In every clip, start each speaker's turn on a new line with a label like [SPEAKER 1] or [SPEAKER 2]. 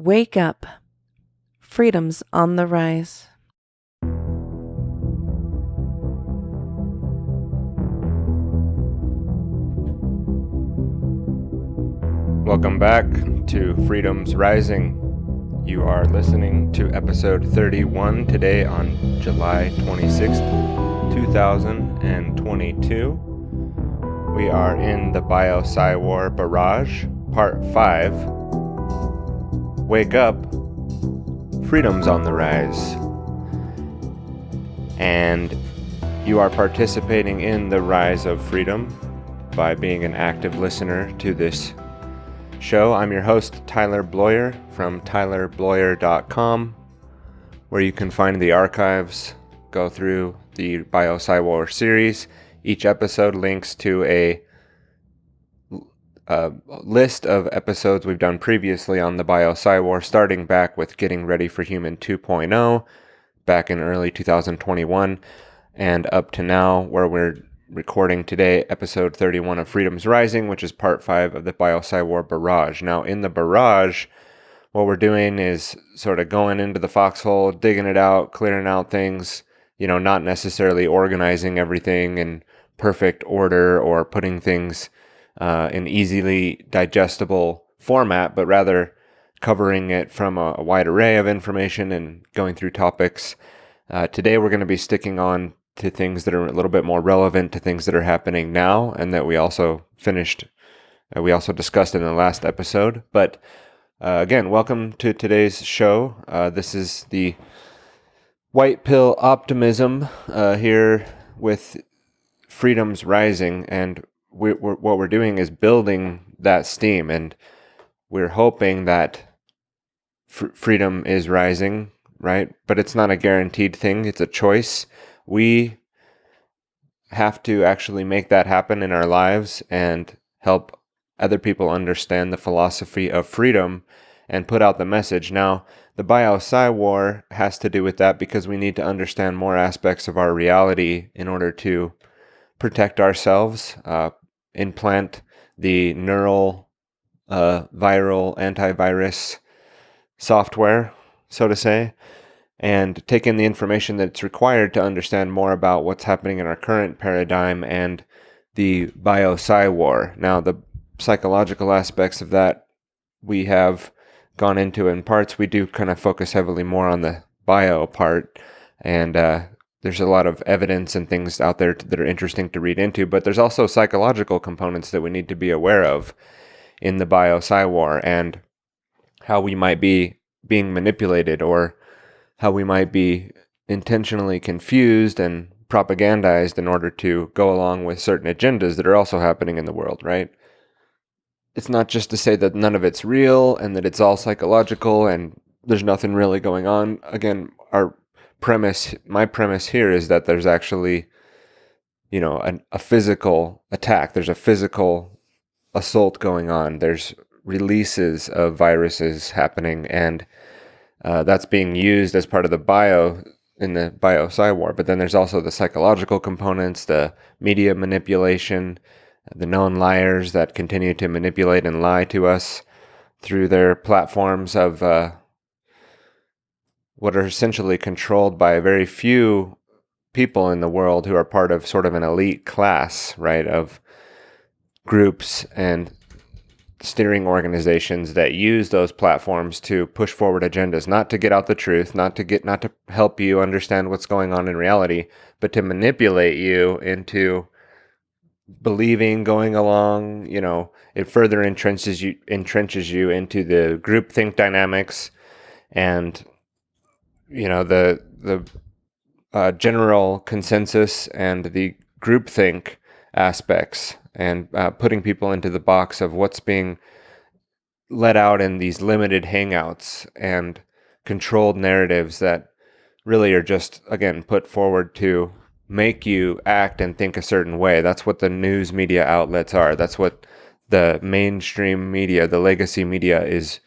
[SPEAKER 1] Wake up. Freedom's on the rise.
[SPEAKER 2] Welcome back to Freedom's Rising. You are listening to episode 31 today on July 26th, 2022. We are in the Bio-PsyWar Barrage, Part 5. Wake up, freedom's on the rise. And you are participating in the rise of freedom by being an active listener to this show. I'm your host, Tyler Bloyer, from tylerbloyer.com, where you can find the archives, go through the Bio-PsyWar series. Each episode links to a list of episodes we've done previously on the Bio-PsyWar, starting back with Getting Ready for Human 2.0 back in early 2021, and up to now, where we're recording today, episode 31 of Freedom's Rising, which is part 5 of the Bio-PsyWar Barrage. Now, in the Barrage, what we're doing is sort of going into the foxhole, digging it out, clearing out things, not necessarily organizing everything in perfect order or putting things in easily digestible format, but rather covering it from a wide array of information and going through topics. Today we're going to be sticking on to things that are a little bit more relevant to things that are happening now and that we also discussed in the last episode. But again, welcome to today's show. This is the White Pill Optimism here with Freedom's Rising, and what we're doing is building that steam, and we're hoping that freedom is rising, right? But it's not a guaranteed thing. It's a choice. We have to actually make that happen in our lives and help other people understand the philosophy of freedom and put out the message. Now, the Bio-PsyWar has to do with that because we need to understand more aspects of our reality in order to protect ourselves, implant the neural viral antivirus software, so to say, and take in the information that's required to understand more about what's happening in our current paradigm and the Bio-PsyWar. Now, the psychological aspects of that we have gone into in parts. We do kind of focus heavily more on the bio part, and there's a lot of evidence and things out there that are interesting to read into, but there's also psychological components that we need to be aware of in the Bio-PsyWar and how we might be being manipulated or how we might be intentionally confused and propagandized in order to go along with certain agendas that are also happening in the world, right? It's not just to say that none of it's real and that it's all psychological and there's nothing really going on. Again, my premise here is that there's actually, a physical attack. There's a physical assault going on. There's releases of viruses happening, and that's being used as part of the in the Bio-PsyWar. But then there's also the psychological components, the media manipulation, the known liars that continue to manipulate and lie to us through their platforms of what are essentially controlled by a very few people in the world who are part of sort of an elite class, right, of groups and steering organizations that use those platforms to push forward agendas, not to get out the truth, not to help you understand what's going on in reality, but to manipulate you into believing, going along. It further entrenches you into the groupthink dynamics and the general consensus and the groupthink aspects, and putting people into the box of what's being let out in these limited hangouts and controlled narratives that really are just, again, put forward to make you act and think a certain way. That's what the news media outlets are. That's what the mainstream media, the legacy media, is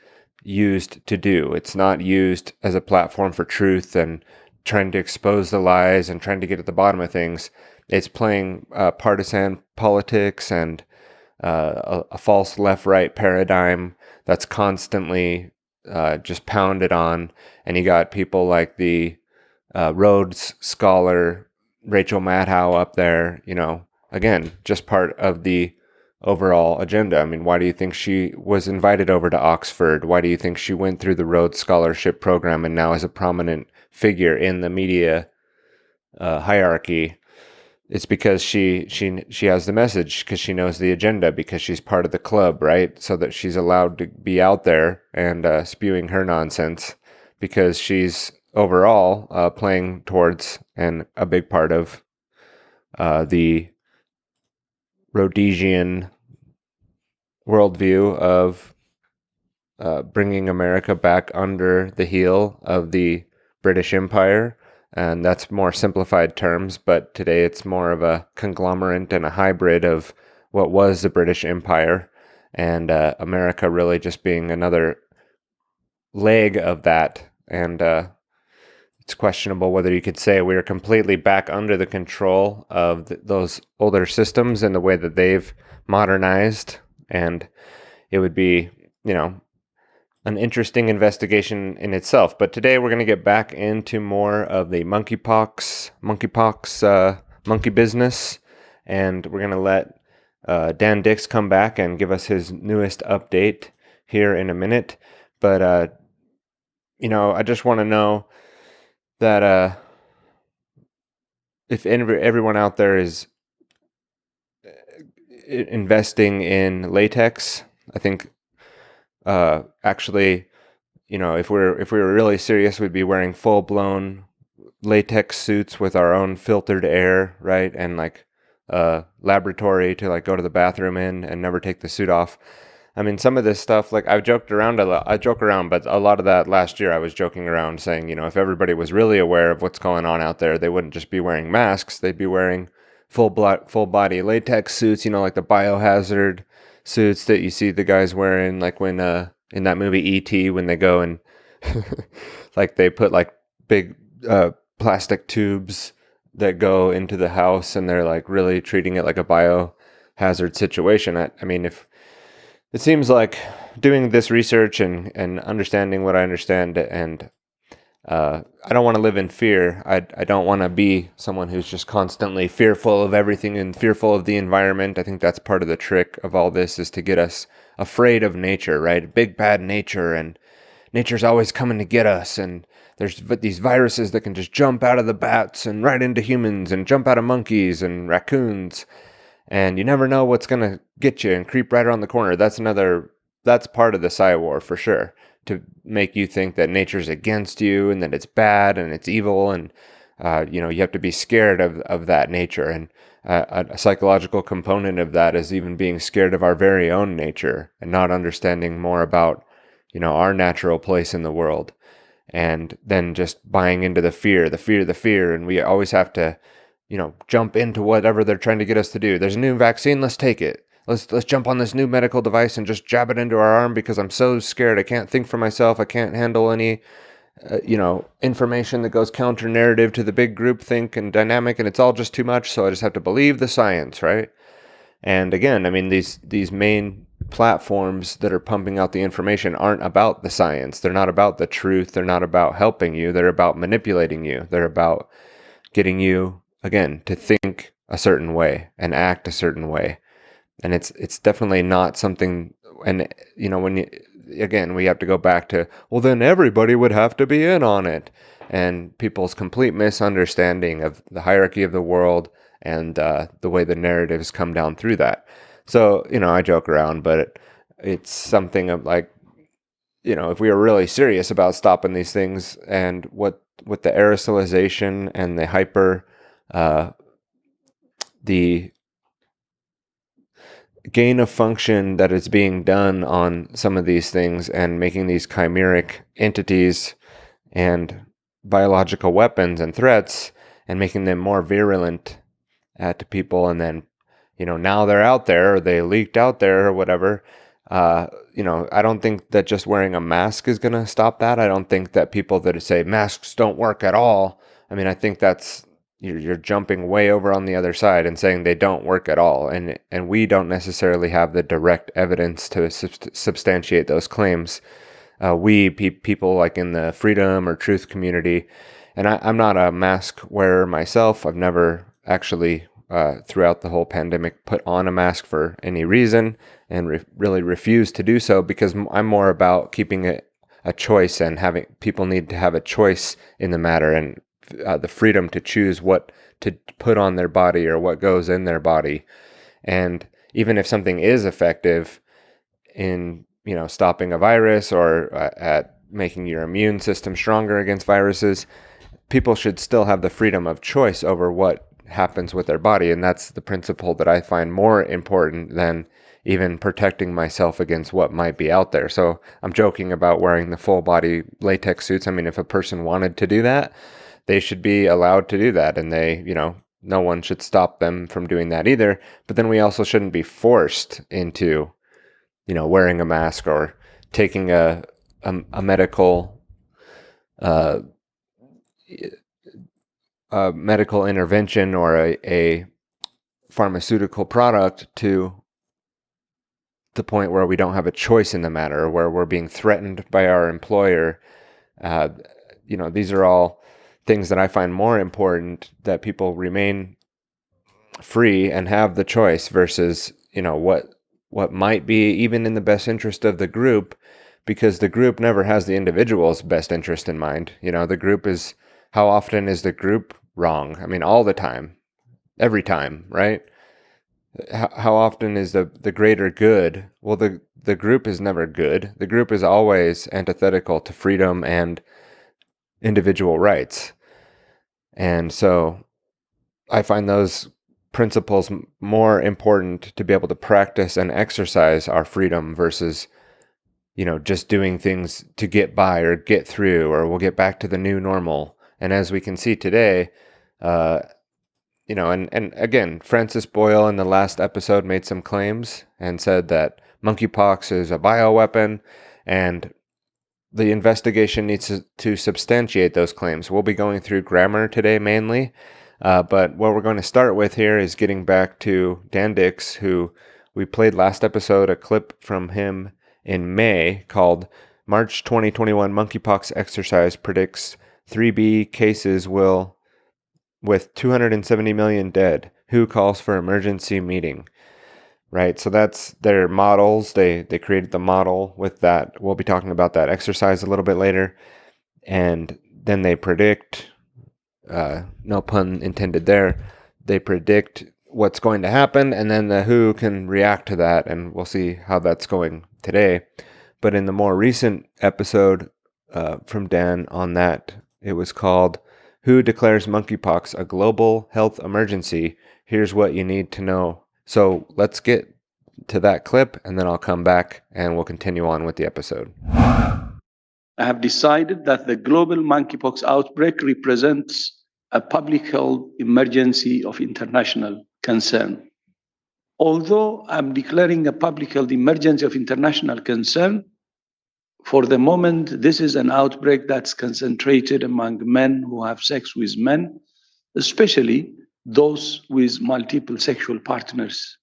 [SPEAKER 2] used to do. It's not used as a platform for truth and trying to expose the lies and trying to get at the bottom of things. It's playing partisan politics and a false left-right paradigm that's constantly just pounded on. And you got people like the Rhodes Scholar Rachel Maddow up there, again, just part of the overall agenda. I mean, why do you think she was invited over to Oxford? Why do you think she went through the Rhodes Scholarship program and now is a prominent figure in the media hierarchy? It's because she has the message, because she knows the agenda, because she's part of the club, right? So that she's allowed to be out there and spewing her nonsense, because she's overall playing towards and a big part of the Rhodesian worldview of bringing America back under the heel of the British Empire. And that's more simplified terms, but today it's more of a conglomerate and a hybrid of what was the British Empire, and America really just being another leg of that. And it's questionable whether you could say we are completely back under the control of those older systems and the way that they've modernized. And it would be, an interesting investigation in itself. But today we're going to get back into more of the monkey business, and we're going to let Dan Dix come back and give us his newest update here in a minute. But I just want to know that if everyone out there is investing in latex, I think actually, if we were really serious, we'd be wearing full-blown latex suits with our own filtered air, right? And like laboratory to like go to the bathroom in and never take the suit off. I mean, some of this stuff, like I've joked around a lot. I joke around, but a lot of that last year I was joking around saying, if everybody was really aware of what's going on out there, they wouldn't just be wearing masks. They'd be wearing full body latex suits, like the biohazard suits that you see the guys wearing, like when in that movie E.T. when they go and like they put like big plastic tubes that go into the house, and they're like really treating it like a biohazard situation. I mean, if it seems like doing this research and understanding what I understand, and I don't want to live in fear. I don't want to be someone who's just constantly fearful of everything and fearful of the environment. I think that's part of the trick of all this, is to get us afraid of nature, right? Big bad nature, and nature's always coming to get us, and there's these viruses that can just jump out of the bats and right into humans and jump out of monkeys and raccoons, and you never know what's going to get you and creep right around the corner. That's part of the PsyWar for sure, to make you think that nature's against you and that it's bad and it's evil, and you have to be scared of that nature. And a psychological component of that is even being scared of our very own nature and not understanding more about our natural place in the world, and then just buying into the fear, and we always have to jump into whatever they're trying to get us to do. There's a new vaccine, let's take it. Let's jump on this new medical device and just jab it into our arm because I'm so scared. I can't think for myself. I can't handle any, information that goes counter narrative to the big group think and dynamic, and it's all just too much. So I just have to believe the science, right? And again, I mean, these main platforms that are pumping out the information aren't about the science. They're not about the truth. They're not about helping you. They're about manipulating you. They're about getting you, again, to think a certain way and act a certain way. And it's definitely not something, and again, we have to go back to, well, then everybody would have to be in on it, and people's complete misunderstanding of the hierarchy of the world and the way the narratives come down through that. So, I joke around, but it's something of like, if we are really serious about stopping these things, and what with the aerosolization and the the gain of function that is being done on some of these things, and making these chimeric entities and biological weapons and threats, and making them more virulent to people, and then now they're out there, or they leaked out there or whatever. I don't think that just wearing a mask is going to stop that. I don't think that people that say masks don't work at all, I mean, I think that's you're jumping way over on the other side and saying they don't work at all, and we don't necessarily have the direct evidence to substantiate those claims. people like in the freedom or truth community, and I'm not a mask wearer myself. I've never actually, throughout the whole pandemic, put on a mask for any reason, and really refuse to do so, because I'm more about keeping it a choice, and having people need to have a choice in the matter, and the freedom to choose what to put on their body or what goes in their body. And even if something is effective in, stopping a virus, or at making your immune system stronger against viruses, people should still have the freedom of choice over what happens with their body. And that's the principle that I find more important than even protecting myself against what might be out there. So I'm joking about wearing the full body latex suits. I mean, if a person wanted to do that, they should be allowed to do that. And no one should stop them from doing that either. But then we also shouldn't be forced into, wearing a mask, or taking a medical medical intervention, or a pharmaceutical product to the point where we don't have a choice in the matter, or where we're being threatened by our employer. These are all things that I find more important, that people remain free and have the choice, versus, what might be even in the best interest of the group, because the group never has the individual's best interest in mind. The group is, how often is the group wrong? I mean, all the time, every time, right? How often is the greater good? Well, the group is never good. The group is always antithetical to freedom and individual rights. And so I find those principles more important to be able to practice and exercise our freedom, versus, just doing things to get by or get through, or we'll get back to the new normal. And as we can see today, and again, Francis Boyle in the last episode made some claims and said that monkeypox is a bioweapon, and the investigation needs to substantiate those claims. We'll be going through grammar today mainly, but what we're going to start with here is getting back to Dan Dix, who we played last episode, a clip from him in May called March 2021 Monkeypox Exercise Predicts 3B Cases Will with 270 million dead. Who calls for emergency meeting? Right, so that's their models. They created the model with that. We'll be talking about that exercise a little bit later. And then they predict, no pun intended there, they predict what's going to happen, and then the WHO can react to that, and we'll see how that's going today. But in the more recent episode from Dan on that, it was called "WHO Declares Monkeypox a Global Health Emergency? Here's What You Need to Know." So let's get to that clip, and then I'll come back and we'll continue on with the episode.
[SPEAKER 3] I have decided that the global monkeypox outbreak represents a public health emergency of international concern. Although I'm declaring a public health emergency of international concern, for the moment, this is an outbreak that's concentrated among men who have sex with men, especially those with multiple sexual partners.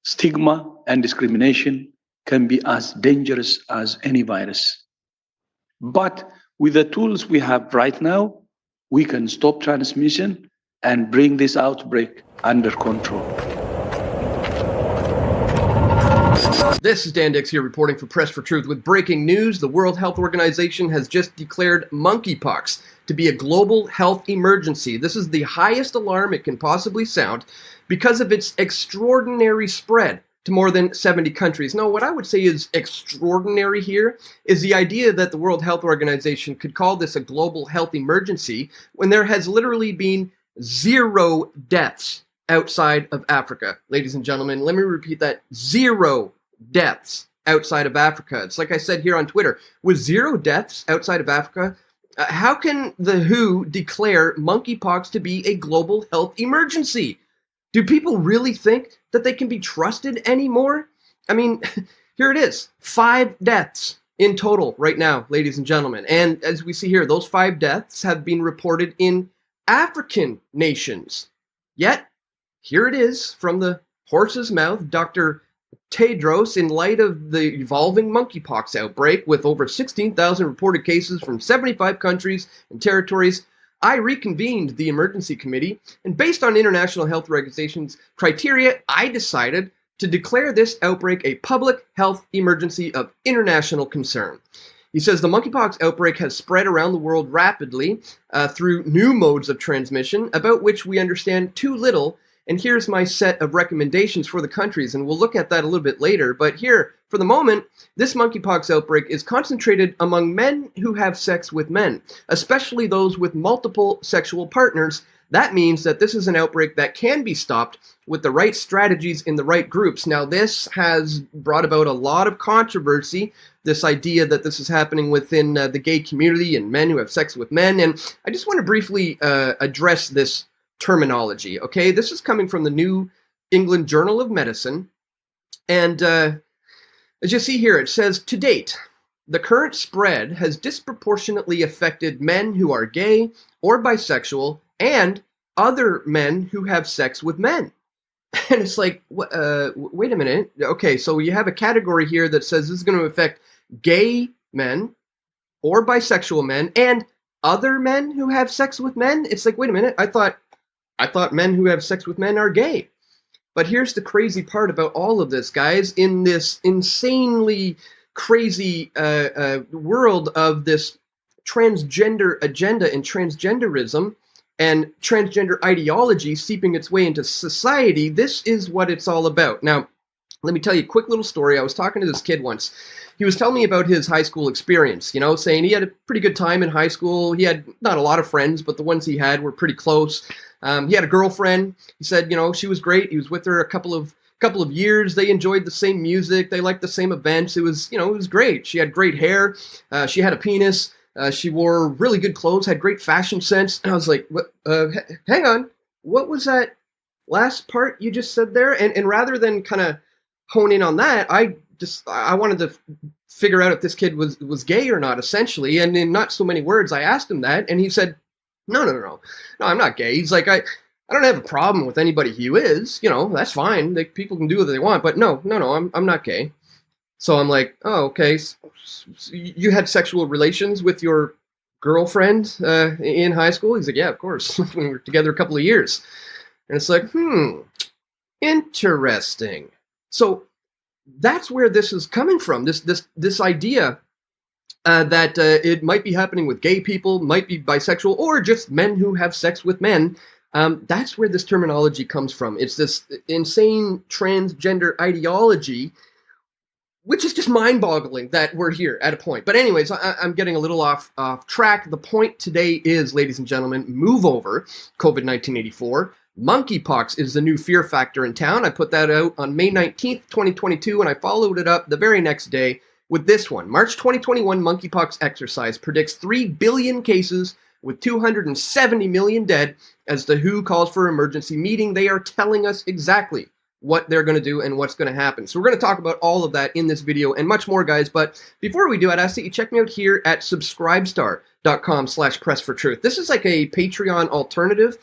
[SPEAKER 3] Stigma and discrimination can be as dangerous as any virus. But with the tools we have right now, we can stop transmission and bring this outbreak under control.
[SPEAKER 4] This is Dan Dix here reporting for Press for Truth with breaking news. The World Health Organization has just declared monkeypox to be a global health emergency. This is the highest alarm it can possibly sound because of its extraordinary spread to more than 70 countries. Now, what I would say is extraordinary here is the idea that the World Health Organization could call this a global health emergency when there has literally been 0 deaths outside of Africa. Ladies and gentlemen, let me repeat that: 0 deaths outside of Africa. It's like I said here on Twitter, with 0 deaths outside of Africa, how can the WHO declare monkeypox to be a global health emergency? Do people really think that they can be trusted anymore? I mean, here it is, 5 deaths in total right now, ladies and gentlemen. And as we see here, those 5 deaths have been reported in African nations. Yet, here it is from the horse's mouth, Dr. Tedros, in light of the evolving monkeypox outbreak with over 16,000 reported cases from 75 countries and territories, I reconvened the emergency committee, and based on International Health Organization's criteria, I decided to declare this outbreak a public health emergency of international concern. He says the monkeypox outbreak has spread around the world rapidly through new modes of transmission, about which we understand too little. And here's my set of recommendations for the countries, and we'll look at that a little bit later. But here, for the moment, this monkeypox outbreak is concentrated among men who have sex with men, especially those with multiple sexual partners. That means that this is an outbreak that can be stopped with the right strategies in the right groups. Now, this has brought about a lot of controversy, this idea that this is happening within the gay community and men who have sex with men. And I just want to briefly address this terminology, okay? This is coming from the New England Journal of Medicine. And as you see here, it says, to date, the current spread has disproportionately affected men who are gay or bisexual and other men who have sex with men. And it's like, wait a minute. Okay, so you have a category here that says this is going to affect gay men or bisexual men and other men who have sex with men. It's like, wait a minute. I thought men who have sex with men are gay. But here's the crazy part about all of this, guys. In this insanely crazy world of this transgender agenda and transgenderism and transgender ideology seeping its way into society, this is what it's all about. Now, let me tell you a quick little story. I was talking to this kid once. He was telling me about his high school experience, you know, saying he had a pretty good time in high school. He had not a lot of friends, but the ones he had were pretty close. He had a girlfriend. He said, you know, she was great. He was with her a couple of years. They enjoyed the same music. They liked the same events. It was, you know, it was great. She had great hair. She had a penis. She wore really good clothes, had great fashion sense. And I was like, what, hang on. What was that last part you just said there? And rather than kind of hone in on that, I wanted to figure out if this kid was gay or not, essentially. And in not so many words, I asked him that. And he said, no, I'm not gay. He's like, I don't have a problem with anybody who is, you know, that's fine. Like, people can do what they want, but no, I'm not gay. So I'm like, oh, okay. So you had sexual relations with your girlfriend in high school? He's like, yeah, of course. We were together a couple of years. And it's like, interesting. So that's where this is coming from. This idea that it might be happening with gay people, might be bisexual, or just men who have sex with men. That's where this terminology comes from. It's this insane transgender ideology, which is just mind-boggling that we're here at a point. But anyways, I'm getting a little off track. The point today is, ladies and gentlemen, move over, COVID-19 84. Monkeypox is the new fear factor in town. I put that out on May 19th, 2022, and I followed it up the very next day with this one. March 2021 monkeypox exercise predicts 3 billion cases with 270 million dead as the WHO calls for emergency meeting. They are telling us exactly what they're going to do and what's going to happen. So we're going to talk about all of that in this video and much more, guys. But before we do, I'd ask that you check me out here at subscribestar.com/pressfortruth. This is like a Patreon alternative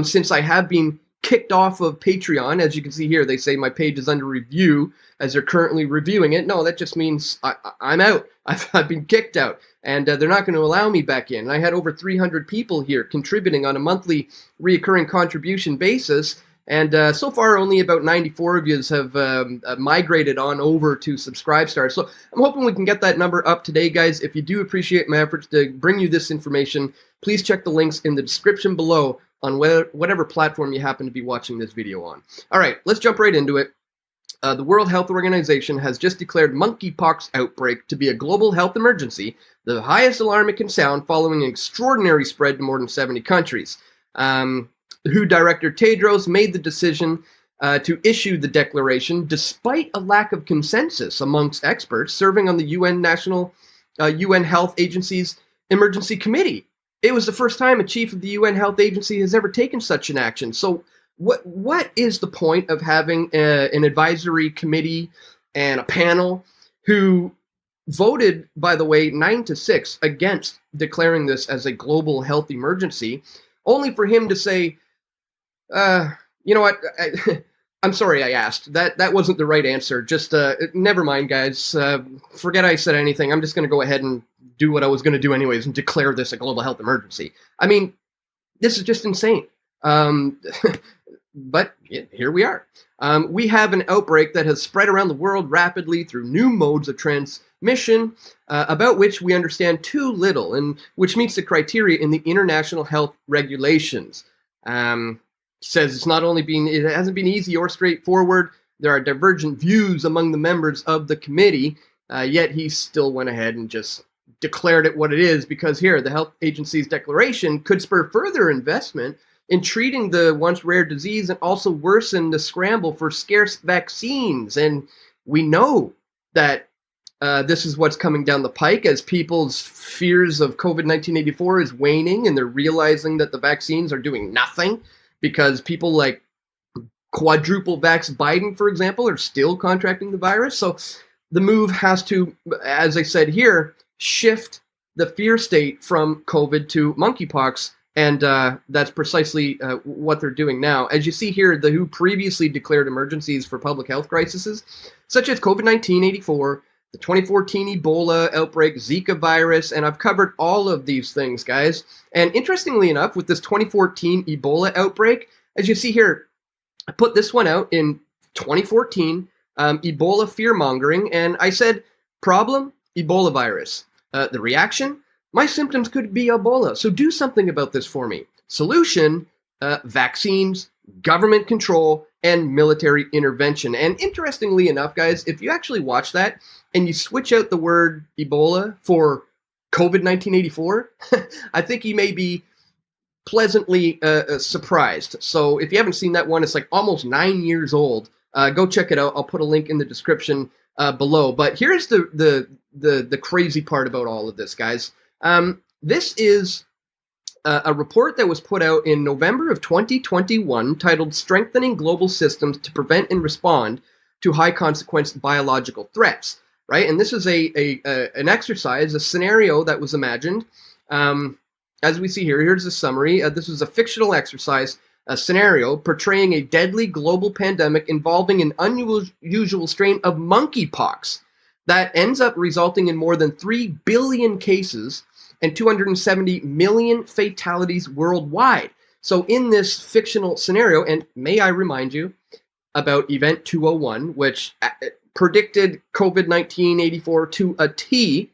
[SPEAKER 4] since I have been kicked off of Patreon. As you can see here, they say my page is under review as they're currently reviewing it. No, that just means I'm out. I've been kicked out, and they're not going to allow me back in. I had over 300 people here contributing on a monthly reoccurring contribution basis. And so far, only about 94 of you have migrated on over to Subscribestar. So I'm hoping we can get that number up today, guys. If you do appreciate my efforts to bring you this information, please check the links in the description below on whatever platform you happen to be watching this video on. All right, let's jump right into it. The World Health Organization has just declared monkeypox outbreak to be a global health emergency, the highest alarm it can sound following an extraordinary spread to more than 70 countries. WHO Director Tedros made the decision to issue the declaration despite a lack of consensus amongst experts serving on the UN Health Agency's Emergency Committee. It was the first time a chief of the UN Health Agency has ever taken such an action. So what is the point of having an advisory committee and a panel who voted, by the way, 9-6 against declaring this as a global health emergency, only for him to say, you know what, I'm sorry I asked. That wasn't the right answer. Just never mind, guys. Forget I said anything. I'm just going to go ahead and do what I was going to do anyways and declare this a global health emergency. I mean, this is just insane. But here we are. We have an outbreak that has spread around the world rapidly through new modes of transmission, about which we understand too little, and which meets the criteria in the international health regulations. Says it's not only it hasn't been easy or straightforward. There are divergent views among the members of the committee, yet he still went ahead and just declared it what it is, because here, the health agency's declaration could spur further investment in treating the once rare disease and also worsen the scramble for scarce vaccines. And we know that this is what's coming down the pike as people's fears of COVID-1984 is waning, and they're realizing that the vaccines are doing nothing because people like quadruple vax Biden, for example, are still contracting the virus. So the move has to, as I said here, shift the fear state from COVID to monkeypox. And that's precisely what they're doing now. As you see here, the WHO previously declared emergencies for public health crises, such as COVID-19 84, the 2014 Ebola outbreak, Zika virus, and I've covered all of these things, guys. And interestingly enough, with this 2014 Ebola outbreak, as you see here, I put this one out in 2014, Ebola fear-mongering, and I said, problem, Ebola virus. The reaction, my symptoms could be Ebola, so do something about this for me. Solution, vaccines, government control, and military intervention. And interestingly enough, guys, if you actually watch that and you switch out the word Ebola for COVID-19 84, I think you may be pleasantly surprised. So if you haven't seen that one, it's like almost 9 years old. Go check it out. I'll put a link in the description below. But here's the crazy part about all of this, guys. This is a report that was put out in November of 2021 titled Strengthening Global Systems to Prevent and Respond to High Consequence Biological Threats, right? And this is an exercise, a scenario that was imagined. As we see here, here's a summary. This was a fictional exercise, a scenario portraying a deadly global pandemic involving an unusual strain of monkeypox that ends up resulting in more than 3 billion cases and 270 million fatalities worldwide. So in this fictional scenario, and may I remind you about Event 201, which predicted COVID-19 84 to a T,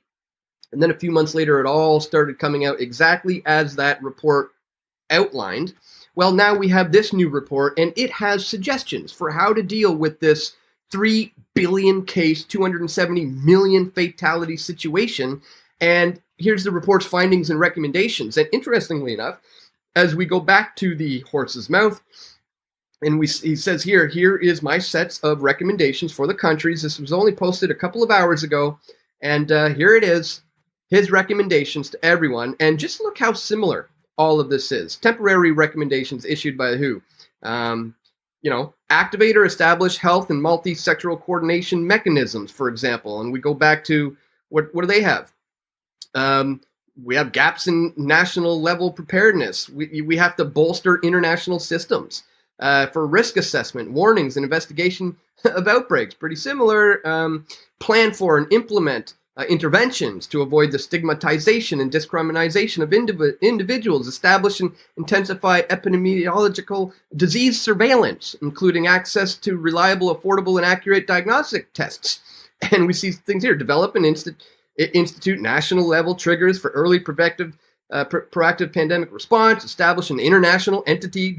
[SPEAKER 4] and then a few months later, it all started coming out exactly as that report outlined. Well, now we have this new report, and it has suggestions for how to deal with this 3 billion case, 270 million fatality situation. And here's the report's findings and recommendations. And interestingly enough, as we go back to the horse's mouth, and he says here is my sets of recommendations for the countries. This was only posted a couple of hours ago. And here it is, his recommendations to everyone. And just look how similar all of this is. Temporary recommendations issued by the WHO. Activate or establish health and multi-sectoral coordination mechanisms, for example. And we go back to, what do they have? We have gaps in national level preparedness. We have to bolster international systems for risk assessment, warnings, and investigation of outbreaks. Pretty similar. Plan for and implement interventions to avoid the stigmatization and discrimination of individuals. Establish and intensify epidemiological disease surveillance, including access to reliable, affordable, and accurate diagnostic tests. And we see things here. Develop and institute national level triggers for early proactive pandemic response, establish an international entity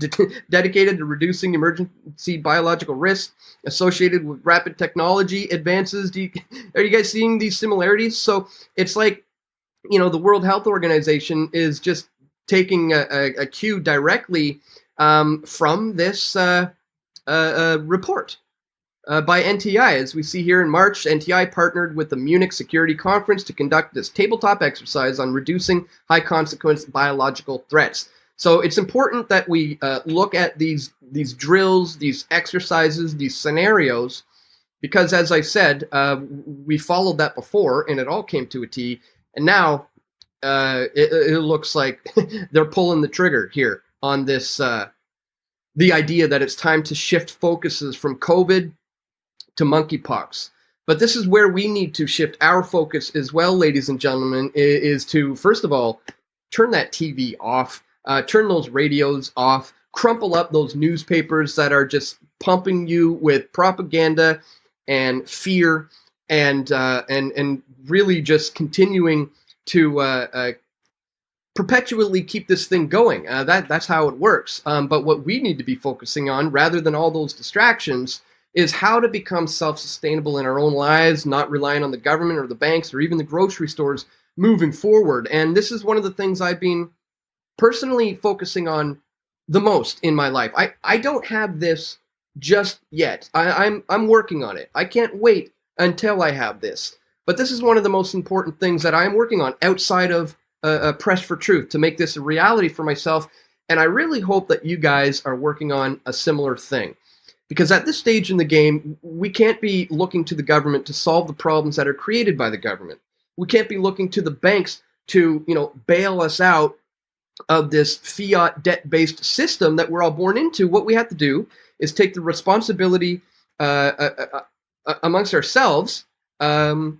[SPEAKER 4] dedicated to reducing emergency biological risks associated with rapid technology advances. Are you guys seeing these similarities? So it's like, the World Health Organization is just taking a cue directly from this report. By NTI. As we see here in March, NTI partnered with the Munich Security Conference to conduct this tabletop exercise on reducing high-consequence biological threats. So it's important that we look at these drills, these exercises, these scenarios, because as I said, we followed that before, and it all came to a T, and now it looks like they're pulling the trigger here on this the idea that it's time to shift focuses from COVID to monkeypox. But this is where we need to shift our focus as well, ladies and gentlemen, is to, first of all, turn that TV off, turn those radios off, crumple up those newspapers that are just pumping you with propaganda and fear and really just continuing to perpetually keep this thing going. That's how it works. But what we need to be focusing on, rather than all those distractions, is how to become self-sustainable in our own lives, not relying on the government or the banks or even the grocery stores moving forward. And this is one of the things I've been personally focusing on the most in my life. I don't have this just yet. I'm working on it. I can't wait until I have this. But this is one of the most important things that I'm working on outside of Press for Truth, to make this a reality for myself. And I really hope that you guys are working on a similar thing. Because at this stage in the game, we can't be looking to the government to solve the problems that are created by the government. We can't be looking to the banks to, bail us out of this fiat debt-based system that we're all born into. What we have to do is take the responsibility amongst ourselves to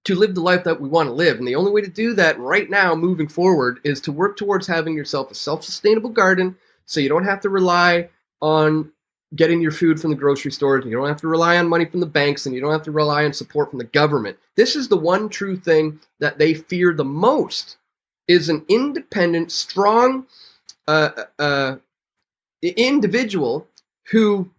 [SPEAKER 4] live the life that we want to live. And the only way to do that right now, moving forward, is to work towards having yourself a self-sustainable garden, so you don't have to rely on getting your food from the grocery stores, and you don't have to rely on money from the banks, and you don't have to rely on support from the government. This is the one true thing that they fear the most, is an independent, strong individual who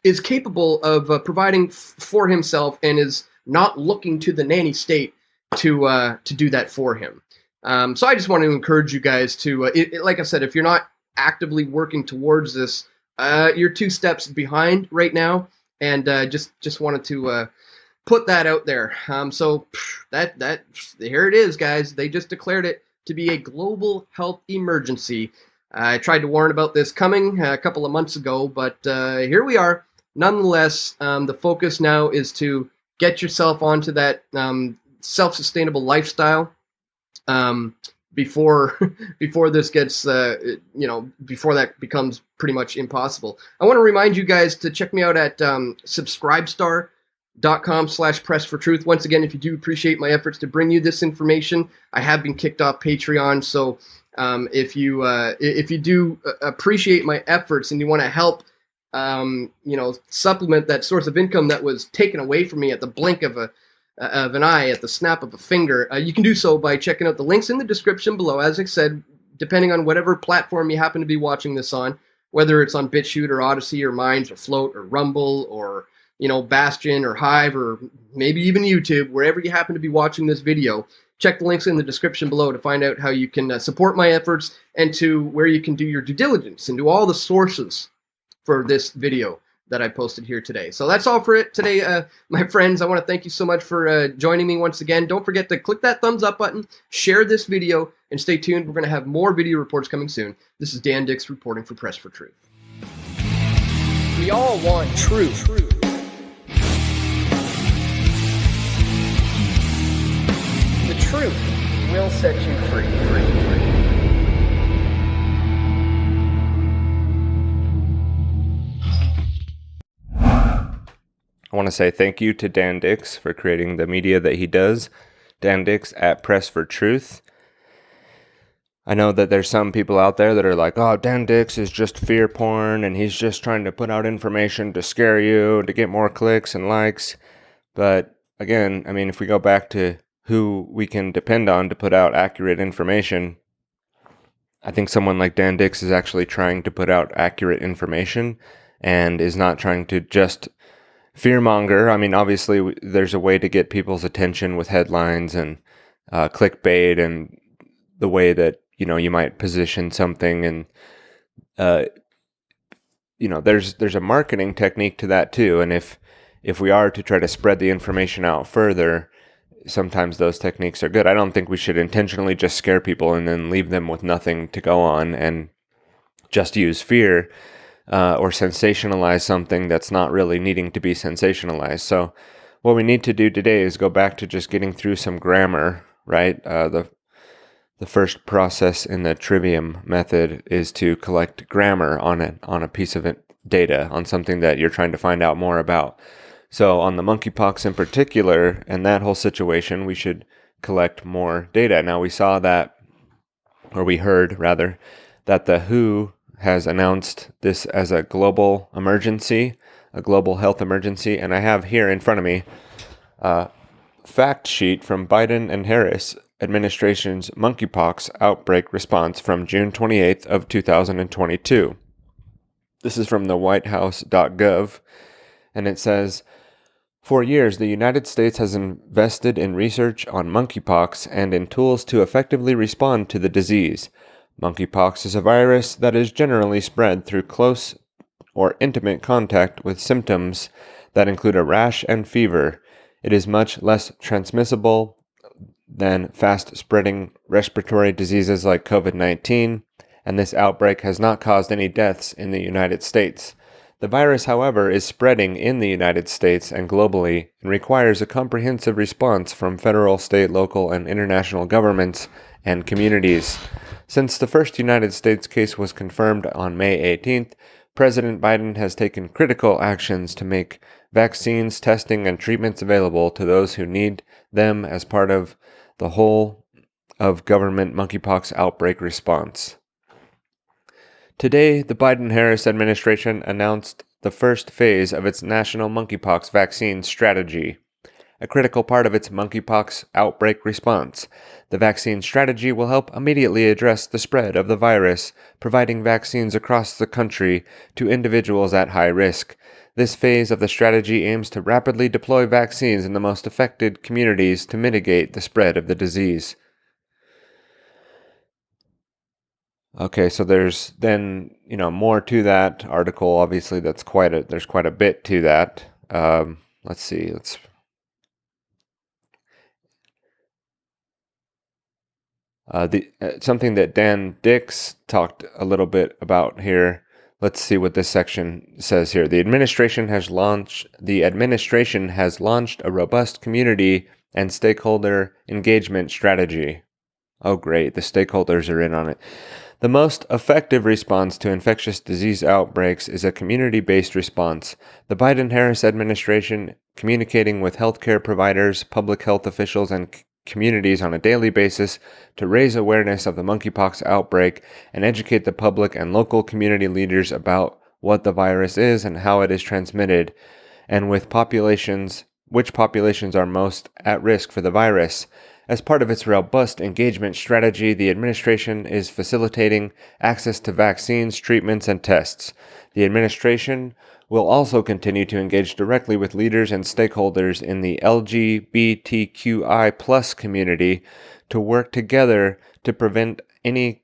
[SPEAKER 4] is capable of providing for himself and is not looking to the nanny state to do that for him. So I just want to encourage you guys to, like I said, if you're not actively working towards this, you're 2 steps behind right now, and just wanted to put that out there. So that here it is, guys. They just declared it to be a global health emergency. I tried to warn about this coming a couple of months ago, but here we are. Nonetheless, the focus now is to get yourself onto that self-sustainable lifestyle before this gets, before that becomes pretty much impossible. I want to remind you guys to check me out at subscribestar.com/pressfortruth. Once again, if you do appreciate my efforts to bring you this information, I have been kicked off Patreon. So if you do appreciate my efforts and you want to help, supplement that source of income that was taken away from me at the blink of an eye, at the snap of a finger, you can do so by checking out the links in the description below. As I said, depending on whatever platform you happen to be watching this on, whether it's on BitChute or Odyssey or Minds or Float or Rumble or Bastion or Hive or maybe even YouTube, wherever you happen to be watching this video, check the links in the description below to find out how you can support my efforts and to where you can do your due diligence and do all the sources for this video that I posted here today. So that's all for it today, my friends. I want to thank you so much for joining me once again. Don't forget to click that thumbs up button, share this video, and stay tuned. We're going to have more video reports coming soon. This is Dan Dix reporting for Press for Truth. We all want truth. The truth will set you free.
[SPEAKER 2] I want to say thank you to Dan Dix for creating the media that he does. Dan Dix at Press for Truth. I know that there's some people out there that are like, oh, Dan Dix is just fear porn and he's just trying to put out information to scare you, to get more clicks and likes. But again, I mean, if we go back to who we can depend on to put out accurate information, I think someone like Dan Dix is actually trying to put out accurate information and is not trying to just fearmonger. I mean, obviously, there's a way to get people's attention with headlines and clickbait and the way that, you might position something. And, there's a marketing technique to that too. And if we are to try to spread the information out further, sometimes those techniques are good. I don't think we should intentionally just scare people and then leave them with nothing to go on and just use fear or sensationalize something that's not really needing to be sensationalized. So what we need to do today is go back to just getting through some grammar, right? the first process in the trivium method is to collect grammar on a piece of data, on something that you're trying to find out more about. So on the monkeypox in particular, and that whole situation, we should collect more data. Now we saw that, or we heard rather, that the WHO has announced this as a global emergency, a global health emergency, and I have here in front of me a fact sheet from Biden and Harris administration's monkeypox outbreak response from June 28th of 2022. This is from the whitehouse.gov, and it says, "For years, the United States has invested in research on monkeypox and in tools to effectively respond to the disease. Monkeypox is a virus that is generally spread through close or intimate contact with symptoms that include a rash and fever. It is much less transmissible than fast-spreading respiratory diseases like COVID-19, and this outbreak has not caused any deaths in the United States. The virus, however, is spreading in the United States and globally and requires a comprehensive response from federal, state, local, and international governments and communities. Since the first United States case was confirmed on May 18th, President Biden has taken critical actions to make vaccines, testing, and treatments available to those who need them as part of the whole of government monkeypox outbreak response. Today, the Biden-Harris administration announced the first phase of its national monkeypox vaccine strategy, a critical part of its monkeypox outbreak response. The vaccine strategy will help immediately address the spread of the virus, providing vaccines across the country to individuals at high risk. This phase of the strategy aims to rapidly deploy vaccines in the most affected communities to mitigate the spread of the disease." Okay, so there's then, more to that article. Obviously, there's quite a bit to that. Let's see. Something that Dan Dix talked a little bit about here. Let's see what this section says here. The administration has launched a robust community and stakeholder engagement strategy. Oh, great. The stakeholders are in on it. The most effective response to infectious disease outbreaks is a community-based response. The Biden-Harris administration, communicating with healthcare providers, public health officials, and communities on a daily basis to raise awareness of the monkeypox outbreak and educate the public and local community leaders about what the virus is and how it is transmitted, and which populations are most at risk for the virus. As part of its robust engagement strategy, the administration is facilitating access to vaccines, treatments, and tests. The administration will also continue to engage directly with leaders and stakeholders in the LGBTQI+ community to work together to prevent and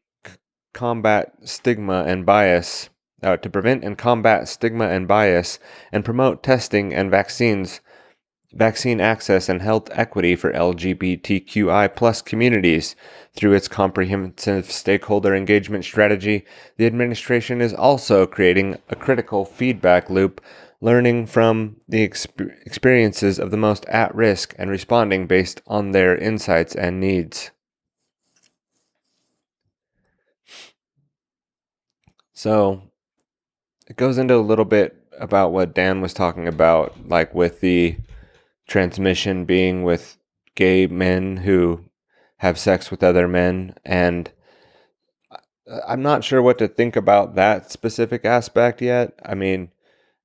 [SPEAKER 2] combat stigma and bias, and promote testing and vaccine access and health equity for LGBTQI+ communities. Through its comprehensive stakeholder engagement strategy, the administration is also creating a critical feedback loop, learning from the experiences of the most at risk and responding based on their insights and needs. So it goes into a little bit about what Dan was talking about, like with the transmission being with gay men who have sex with other men, and I'm not sure what to think about that specific aspect yet. I mean,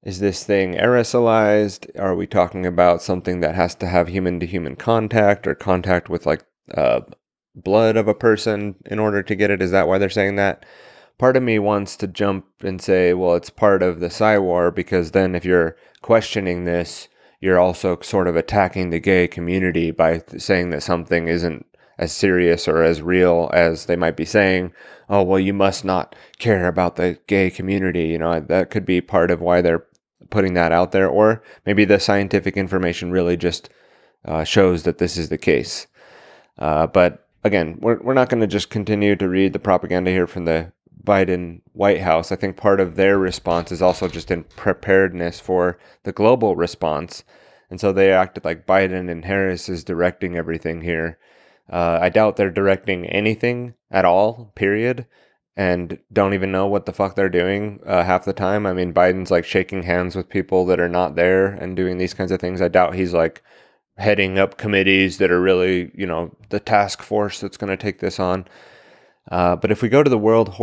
[SPEAKER 2] is this thing aerosolized? Are we talking about something that has to have human-to-human contact or contact with blood of a person in order to get it? Is that why they're saying that? Part of me wants to jump and say, well, it's part of the PsyWar, because then if you're questioning this, you're also sort of attacking the gay community by saying that something isn't as serious or as real as they might be saying. Oh, well, you must not care about the gay community. That could be part of why they're putting that out there. Or maybe the scientific information really just shows that this is the case. But again, we're not going to just continue to read the propaganda here from the Biden White House. I think part of their response is also just in preparedness for the global response. And so they acted like Biden and Harris is directing everything here. I doubt they're directing anything at all, period, and don't even know what the fuck they're doing half the time. I mean, Biden's like shaking hands with people that are not there and doing these kinds of things. I doubt he's like heading up committees that are really, the task force that's going to take this on. But if we go to the World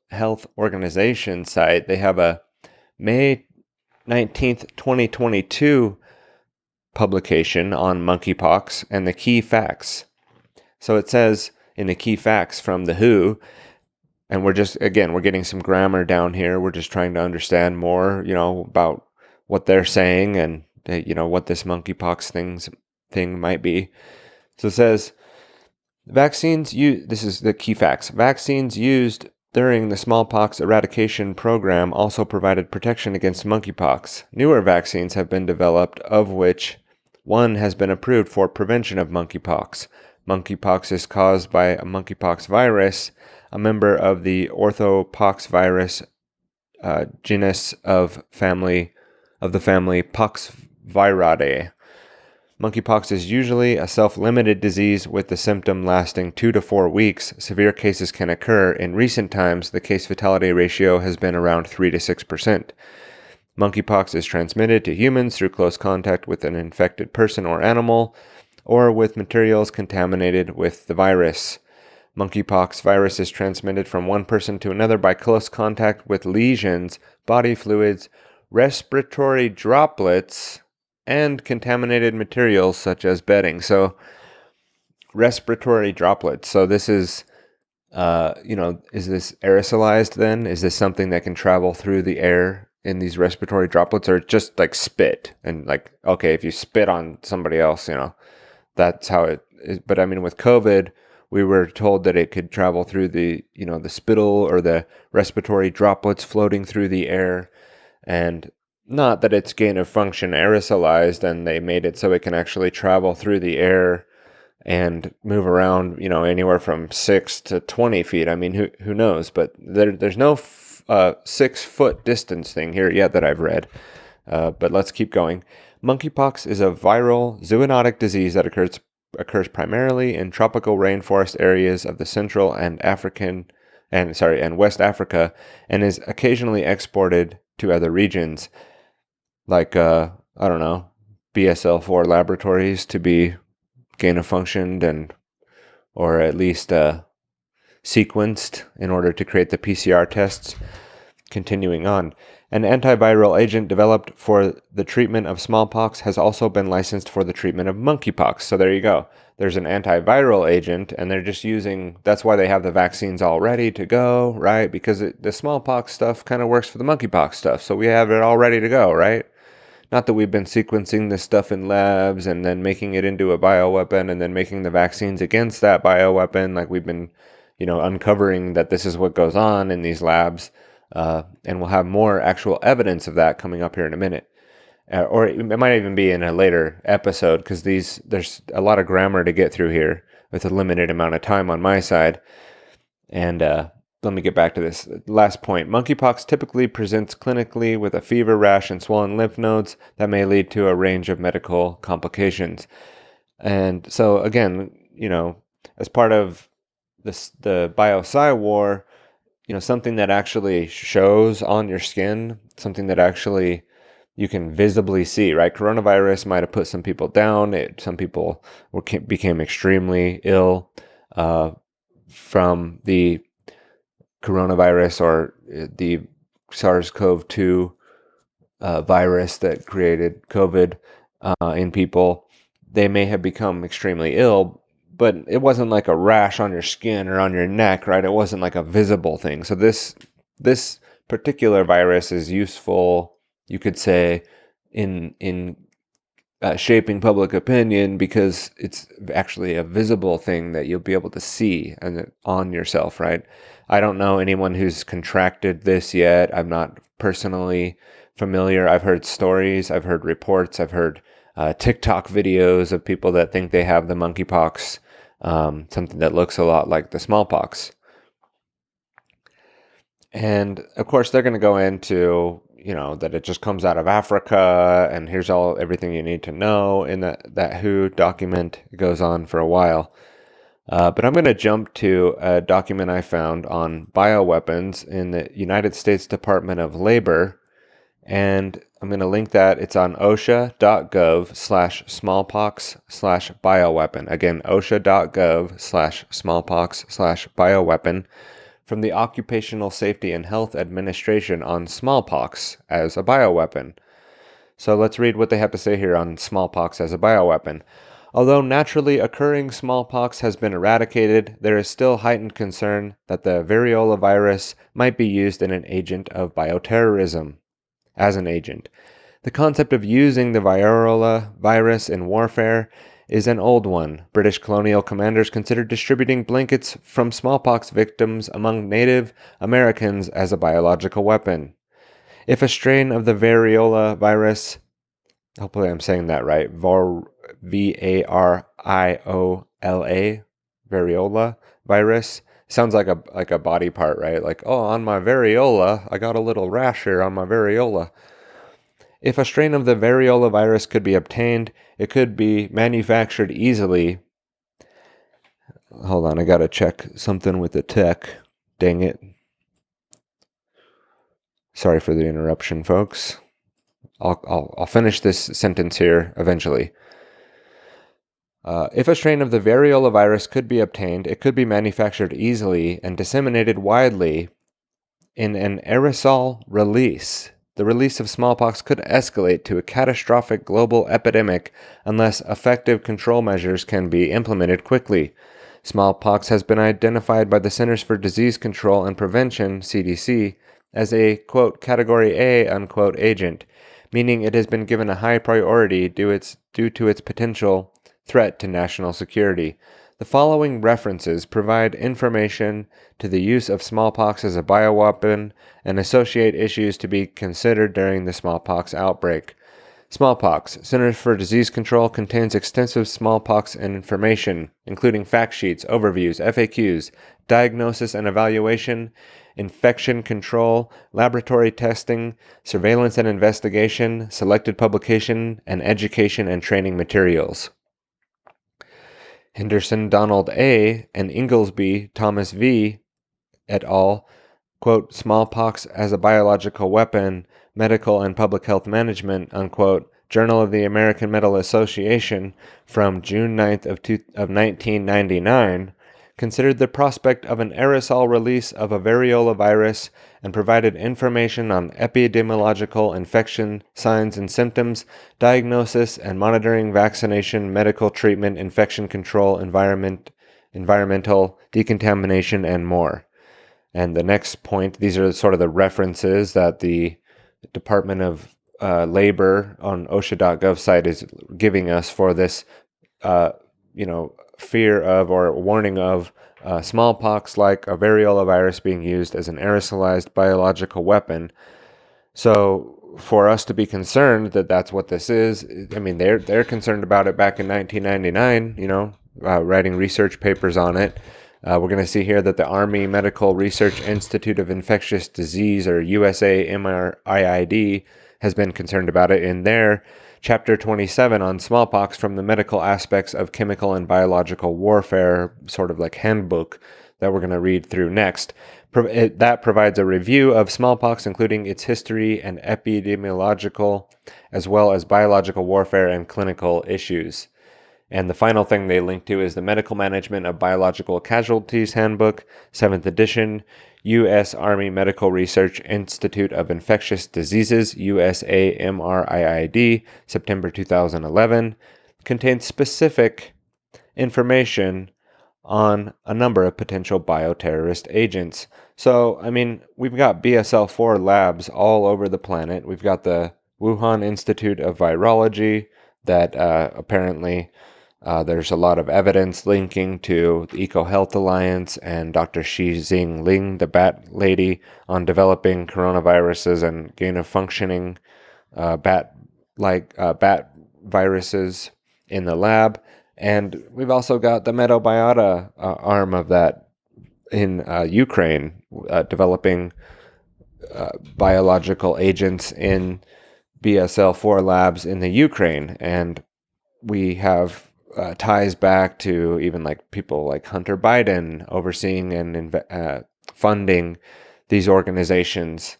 [SPEAKER 2] Health Organization site, they have a May 19th, 2022 publication on monkeypox and the key facts. So it says in the key facts from the WHO, and we're getting some grammar down here. We're just trying to understand more, about what they're saying and, what this monkeypox thing might be. So it says, this is the key facts. Vaccines used during the smallpox eradication program also provided protection against monkeypox. Newer vaccines have been developed, of which one has been approved for prevention of monkeypox. Monkeypox is caused by a monkeypox virus, a member of the orthopoxvirus genus of the family Poxviridae. Monkeypox is usually a self-limited disease with the symptom lasting 2 to 4 weeks. Severe cases can occur. In recent times, the case-fatality ratio has been around 3 to 6%. Monkeypox is transmitted to humans through close contact with an infected person or animal, or with materials contaminated with the virus. Monkeypox virus is transmitted from one person to another by close contact with lesions, body fluids, respiratory droplets, and contaminated materials such as bedding. So, respiratory droplets. So this is, is this aerosolized then? Is this something that can travel through the air in these respiratory droplets, or just like spit? And like, okay, if you spit on somebody else, that's how it is. But I mean, with COVID, we were told that it could travel through the spittle or the respiratory droplets floating through the air, and not that it's gain of function aerosolized, and they made it so it can actually travel through the air and move around, anywhere from 6 to 20 feet. I mean, who knows? But there's no 6-foot distance thing here yet that I've read. But let's keep going. Monkeypox is a viral zoonotic disease that occurs primarily in tropical rainforest areas of the Central and West Africa, and is occasionally exported to other regions, like BSL-4 laboratories to be gain of functioned or at least sequenced in order to create the PCR tests. Continuing on, an antiviral agent developed for the treatment of smallpox has also been licensed for the treatment of monkeypox. So there you go. There's an antiviral agent, and they're just that's why they have the vaccines all ready to go, right? Because the smallpox stuff kind of works for the monkeypox stuff. So we have it all ready to go, right? Not that we've been sequencing this stuff in labs and then making it into a bioweapon and then making the vaccines against that bioweapon. Like we've been, uncovering that this is what goes on in these labs. And we'll have more actual evidence of that coming up here in a minute. Or it might even be in a later episode, because there's a lot of grammar to get through here with a limited amount of time on my side. And let me get back to this last point. Monkeypox typically presents clinically with a fever, rash, and swollen lymph nodes that may lead to a range of medical complications. And so again, as part of the Bio-PsyWar, something that actually shows on your skin, something that actually you can visibly see, right? Coronavirus might have put some people down. Some people became extremely ill from the coronavirus or the SARS-CoV-2 virus that created COVID in people. They may have become extremely ill, but it wasn't like a rash on your skin or on your neck, right? It wasn't like a visible thing. So this particular virus is useful, you could say, in shaping public opinion, because it's actually a visible thing that you'll be able to see on yourself, right? I don't know anyone who's contracted this yet. I'm not personally familiar. I've heard stories, I've heard reports, I've heard TikTok videos of people that think they have the monkeypox, something that looks a lot like the smallpox. And of course, they're going to go into, that it just comes out of Africa, and here's everything you need to know in that WHO document. It goes on for a while. But I'm going to jump to a document I found on bioweapons in the United States Department of Labor, and I'm going to link that. It's on osha.gov/smallpox/bioweapon. Again, osha.gov/smallpox/bioweapon from the Occupational Safety and Health Administration on smallpox as a bioweapon. So let's read what they have to say here on smallpox as a bioweapon. Although naturally occurring smallpox has been eradicated, there is still heightened concern that the variola virus might be used in an agent of bioterrorism. As an agent, the concept of using the variola virus in warfare is an old one. British colonial commanders considered distributing blankets from smallpox victims among Native Americans as a biological weapon. If a strain of the variola virus, hopefully I'm saying that right, V-A-R-I-O-L-A, variola virus, sounds like a body part, right? Like, oh, on my variola, I got a little rash here on my variola. If a strain of the variola virus could be obtained, it could be manufactured easily. Hold on, I gotta check something with the tech. Dang it. Sorry for the interruption, folks. I'll finish this sentence here eventually. If a strain of the variola virus could be obtained, it could be manufactured easily and disseminated widely in an aerosol release. The release of smallpox could escalate to a catastrophic global epidemic unless effective control measures can be implemented quickly. Smallpox has been identified by the Centers for Disease Control and Prevention, CDC, as a, quote, Category A, unquote, agent, meaning it has been given a high priority due to its potential threat to national security. The following references provide information to the use of smallpox as a bioweapon and associate issues to be considered during the smallpox outbreak. Smallpox. Centers for Disease Control contains extensive smallpox information, including fact sheets, overviews, FAQs, diagnosis and evaluation, infection control, laboratory testing, surveillance and investigation, selected publication, and education and training materials. Henderson Donald A. and Inglesby Thomas V. et al., quote, Smallpox as a Biological Weapon, Medical and Public Health Management, unquote, Journal of the American Medical Association from June 9th of 1999, considered the prospect of an aerosol release of a variola virus and provided information on epidemiological infection, signs and symptoms, diagnosis and monitoring, vaccination, medical treatment, infection control, environmental decontamination, and more. And the next point, these are sort of the references that the Department of Labor on OSHA.gov site is giving us for this, fear of or warning of smallpox like a variola virus being used as an aerosolized biological weapon. So for us to be concerned that that's what this is, I mean, they're concerned about it back in 1999, writing research papers on it. We're going to see here that the Army Medical Research Institute of Infectious Disease, or USAMRIID, has been concerned about it in their Chapter 27 on smallpox from the medical aspects of chemical and biological warfare, sort of like handbook that we're going to read through next. That provides a review of smallpox, including its history and epidemiological, as well as biological warfare and clinical issues. And the final thing they link to is the Medical Management of Biological Casualties Handbook, 7th edition, U.S. Army Medical Research Institute of Infectious Diseases, USAMRIID, September 2011, contains specific information on a number of potential bioterrorist agents. So, I mean, we've got BSL-4 labs all over the planet. We've got the Wuhan Institute of Virology that apparently... there's a lot of evidence linking to the EcoHealth Alliance and Dr. Shi Zhingling, the bat lady, on developing coronaviruses and gain-of-functioning bat viruses in the lab. And we've also got the Metabiota arm of that in Ukraine, developing biological agents in BSL-4 labs in the Ukraine. And we have ties back to even like people like Hunter Biden overseeing and funding these organizations.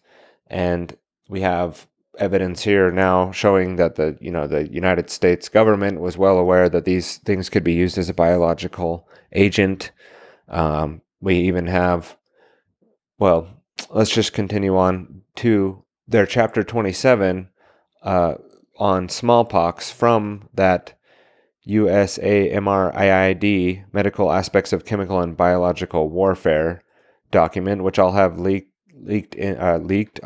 [SPEAKER 2] And we have evidence here now showing that the United States government was well aware that these things could be used as a biological agent. We even have, well, let's just continue on to their chapter 27 on smallpox from that USAMRIID, Medical Aspects of Chemical and Biological Warfare document, which I'll have I'll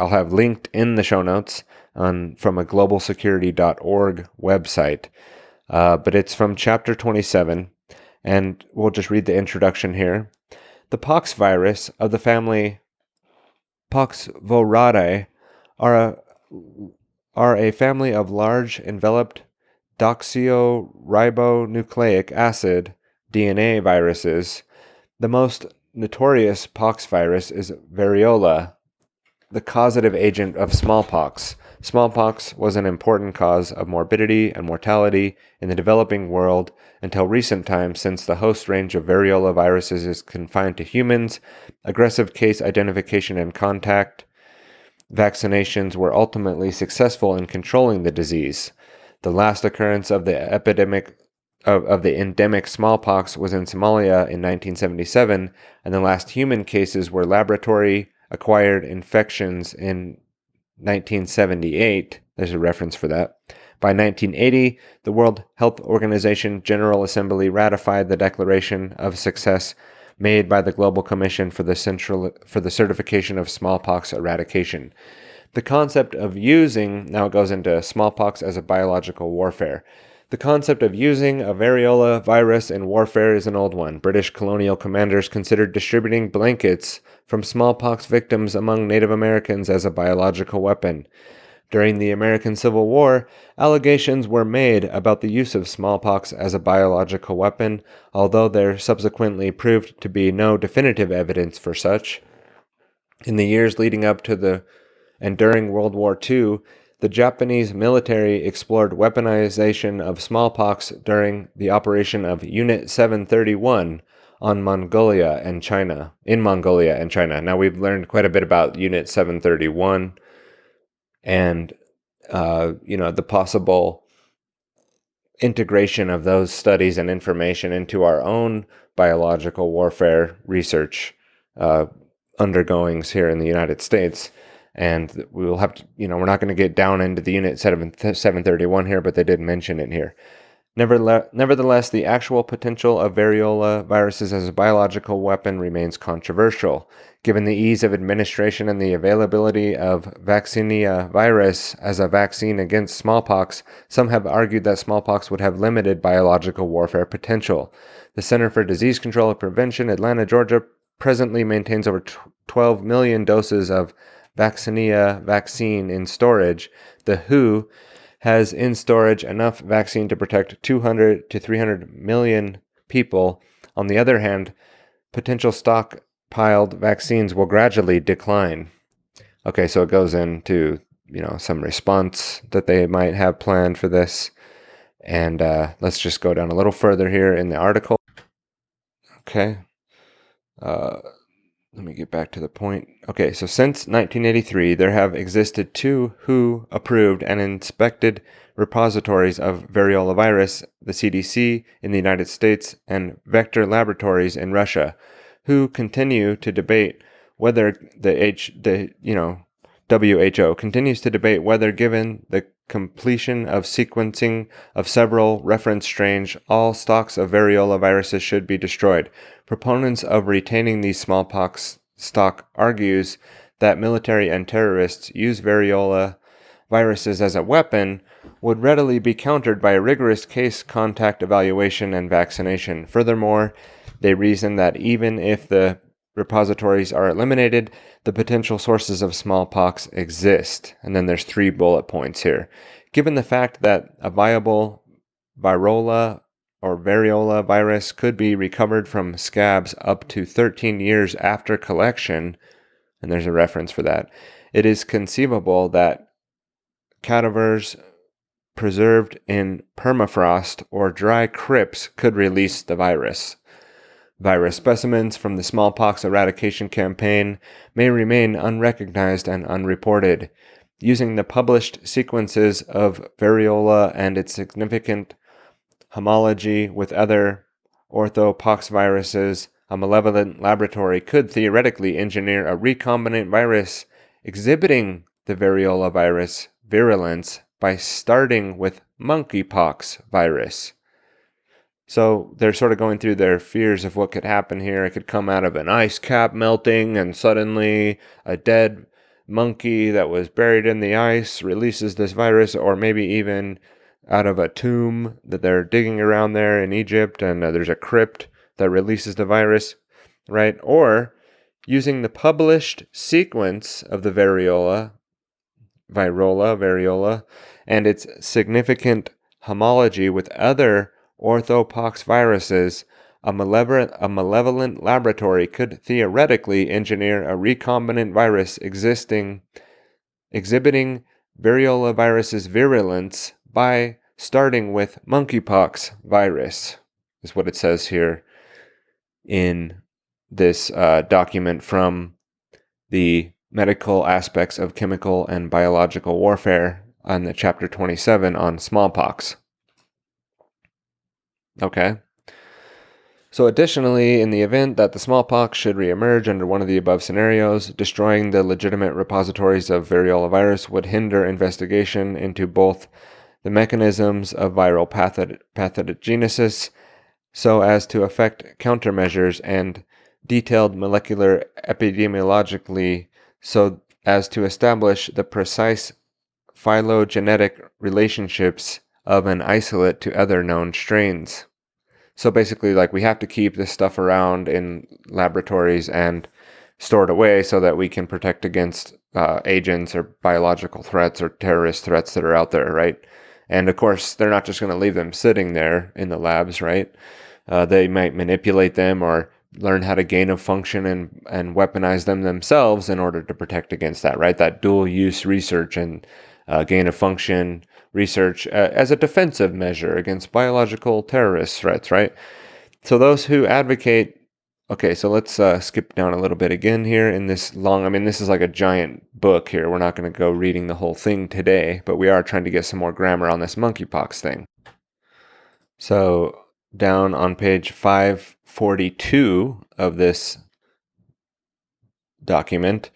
[SPEAKER 2] have linked in the show notes from a globalsecurity.org website. But it's from chapter 27, and we'll just read the introduction here. The pox virus of the family Poxvirinae are a family of large enveloped deoxyribonucleic acid DNA viruses. The most notorious pox virus is variola, the causative agent of smallpox. Smallpox was an important cause of morbidity and mortality in the developing world until recent times, since the host range of variola viruses is confined to humans. Aggressive case identification and contact vaccinations were ultimately successful in controlling the disease. The last occurrence of the epidemic of the endemic smallpox was in Somalia in 1977, and the last human cases were laboratory-acquired infections in 1978. There's a reference for that. By 1980, the World Health Organization General Assembly ratified the Declaration of Success made by the Global Commission for the Certification of Smallpox Eradication. The concept of using, now it goes into smallpox as a biological warfare. The concept of using a variola virus in warfare is an old one. British colonial commanders considered distributing blankets from smallpox victims among Native Americans as a biological weapon. During the American Civil War, allegations were made about the use of smallpox as a biological weapon, although there subsequently proved to be no definitive evidence for such. In the years leading up to and during World War II, the Japanese military explored weaponization of smallpox during the operation of Unit 731 in Mongolia and China. Now, we've learned quite a bit about Unit 731 and, the possible integration of those studies and information into our own biological warfare research undergoings here in the United States. And we will have to, we're not going to get down into the Unit 731 here, but they did mention it here. Nevertheless, the actual potential of variola viruses as a biological weapon remains controversial. Given the ease of administration and the availability of vaccinia virus as a vaccine against smallpox, some have argued that smallpox would have limited biological warfare potential. The Center for Disease Control and Prevention, Atlanta, Georgia, presently maintains over 12 million doses of vaccinia vaccine in storage. The WHO has in storage enough vaccine to protect 200 to 300 million people. On the other hand, potential stockpiled vaccines will gradually decline. Okay, so it goes into, some response that they might have planned for this. And let's just go down a little further here in the article. Okay. Let me get back to the point. Okay, so since 1983, there have existed 2 WHO-approved and inspected repositories of variola virus, the CDC in the United States and Vector Laboratories in Russia, who continue to debate whether the WHO continues to debate whether, given the completion of sequencing of several reference strains, all stocks of variola viruses should be destroyed. Proponents of retaining these smallpox stock argues that military and terrorists use variola viruses as a weapon would readily be countered by a rigorous case contact evaluation and vaccination. Furthermore, they reason that even if the repositories are eliminated, the potential sources of smallpox exist. And then there's 3 bullet points here. Given the fact that a viable variola virus could be recovered from scabs up to 13 years after collection, and there's a reference for that, it is conceivable that cadavers preserved in permafrost or dry crypts could release the virus. Virus specimens from the smallpox eradication campaign may remain unrecognized and unreported. Using the published sequences of variola and its significant homology with other orthopoxviruses, a malevolent laboratory could theoretically engineer a recombinant virus exhibiting the variola virus virulence by starting with monkeypox virus. So they're sort of going through their fears of what could happen here. It could come out of an ice cap melting, and suddenly a dead monkey that was buried in the ice releases this virus, or maybe even out of a tomb that they're digging around there in Egypt, and there's a crypt that releases the virus, right? Or using the published sequence of the variola, and its significant homology with other orthopox viruses, a malevolent laboratory could theoretically engineer a recombinant virus exhibiting variola virus's virulence by starting with monkeypox virus, is what it says here in this document from the Medical Aspects of Chemical and Biological Warfare on the chapter 27 on smallpox. Okay. So additionally, in the event that the smallpox should reemerge under one of the above scenarios, destroying the legitimate repositories of variola virus would hinder investigation into both the mechanisms of viral pathogenesis so as to affect countermeasures and detailed molecular epidemiologically so as to establish the precise phylogenetic relationships of an isolate to other known strains. So basically, like, we have to keep this stuff around in laboratories and store it away so that we can protect against agents or biological threats or terrorist threats that are out there, right? And of course, they're not just going to leave them sitting there in the labs, right? They might manipulate them or learn how to gain a function and weaponize them themselves in order to protect against that, right? That dual use research and gain of function research as a defensive measure against biological terrorist threats, right? So those who advocate, okay, so let's skip down a little bit again here in this long, this is like a giant book here. We're not going to go reading the whole thing today, but we are trying to get some more grammar on this monkeypox thing. So down on page 542 of this document,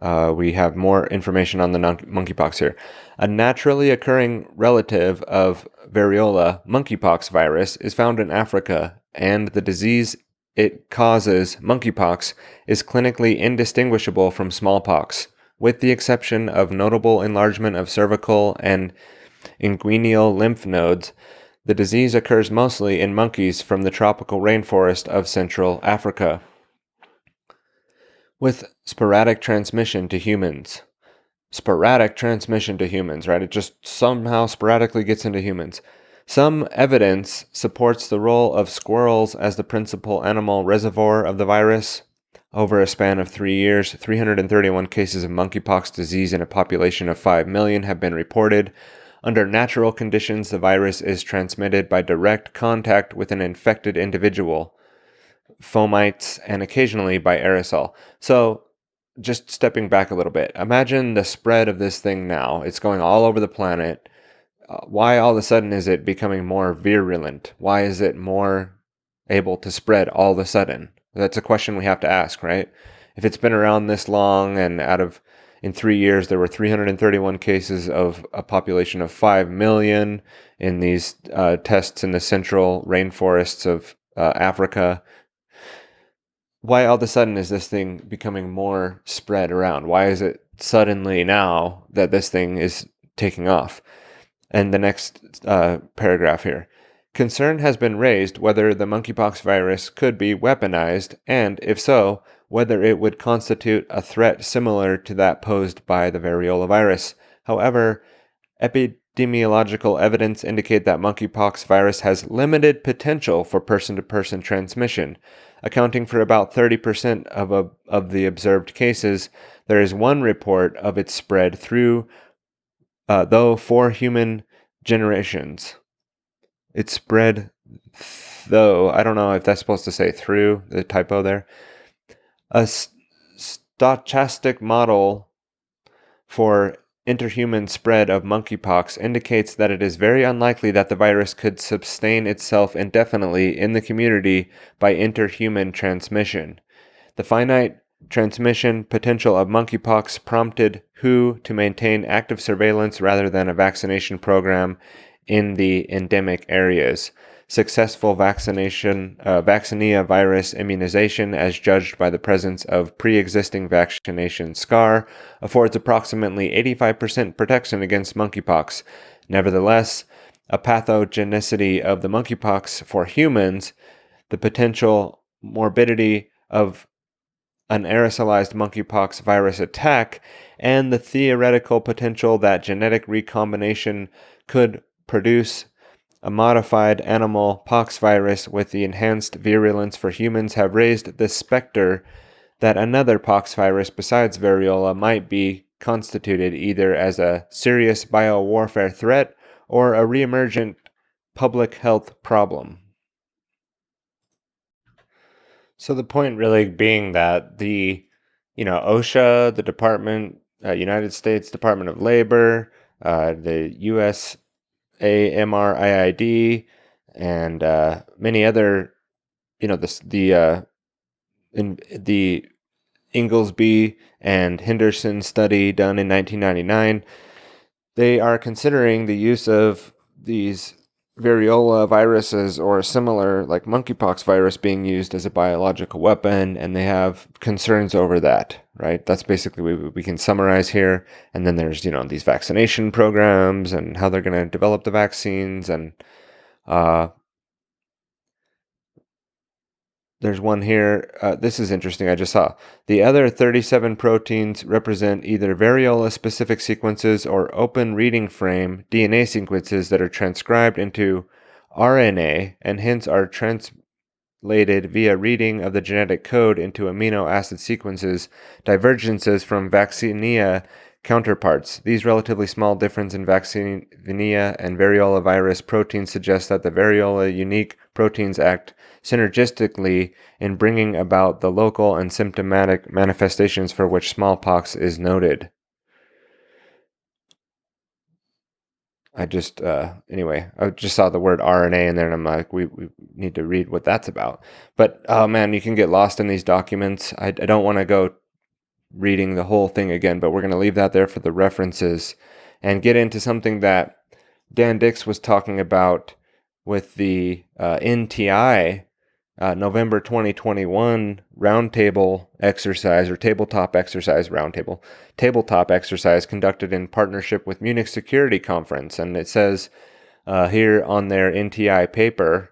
[SPEAKER 2] we have more information on the monkeypox here. A naturally occurring relative of variola, monkeypox virus, is found in Africa, and the disease it causes, monkeypox, is clinically indistinguishable from smallpox, with the exception of notable enlargement of cervical and inguinal lymph nodes. The disease occurs mostly in monkeys from the tropical rainforest of Central Africa, with sporadic transmission to humans. Sporadic transmission to humans, right? It just somehow sporadically gets into humans. Some evidence supports the role of squirrels as the principal animal reservoir of the virus. Over a span of 3 years, 331 cases of monkeypox disease in a population of 5 million have been reported. Under natural conditions, the virus is transmitted by direct contact with an infected individual, fomites, and occasionally by aerosol. So, just stepping back a little bit, imagine the spread of this thing now. It's going all over the planet. Why all of a sudden is it becoming more virulent? Why is it more able to spread all of a sudden? That's a question we have to ask, right? If it's been around this long and in 3 years, there were 331 cases of a population of 5 million in these tests in the central rainforests of Africa. Why all of a sudden is this thing becoming more spread around? Why is it suddenly now that this thing is taking off? And the next paragraph here. Concern has been raised whether the monkeypox virus could be weaponized, and if so, whether it would constitute a threat similar to that posed by the variola virus. However, epidemiological evidence indicate that monkeypox virus has limited potential for person-to-person transmission. Accounting for about 30% of the observed cases, there is one report of its spread through, though 4 human generations. It spread, though, I don't know if that's supposed to say through, the typo there. A stochastic model for interhuman spread of monkeypox indicates that it is very unlikely that the virus could sustain itself indefinitely in the community by interhuman transmission. The finite transmission potential of monkeypox prompted WHO to maintain active surveillance rather than a vaccination program in the endemic areas. Successful vaccinia virus immunization, as judged by the presence of pre-existing vaccination scar, affords approximately 85% protection against monkeypox. Nevertheless, a pathogenicity of the monkeypox for humans, the potential morbidity of an aerosolized monkeypox virus attack, and the theoretical potential that genetic recombination could produce a modified animal pox virus with the enhanced virulence for humans have raised the specter that another pox virus besides variola might be constituted either as a serious biowarfare threat or a reemergent public health problem. So the point really being that the, OSHA, the United States Department of Labor, the USAMRIID, and many other, the Inglesby and Henderson study done in 1999, they are considering the use of these variola viruses or similar, like monkeypox virus, being used as a biological weapon, and they have concerns over that, right? That's basically what we can summarize here. And then there's, these vaccination programs and how they're going to develop the vaccines, and there's one here. This is interesting. I just saw. The other 37 proteins represent either variola-specific sequences or open reading frame DNA sequences that are transcribed into RNA and hence are translated via reading of the genetic code into amino acid sequences, divergences from vaccinia counterparts. These relatively small difference in vaccinia and variola virus proteins suggest that the variola unique proteins act synergistically in bringing about the local and symptomatic manifestations for which smallpox is noted. I just saw the word RNA in there, and I'm like, we need to read what that's about. But, oh man, you can get lost in these documents. I don't want to go reading the whole thing again, but we're going to leave that there for the references and get into something that Dan Dix was talking about with the NTI November 2021 roundtable exercise, or tabletop exercise conducted in partnership with Munich Security Conference. And it says here on their NTI paper,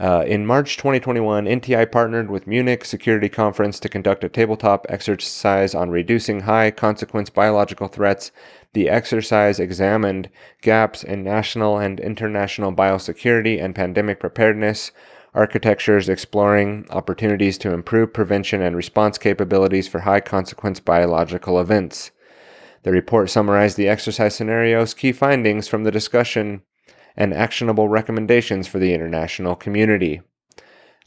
[SPEAKER 2] in March 2021, NTI partnered with Munich Security Conference to conduct a tabletop exercise on reducing high-consequence biological threats. The exercise examined gaps in national and international biosecurity and pandemic preparedness architectures, exploring opportunities to improve prevention and response capabilities for high-consequence biological events. The report summarized the exercise scenarios, key findings from the discussion, and actionable recommendations for the international community.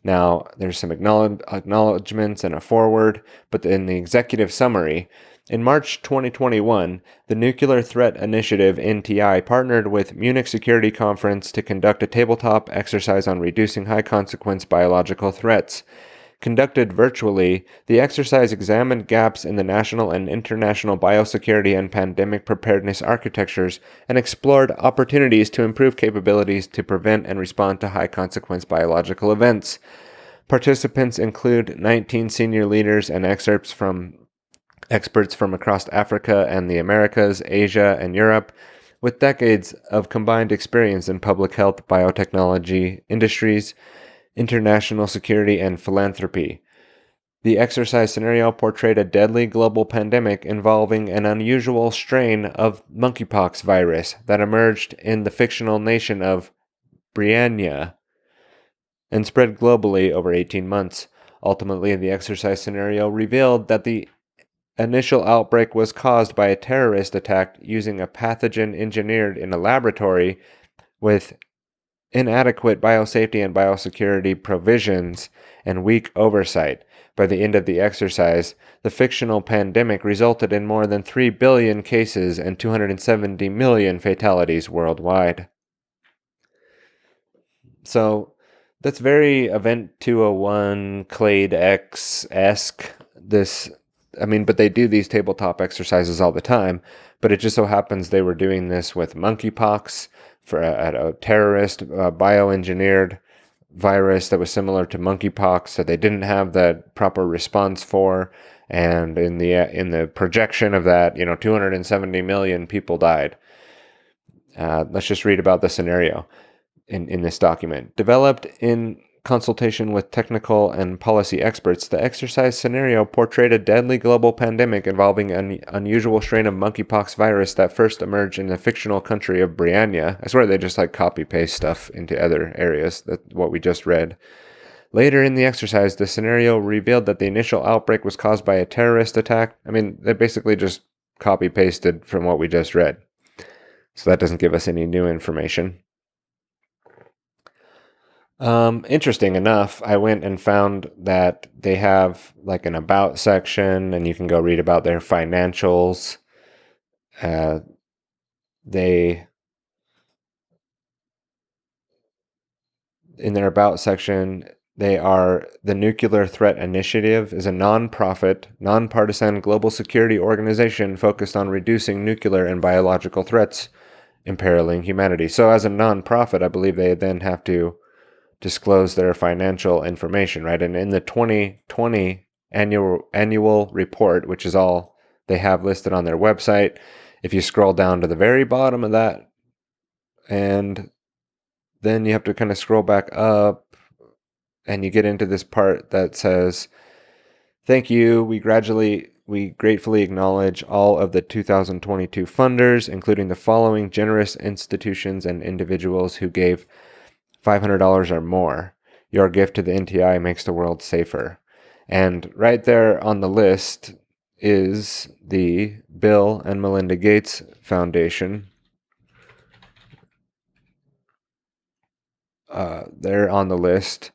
[SPEAKER 2] Now, there's some acknowledgments and a foreword, but in the executive summary, in March 2021, the Nuclear Threat Initiative NTI partnered with Munich Security Conference to conduct a tabletop exercise on reducing high-consequence biological threats. Conducted virtually, the exercise examined gaps in the national and international biosecurity and pandemic preparedness architectures and explored opportunities to improve capabilities to prevent and respond to high-consequence biological events. Participants include 19 senior leaders and experts from across Africa and the Americas, Asia, and Europe, with decades of combined experience in public health, biotechnology, industries, international security, and philanthropy. The exercise scenario portrayed a deadly global pandemic involving an unusual strain of monkeypox virus that emerged in the fictional nation of Britannia and spread globally over 18 months. Ultimately, the exercise scenario revealed that the initial outbreak was caused by a terrorist attack using a pathogen engineered in a laboratory with inadequate biosafety and biosecurity provisions and weak oversight. By the end of the exercise, the fictional pandemic resulted in more than 3 billion cases and 270 million fatalities worldwide. So that's very Event 201 Clade X-esque. But they do these tabletop exercises all the time. But it just so happens they were doing this with monkeypox for a terrorist bioengineered virus that was similar to monkeypox that they didn't have the proper response for. And in the projection of that, 270 million people died. Let's just read about the scenario in this document. Developed in consultation with technical and policy experts, the exercise scenario portrayed a deadly global pandemic involving an unusual strain of monkeypox virus that first emerged in the fictional country of Britannia. I swear they just copy-paste stuff into other areas, that's what we just read. Later in the exercise, the scenario revealed that the initial outbreak was caused by a terrorist attack. They basically just copy-pasted from what we just read. So that doesn't give us any new information. Interesting enough, I went and found that they have an about section, and you can go read about their financials. In their about section, the Nuclear Threat Initiative is a non-profit, non-partisan global security organization focused on reducing nuclear and biological threats imperiling humanity. So as a non-profit, I believe they then have to disclose their financial information, right? And in the 2020 annual report, which is all they have listed on their website, if you scroll down to the very bottom of that, and then you have to kind of scroll back up, and you get into this part that says, "Thank you. We gratefully acknowledge all of the 2022 funders, including the following generous institutions and individuals who gave $500 or more. Your gift to the NTI makes the world safer." And right there on the list is the Bill and Melinda Gates Foundation. They're on the list.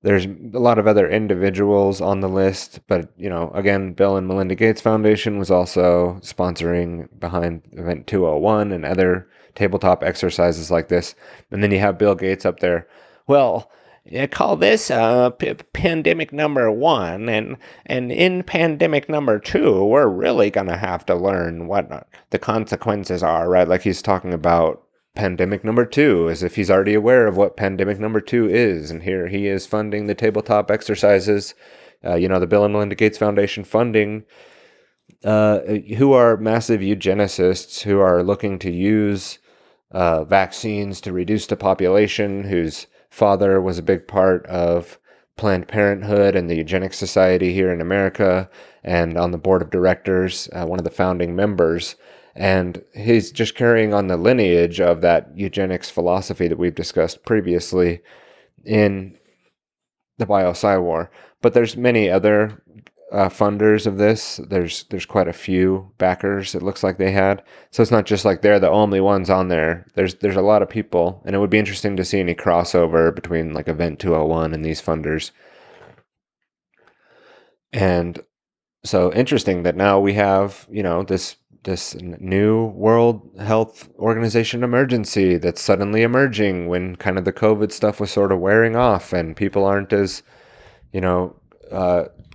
[SPEAKER 2] There's a lot of other individuals on the list, but, again, Bill and Melinda Gates Foundation was also sponsoring behind Event 201 and other tabletop exercises like this. And then you have Bill Gates up there. Well, I call this pandemic number 1, and in pandemic number 2, we're really going to have to learn what the consequences are, right? Like he's talking about pandemic number 2, as if he's already aware of what pandemic number 2 is. And here he is funding the tabletop exercises, the Bill and Melinda Gates Foundation funding, who are massive eugenicists who are looking to use vaccines to reduce the population, whose father was a big part of Planned Parenthood and the Eugenics Society here in America, and on the board of directors, one of the founding members. And he's just carrying on the lineage of that eugenics philosophy that we've discussed previously in the Bio-PsyWar. But there's many other funders of this. There's quite a few backers it looks like they had. So it's not just like they're the only ones on there. There's a lot of people, and it would be interesting to see any crossover between Event 201 and these funders. And so interesting that now we have, this new World Health Organization emergency that's suddenly emerging when kind of the COVID stuff was sort of wearing off, and people aren't as,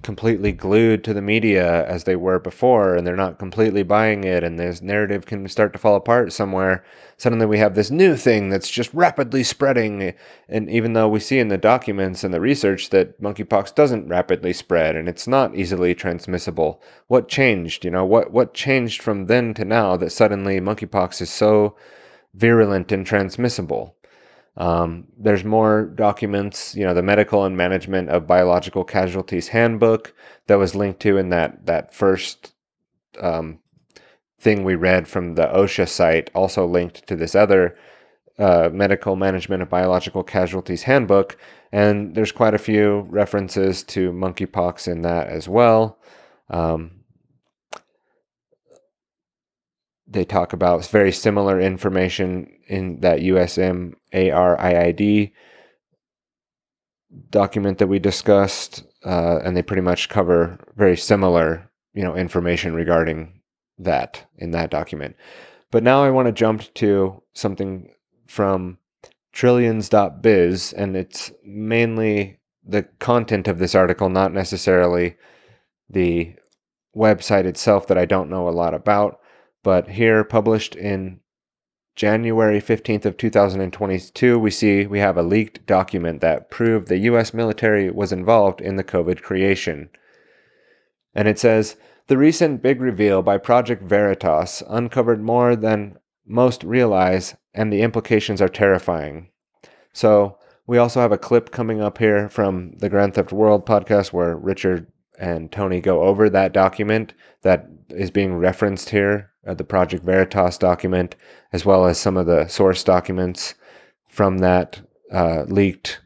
[SPEAKER 2] completely glued to the media as they were before, and they're not completely buying it, and this narrative can start to fall apart somewhere. Suddenly we have this new thing that's just rapidly spreading, and even though we see in the documents and the research that monkeypox doesn't rapidly spread and it's not easily transmissible, what changed? What changed from then to now that suddenly monkeypox is so virulent and transmissible? There's more documents, the Medical and Management of Biological Casualties Handbook that was linked to in that first thing we read from the OSHA site, also linked to this other Medical Management of Biological Casualties Handbook. And there's quite a few references to monkeypox in that as well. they talk about very similar information in that USMARIID document that we discussed, and they pretty much cover very similar, information regarding that in that document. But now I want to jump to something from trillions.biz, and it's mainly the content of this article, not necessarily the website itself that I don't know a lot about. But here, published in January 15th of 2022, we have a leaked document that proved the U.S. military was involved in the COVID creation. And it says, the recent big reveal by Project Veritas uncovered more than most realize, and the implications are terrifying. So we also have a clip coming up here from the Grand Theft World podcast where Richard and Tony go over that document that is being referenced here, the Project Veritas document, as well as some of the source documents from that leaked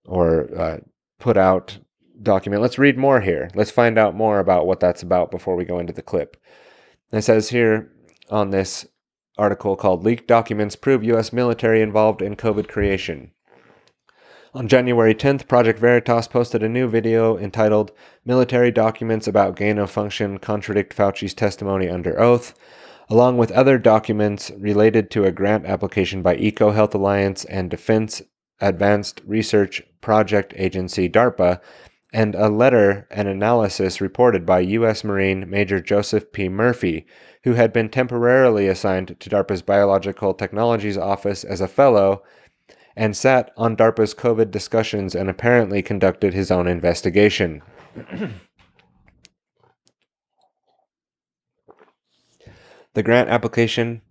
[SPEAKER 2] or put out document. Let's read more here. Let's find out more about what that's about before we go into the clip. It says here on this article called Leaked Documents Prove U.S. Military Involved in COVID Creation. On January 10th, Project Veritas posted a new video entitled Military Documents About Gain of Function Contradict Fauci's Testimony Under Oath, along with other documents related to a grant application by EcoHealth Alliance and Defense Advanced Research Project Agency, DARPA, and a letter and analysis reported by U.S. Marine Major Joseph P. Murphy, who had been temporarily assigned to DARPA's Biological Technologies Office as a fellow and sat on DARPA's COVID discussions and apparently conducted his own investigation. The grant application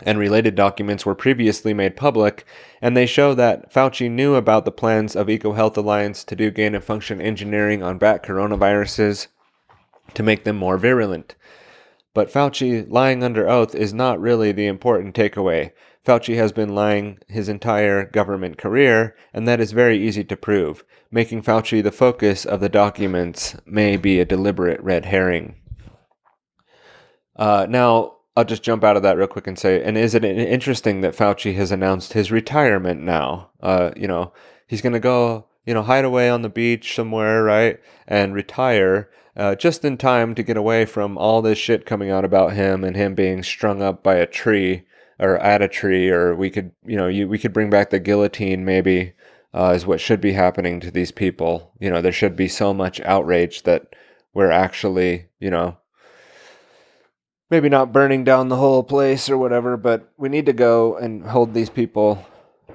[SPEAKER 2] and related documents were previously made public, and they show that Fauci knew about the plans of EcoHealth Alliance to do gain-of-function engineering on bat coronaviruses to make them more virulent. But Fauci lying under oath is not really the important takeaway. Fauci has been lying his entire government career, and that is very easy to prove. Making Fauci the focus of the documents may be a deliberate red herring. Now, I'll just jump out of that real quick and say, and is it interesting that Fauci has announced his retirement now? He's going to go, hide away on the beach somewhere, right, and retire just in time to get away from all this shit coming out about him and him being strung up by a tree or at a tree, or we could, we could bring back the guillotine maybe, is what should be happening to these people. There should be so much outrage that we're actually, maybe not burning down the whole place or whatever, but we need to go and hold these people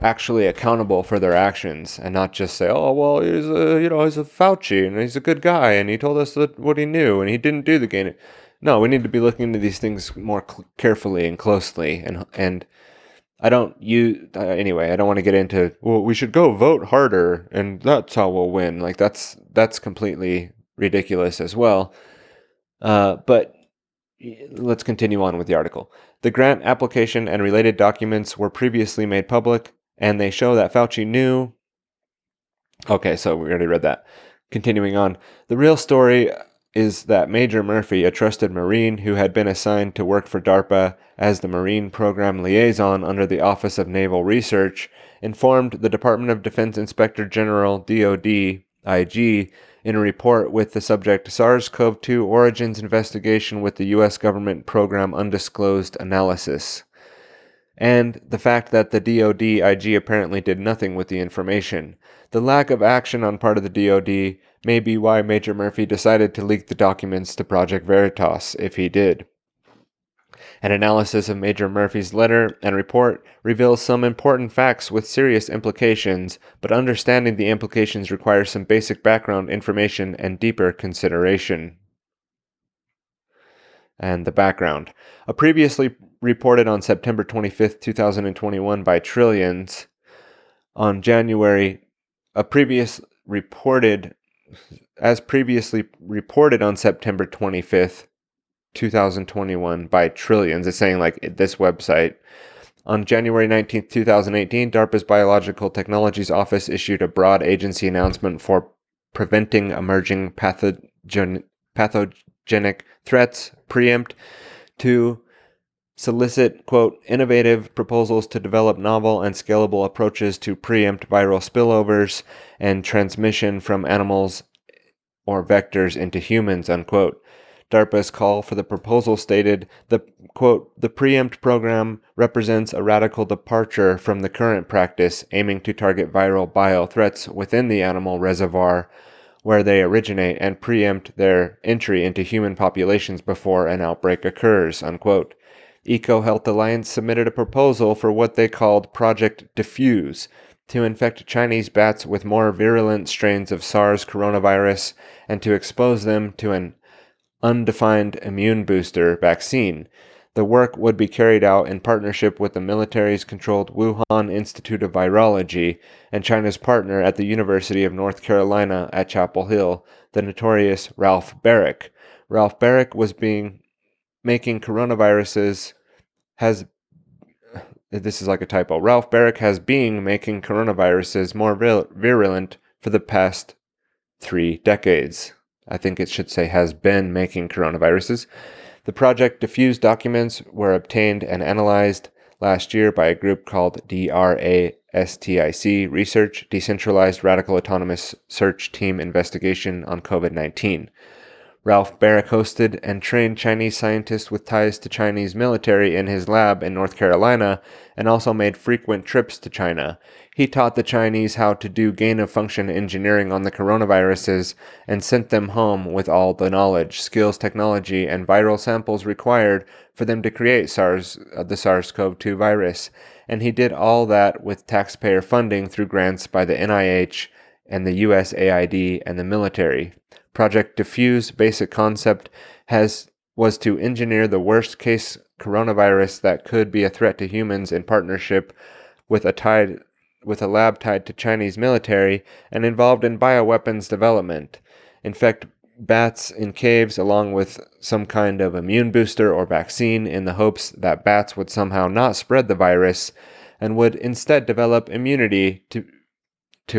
[SPEAKER 2] actually accountable for their actions and not just say, oh, well, he's a Fauci and he's a good guy and he told us what he knew and he didn't do the gain. No, we need to be looking into these things more carefully and closely. And I don't want to get into, well, we should go vote harder and that's how we'll win. Like that's completely ridiculous as well. But let's continue on with the article. The grant application and related documents were previously made public, and they show that Fauci knew. Okay, so we already read that. Continuing on. The real story is that Major Murphy, a trusted Marine who had been assigned to work for DARPA as the Marine Program Liaison under the Office of Naval Research, informed the Department of Defense Inspector General, DoD, IG, in a report with the subject SARS-CoV-2 Origins Investigation with the U.S. Government Program Undisclosed Analysis, and the fact that the DoD IG apparently did nothing with the information. The lack of action on part of the DoD may be why Major Murphy decided to leak the documents to Project Veritas, if he did. An analysis of Major Murphy's letter and report reveals some important facts with serious implications, but understanding the implications requires some basic background information and deeper consideration. And the background. A previously reported on September 25th, 2021 by Trillions, on January, previously reported on September 25th, 2021 by Trillions. It's saying like this website. On January 19th, 2018, DARPA's Biological Technologies Office issued a broad agency announcement for preventing emerging pathogenic threats, preempt, to solicit, quote, innovative proposals to develop novel and scalable approaches to preempt viral spillovers and transmission from animals or vectors into humans, unquote. DARPA's call for the proposal stated, the preempt program represents a radical departure from the current practice, aiming to target viral biothreats within the animal reservoir where they originate and preempt their entry into human populations before an outbreak occurs, unquote. EcoHealth Alliance submitted a proposal for what they called Project Diffuse to infect Chinese bats with more virulent strains of SARS coronavirus and to expose them to an undefined immune booster vaccine. The work would be carried out in partnership with the military's controlled Wuhan Institute of Virology and China's partner at the University of North Carolina at Chapel Hill, the notorious Ralph Baric. Ralph Baric was making coronaviruses this is like a typo. Ralph Baric has been making coronaviruses more virulent for the past 3 decades. I think it should say has been making coronaviruses. The Project Diffuse documents were obtained and analyzed last year by a group called DRASTIC Research, Decentralized Radical Autonomous Search Team Investigation on COVID-19. Ralph Baric hosted and trained Chinese scientists with ties to Chinese military in his lab in North Carolina and also made frequent trips to China. He taught the Chinese how to do gain-of-function engineering on the coronaviruses and sent them home with all the knowledge, skills, technology, and viral samples required for them to create the SARS-CoV-2 virus. And he did all that with taxpayer funding through grants by the NIH and the USAID and the military. Project Diffuse basic concept was to engineer the worst-case coronavirus that could be a threat to humans in partnership with a lab tied to Chinese military and involved in bioweapons development. Infect bats in caves along with some kind of immune booster or vaccine in the hopes that bats would somehow not spread the virus and would instead develop immunity to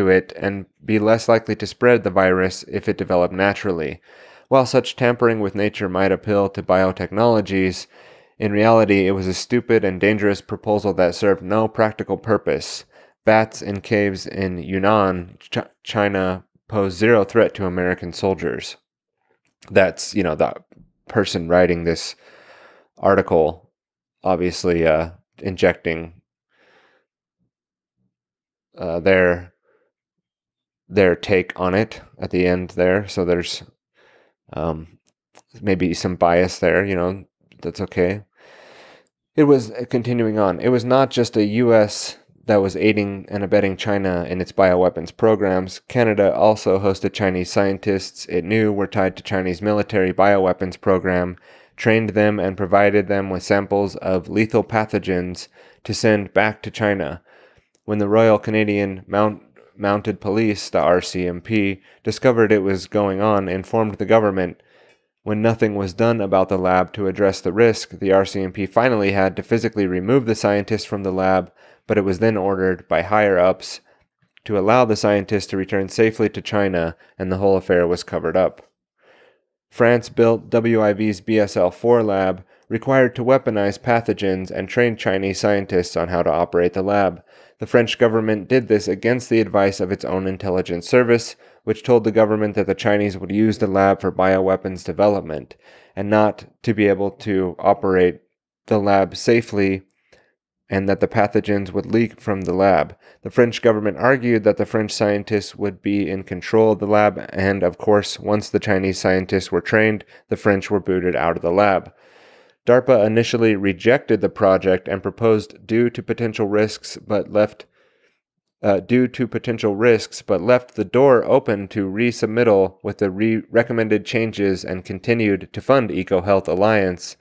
[SPEAKER 2] it and be less likely to spread the virus if it developed naturally. While such tampering with nature might appeal to biotechnologies, in reality it was a stupid and dangerous proposal that served no practical purpose. Bats in caves in Yunnan, China, pose zero threat to American soldiers. That's, the person writing this article obviously injecting their take on it at the end there. So there's maybe some bias there, that's okay. It was continuing on. It was not just a U.S. that was aiding and abetting China in its bioweapons programs. Canada also hosted Chinese scientists it knew were tied to Chinese military bioweapons program, trained them and provided them with samples of lethal pathogens to send back to China. When the Royal Canadian Mounted Police, the RCMP, discovered it was going on, informed the government. When nothing was done about the lab to address the risk, the RCMP finally had to physically remove the scientists from the lab, but it was then ordered by higher-ups to allow the scientists to return safely to China, and the whole affair was covered up. France built WIV's BSL-4 lab, required to weaponize pathogens, and trained Chinese scientists on how to operate the lab. The French government did this against the advice of its own intelligence service, which told the government that the Chinese would use the lab for bioweapons development, and not to be able to operate the lab safely, and that the pathogens would leak from the lab. The French government argued that the French scientists would be in control of the lab, and of course, once the Chinese scientists were trained, the French were booted out of the lab. DARPA initially rejected the project and proposed due to potential risks, but left the door open to resubmittal with the recommended changes and continued to fund EcoHealth Alliance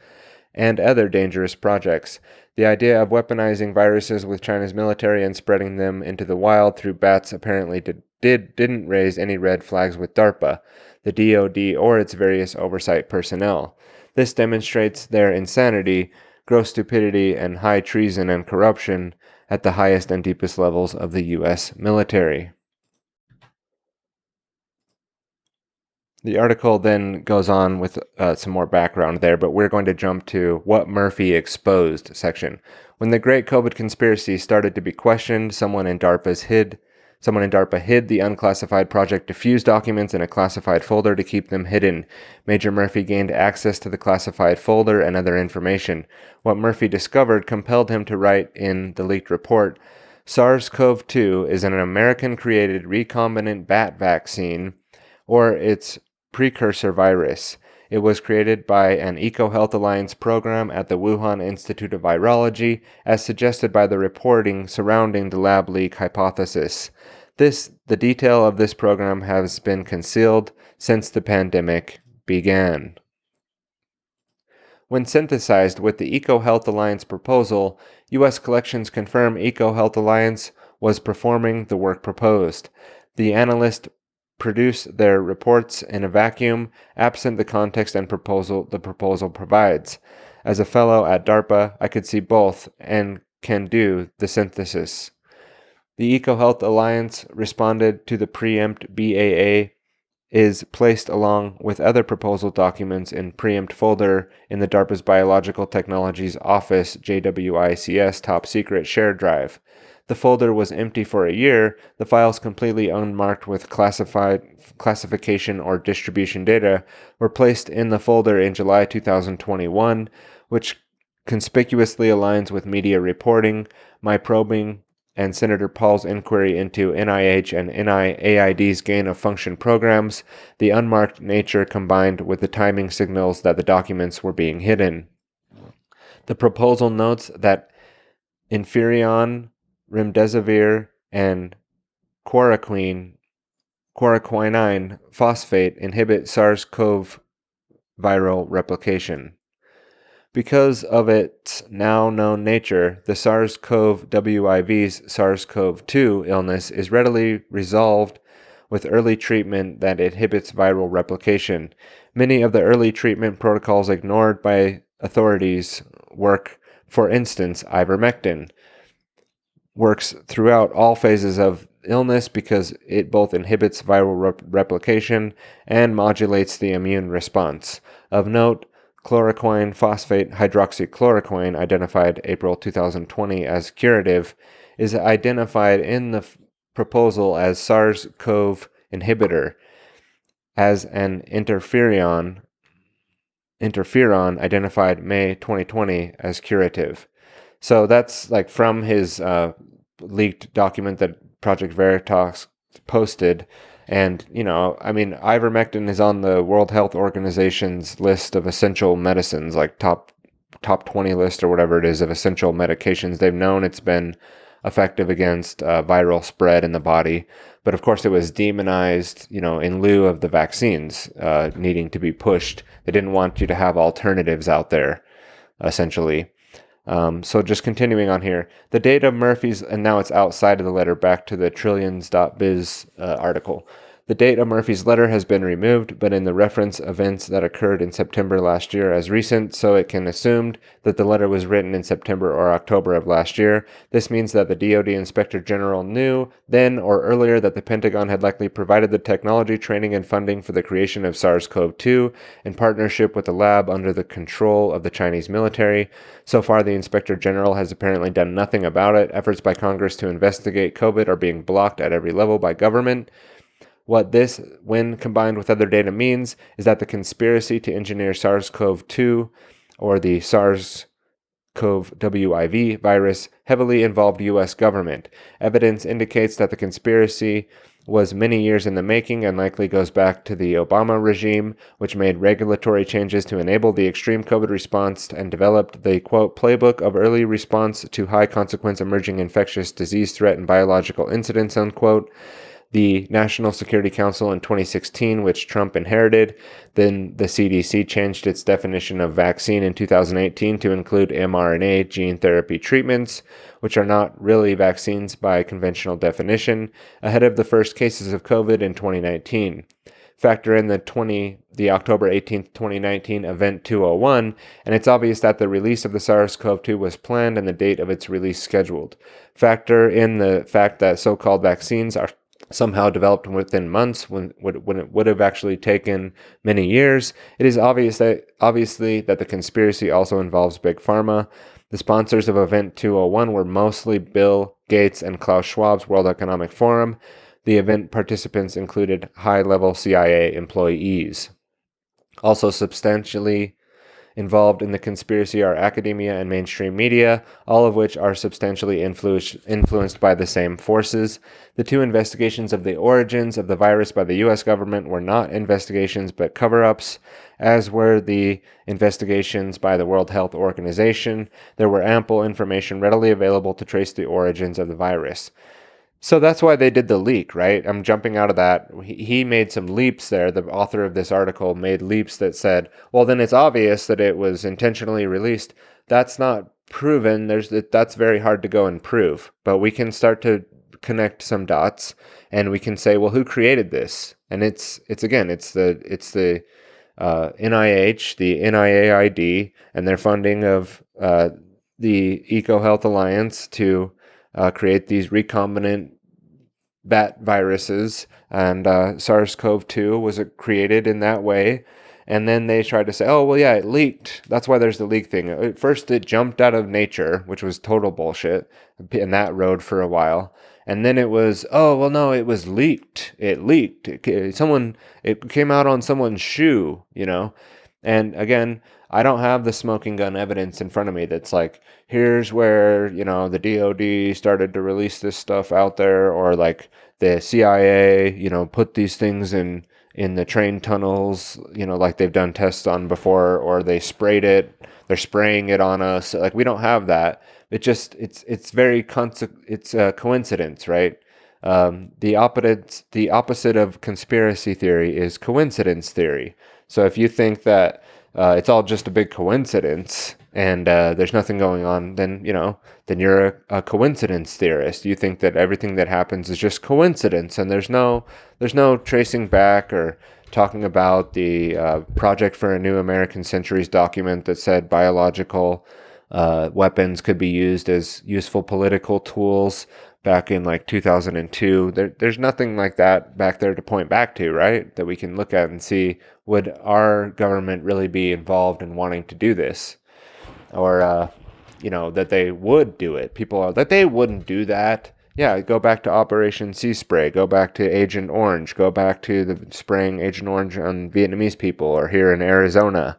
[SPEAKER 2] and other dangerous projects. The idea of weaponizing viruses with China's military and spreading them into the wild through bats apparently didn't raise any red flags with DARPA, the DoD, or its various oversight personnel. This demonstrates their insanity, gross stupidity, and high treason and corruption at the highest and deepest levels of the U.S. military. The article then goes on with some more background there, but we're going to jump to what Murphy exposed section. When the great COVID conspiracy started to be questioned, someone in DARPA hid the unclassified Project Diffuse documents in a classified folder to keep them hidden. Major Murphy gained access to the classified folder and other information. What Murphy discovered compelled him to write in the leaked report, SARS-CoV-2 is an American-created recombinant bat vaccine, or its precursor virus. It was created by an EcoHealth Alliance program at the Wuhan Institute of Virology, as suggested by the reporting surrounding the lab leak hypothesis. The detail of this program has been concealed since the pandemic began. When synthesized with the EcoHealth Alliance proposal, U.S. collections confirm EcoHealth Alliance was performing the work proposed. The analyst produce their reports in a vacuum, absent the context and the proposal provides. As a fellow at DARPA, I could see both and can do the synthesis. The EcoHealth Alliance responded to the preempt BAA is placed along with other proposal documents in preempt folder in the DARPA's Biological Technologies Office JWICS top secret shared drive. The folder was empty for a year. The files completely unmarked with classification or distribution data were placed in the folder in July 2021, which conspicuously aligns with media reporting, my probing, and Senator Paul's inquiry into NIH and NIAID's gain-of-function programs, the unmarked nature combined with the timing signals that the documents were being hidden. The proposal notes that Inferion, remdesivir, and chloroquine phosphate inhibit SARS-CoV viral replication. Because of its now known nature, the SARS-CoV-WIV's SARS-CoV-2 illness is readily resolved with early treatment that inhibits viral replication. Many of the early treatment protocols ignored by authorities work. For instance, ivermectin works throughout all phases of illness because it both inhibits viral replication and modulates the immune response. Of note, chloroquine phosphate hydroxychloroquine, identified April 2020 as curative, is identified in the proposal as SARS-CoV inhibitor, as an interferon identified May 2020 as curative. So that's like from his leaked document that Project Veritas posted. And, ivermectin is on the World Health Organization's list of essential medicines, like top 20 list or whatever it is of essential medications. They've known it's been effective against viral spread in the body. But of course, it was demonized, in lieu of the vaccines needing to be pushed. They didn't want you to have alternatives out there, essentially. So just continuing on here, the date of Murphy's, and now it's outside of the letter, back to the trillions.biz article. The date of Murphy's letter has been removed, but in the reference events that occurred in September last year as recent, so it can assumed that the letter was written in September or October of last year. This means that the DoD Inspector General knew then or earlier that the Pentagon had likely provided the technology, training, and funding for the creation of SARS-CoV-2 in partnership with the lab under the control of the Chinese military. So far, the Inspector General has apparently done nothing about it. Efforts by Congress to investigate COVID are being blocked at every level by government. What this, when combined with other data, means is that the conspiracy to engineer SARS-CoV-2 or the SARS-CoV-WIV virus heavily involved U.S. government. Evidence indicates that the conspiracy was many years in the making and likely goes back to the Obama regime, which made regulatory changes to enable the extreme COVID response and developed the, quote, playbook of early response to high-consequence emerging infectious disease threat and biological incidents, unquote. The National Security Council in 2016, which Trump inherited. Then the CDC changed its definition of vaccine in 2018 to include mRNA gene therapy treatments, which are not really vaccines by conventional definition, ahead of the first cases of COVID in 2019. Factor in the October 18, 2019 Event 201, and it's obvious that the release of the SARS-CoV-2 was planned and the date of its release scheduled. Factor in the fact that so-called vaccines are somehow developed within months when it would have actually taken many years. It is obviously that the conspiracy also involves Big Pharma. The sponsors of Event 201 were mostly Bill Gates and Klaus Schwab's World Economic Forum. The event participants included high-level CIA employees. Also substantially involved in the conspiracy are academia and mainstream media, all of which are substantially influenced by the same forces. The two investigations of the origins of the virus by the U.S. government were not investigations but cover-ups, as were the investigations by the World Health Organization. There were ample information readily available to trace the origins of the virus. So that's why they did the leak, right? I'm jumping out of that. He made some leaps there. The author of this article made leaps that said, well, then it's obvious that it was intentionally released. That's not proven. That's very hard to go and prove. But we can start to connect some dots, and we can say, well, who created this? And it's the NIH, the NIAID, and their funding of the EcoHealth Alliance to create these recombinant bat viruses, and SARS-CoV-2 was created in that way. And then they tried to say, oh, well, yeah, it leaked. That's why there's the leak thing. At first, it jumped out of nature, which was total bullshit, and that rode for a while. And then it was, oh, well, no, it was leaked. It leaked. It came out on someone's shoe, you know? And again, I don't have the smoking gun evidence in front of me that's like, here's where, you know, the DOD started to release this stuff out there, or like the CIA, you know, put these things in the train tunnels, you know, like they've done tests on before, or they sprayed it, they're spraying it on us. Like, we don't have that. It's very it's a coincidence, right? The opposite of conspiracy theory is coincidence theory. So if you think that it's all just a big coincidence and there's nothing going on, then you're a coincidence theorist. You think that everything that happens is just coincidence, and there's no tracing back or talking about the Project for a New American Centuries document that said biological weapons could be used as useful political tools back in like 2002. There's nothing like that back there to point back to, right? That we can look at and see, would our government really be involved in wanting to do this? Or, that they would do it. That they wouldn't do that. Yeah, go back to Operation Sea Spray. Go back to Agent Orange. Go back to the spraying Agent Orange on Vietnamese people, or here in Arizona.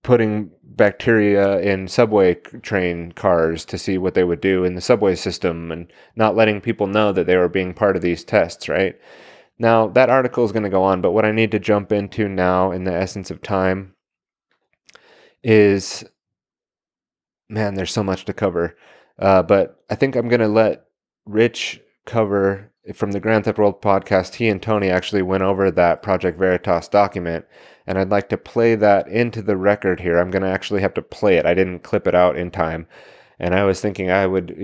[SPEAKER 2] Putting bacteria in subway train cars to see what they would do in the subway system, and not letting people know that they were being part of these tests, right? Now, that article is going to go on, but what I need to jump into now in the essence of time is, man, there's so much to cover. But I think I'm going to let Rich cover from the Grand Theft World podcast. He and Tony actually went over that Project Veritas document, and I'd like to play that into the record here. I'm going to actually have to play it. I didn't clip it out in time. And I was thinking I would,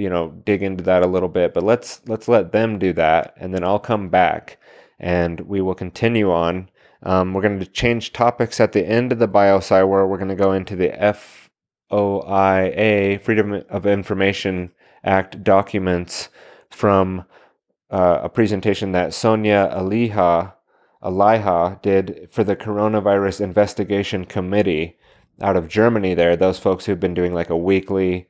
[SPEAKER 2] dig into that a little bit, but let's let them do that, and then I'll come back and we will continue on. We're going to change topics at the end of the Bio-PsyWar. We're going to go into the FOIA, Freedom of Information Act documents from a presentation that Sonia Aliha did for the Coronavirus Investigation Committee out of Germany there. Those folks who've been doing like a weekly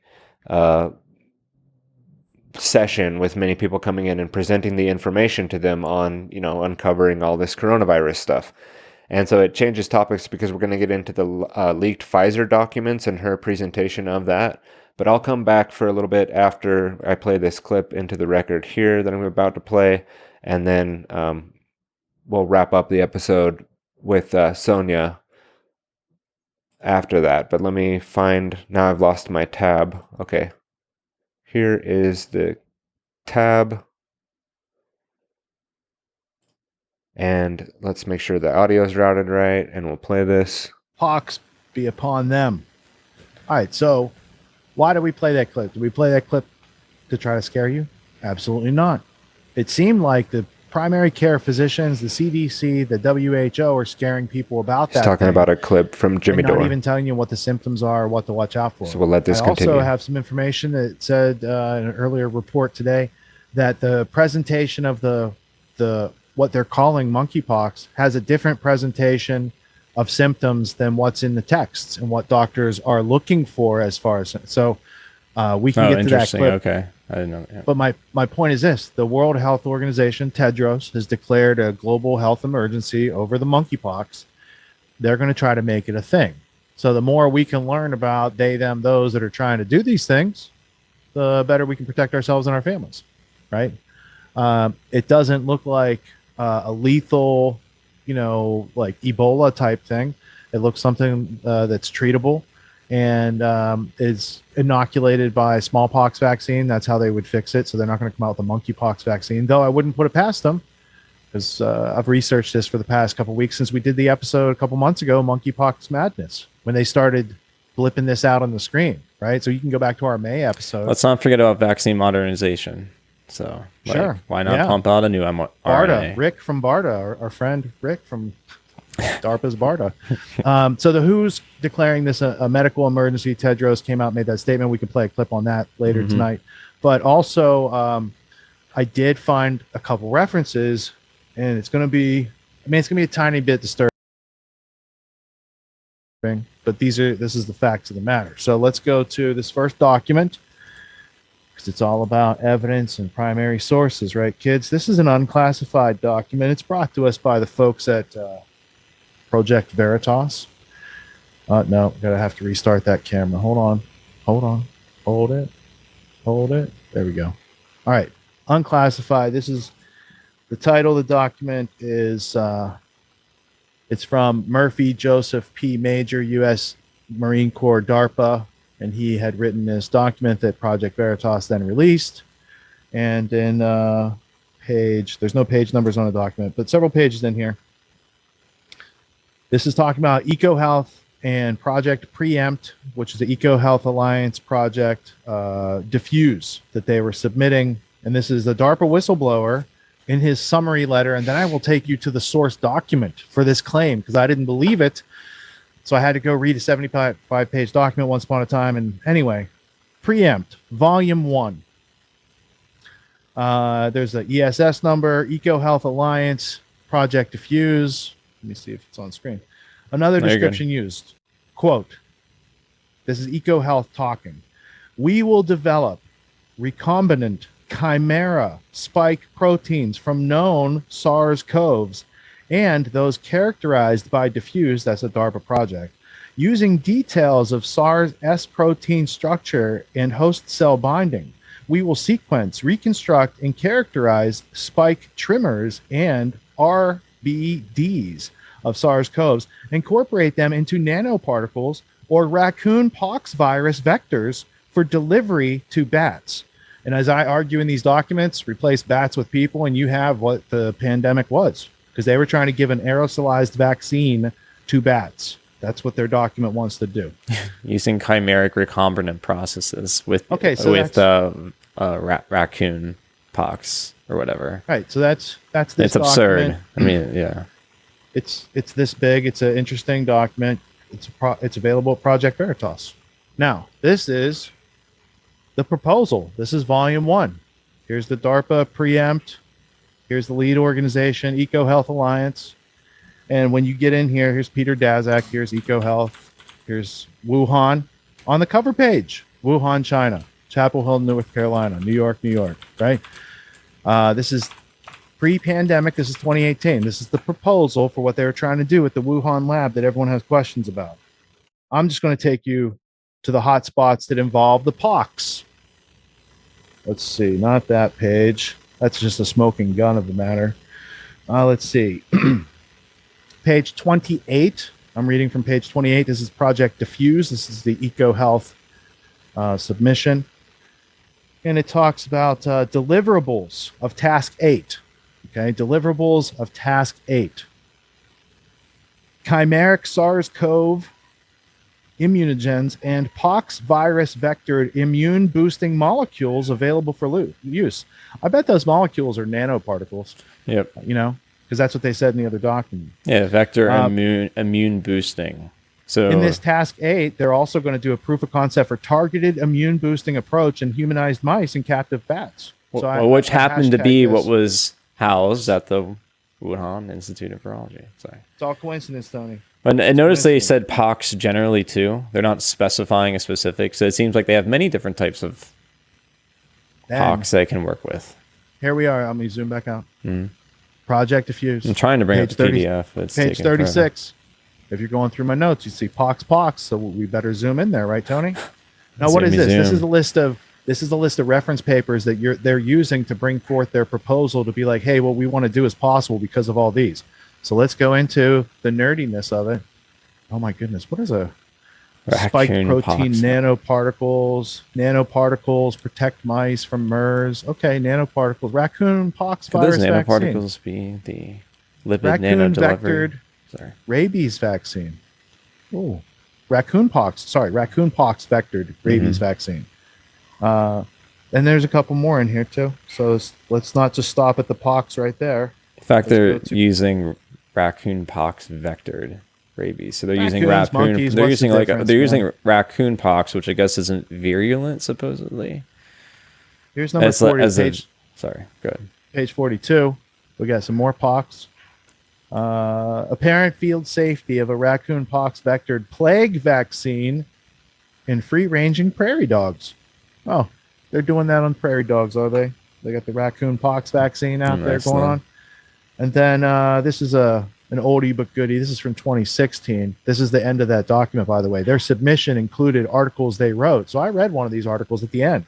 [SPEAKER 2] session with many people coming in and presenting the information to them on, uncovering all this coronavirus stuff. And so it changes topics because we're going to get into the leaked Pfizer documents and her presentation of that. But I'll come back for a little bit after I play this clip into the record here that I'm about to play. And then we'll wrap up the episode with Sonia after that. But let me find, now I've lost my tab. Okay. Here is the tab. And let's make sure the audio is routed right, and we'll play this.
[SPEAKER 5] Pox be upon them. All right, so why do we play that clip? Do we play that clip to try to scare you? Absolutely not. It seemed like the primary care physicians, the CDC, the WHO are scaring people about
[SPEAKER 2] He's
[SPEAKER 5] that.
[SPEAKER 2] talking about a clip from Jimmy
[SPEAKER 5] and not
[SPEAKER 2] Dore.
[SPEAKER 5] even telling you what the symptoms are, what to watch out for.
[SPEAKER 2] So we'll let this
[SPEAKER 5] I
[SPEAKER 2] continue.
[SPEAKER 5] also have some information that said in an earlier report today that the presentation of the what they're calling monkeypox has a different presentation of symptoms than what's in the texts and what doctors are looking for as far as so we can get to that clip.
[SPEAKER 6] Okay, I didn't know that. Yeah.
[SPEAKER 5] But my point is this: the World Health Organization, Tedros, has declared a global health emergency over the monkeypox. They're going to try to make it a thing. So the more we can learn about they, them, those that are trying to do these things, the better we can protect ourselves and our families, right? It doesn't look like a lethal, like Ebola type thing. It looks something that's treatable and is inoculated by smallpox vaccine. That's how they would fix it. So they're not going to come out with a monkeypox vaccine, though I wouldn't put it past them because I've researched this for the past couple of weeks since we did the episode a couple months ago, Monkeypox Madness, when they started blipping this out on the screen, right? So you can go back to our May episode.
[SPEAKER 6] Let's not forget about vaccine modernization. So
[SPEAKER 5] sure,
[SPEAKER 6] why not pump out a new mRNA?
[SPEAKER 5] BARDA, Rick from BARDA, our friend Rick from DARPA's BARDA. So the WHO's declaring this a medical emergency. Tedros came out and made that statement. We can play a clip on that later tonight. But also, I did find a couple references, and it's going to be, it's going to be a tiny bit disturbing, but this is the facts of the matter. So let's go to this first document, because it's all about evidence and primary sources, right, kids? This is an unclassified document. It's brought to us by the folks at Project Veritas. No, gotta have to restart that camera. Hold it. There we go. All right, unclassified. This is the title of the document is it's from Murphy Joseph P. Major, U.S. Marine Corps, DARPA, and he had written this document that Project Veritas then released. And in there's no page numbers on the document, but several pages in here. This is talking about EcoHealth and Project Preempt, which is the EcoHealth Alliance project, Diffuse, that they were submitting. And this is the DARPA whistleblower in his summary letter. And then I will take you to the source document for this claim because I didn't believe it. So I had to go read a 75-page document once upon a time. And anyway, Preempt, Volume 1. There's the ESS number, EcoHealth Alliance, Project Diffuse. Let me see if it's on screen. Another description used. Quote, this is EcoHealth talking. We will develop recombinant chimera spike proteins from known SARS-CoVs and those characterized by Diffuse, that's a DARPA project, using details of SARS S protein structure and host cell binding. We will sequence, reconstruct, and characterize spike trimmers and RBDs of SARS-CoVs, incorporate them into nanoparticles or raccoon pox virus vectors for delivery to bats. And as I argue in these documents, replace bats with people, and you have what the pandemic was, because they were trying to give an aerosolized vaccine to bats. That's what their document wants to do.
[SPEAKER 6] Using chimeric recombinant processes with raccoon pox or whatever.
[SPEAKER 5] Right. So that's this.
[SPEAKER 6] It's absurd.
[SPEAKER 5] Document.
[SPEAKER 6] I mean, yeah.
[SPEAKER 5] It's this big. It's an interesting document. It's available at Project Veritas. Now, this is the proposal. This is Volume 1. Here's the DARPA Preempt. Here's the lead organization, EcoHealth Alliance. And when you get in here, here's Peter Daszak. Here's EcoHealth. Here's Wuhan. On the cover page, Wuhan, China. Chapel Hill, North Carolina. New York, right? This is pre-pandemic. This is 2018. This is the proposal for what they were trying to do at the Wuhan lab that everyone has questions about. I'm just going to take you to the hot spots that involve the pox. Let's see, not that page. That's just a smoking gun of the matter. Let's see. Page 28. I'm reading from page 28. This is Project Diffuse. This is the EcoHealth submission. And it talks about deliverables of Task 8. Okay, deliverables of Task 8. Chimeric SARS-CoV immunogens and pox virus vectored immune boosting molecules available for use. I bet those molecules are nanoparticles.
[SPEAKER 6] Yep.
[SPEAKER 5] You know, because that's what they said in the other document.
[SPEAKER 6] Yeah, vector immune boosting. So
[SPEAKER 5] In this task 8, they're also going to do a proof of concept for targeted immune boosting approach in humanized mice and captive bats.
[SPEAKER 6] which happened to be
[SPEAKER 5] hashtagged
[SPEAKER 6] what
[SPEAKER 5] this.
[SPEAKER 6] was housed at the Wuhan Institute of Virology. Sorry.
[SPEAKER 5] It's all coincidence, Tony.
[SPEAKER 6] And notice they
[SPEAKER 5] coincidence.
[SPEAKER 6] said pox generally too. They're not specifying a specific. So it seems like they have many different types of
[SPEAKER 5] Then,
[SPEAKER 6] pox they can work with.
[SPEAKER 5] here we are. Let me zoom back out. Project Diffuse.
[SPEAKER 6] I'm trying to bring up
[SPEAKER 5] Page
[SPEAKER 6] the
[SPEAKER 5] 30
[SPEAKER 6] PDF. But it's
[SPEAKER 5] Page
[SPEAKER 6] taking forever.
[SPEAKER 5] 36. If you're going through my notes, you see pox. So we better zoom in there, right, Tony? Now, what is
[SPEAKER 6] Zoomy
[SPEAKER 5] this? This
[SPEAKER 6] zoom.
[SPEAKER 5] is a list of reference papers that they're using to bring forth their proposal to be like, hey, what we want to do is possible because of all these. So let's go into the nerdiness of it. Oh my goodness, what is a spiked
[SPEAKER 6] Raccoon
[SPEAKER 5] protein
[SPEAKER 6] pox.
[SPEAKER 5] nanoparticles? Nanoparticles protect mice from MERS. Okay, nanoparticles. Raccoon pox
[SPEAKER 6] Could those
[SPEAKER 5] virus vaccine.
[SPEAKER 6] nanoparticles be the lipid
[SPEAKER 5] Raccoon
[SPEAKER 6] nano delivery?
[SPEAKER 5] vectored
[SPEAKER 6] Sorry.
[SPEAKER 5] rabies vaccine. Oh, raccoon pox vectored rabies vaccine. And there's a couple more in here too. So let's not just stop at the pox right there.
[SPEAKER 6] In fact,
[SPEAKER 5] Let's
[SPEAKER 6] they're
[SPEAKER 5] go to-
[SPEAKER 6] using raccoon pox vectored rabies. So they're using
[SPEAKER 5] Raccoons,
[SPEAKER 6] raccoon.
[SPEAKER 5] monkeys,
[SPEAKER 6] They're
[SPEAKER 5] what's the
[SPEAKER 6] using
[SPEAKER 5] difference,
[SPEAKER 6] they're using
[SPEAKER 5] man?
[SPEAKER 6] raccoon pox, which I guess isn't virulent supposedly.
[SPEAKER 5] Here's number 40,
[SPEAKER 6] sorry, good.
[SPEAKER 5] page 42. We got some more pox. Apparent field safety of a raccoon pox vectored plague vaccine in free-ranging prairie dogs. Oh, they're doing that on prairie dogs, are they? They got the raccoon pox vaccine out there
[SPEAKER 6] Nice
[SPEAKER 5] going
[SPEAKER 6] then.
[SPEAKER 5] on. And then this is an oldie but goodie. This is from 2016. This is the end of that document, by the way. Their submission included articles they wrote. So I read one of these articles at the end.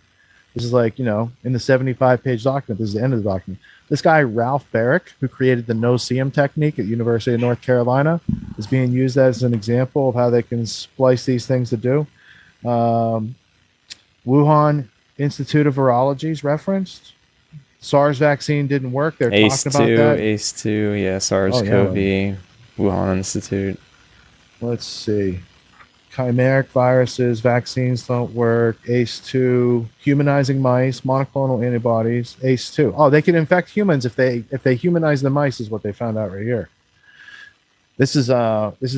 [SPEAKER 5] This is like, in the 75-page document. This is the end of the document. This guy, Ralph Barrick, who created the no-seum technique at University of North Carolina, is being used as an example of how they can splice these things to do. Wuhan Institute of Virology is referenced. SARS vaccine didn't work. They're talking about that.
[SPEAKER 6] ACE2, yeah, SARS-CoV, Wuhan Institute.
[SPEAKER 5] Let's see. Chimeric viruses, vaccines don't work. ACE2, humanizing mice, monoclonal antibodies. ACE2. Oh, they can infect humans if they humanize the mice, is what they found out right here. This is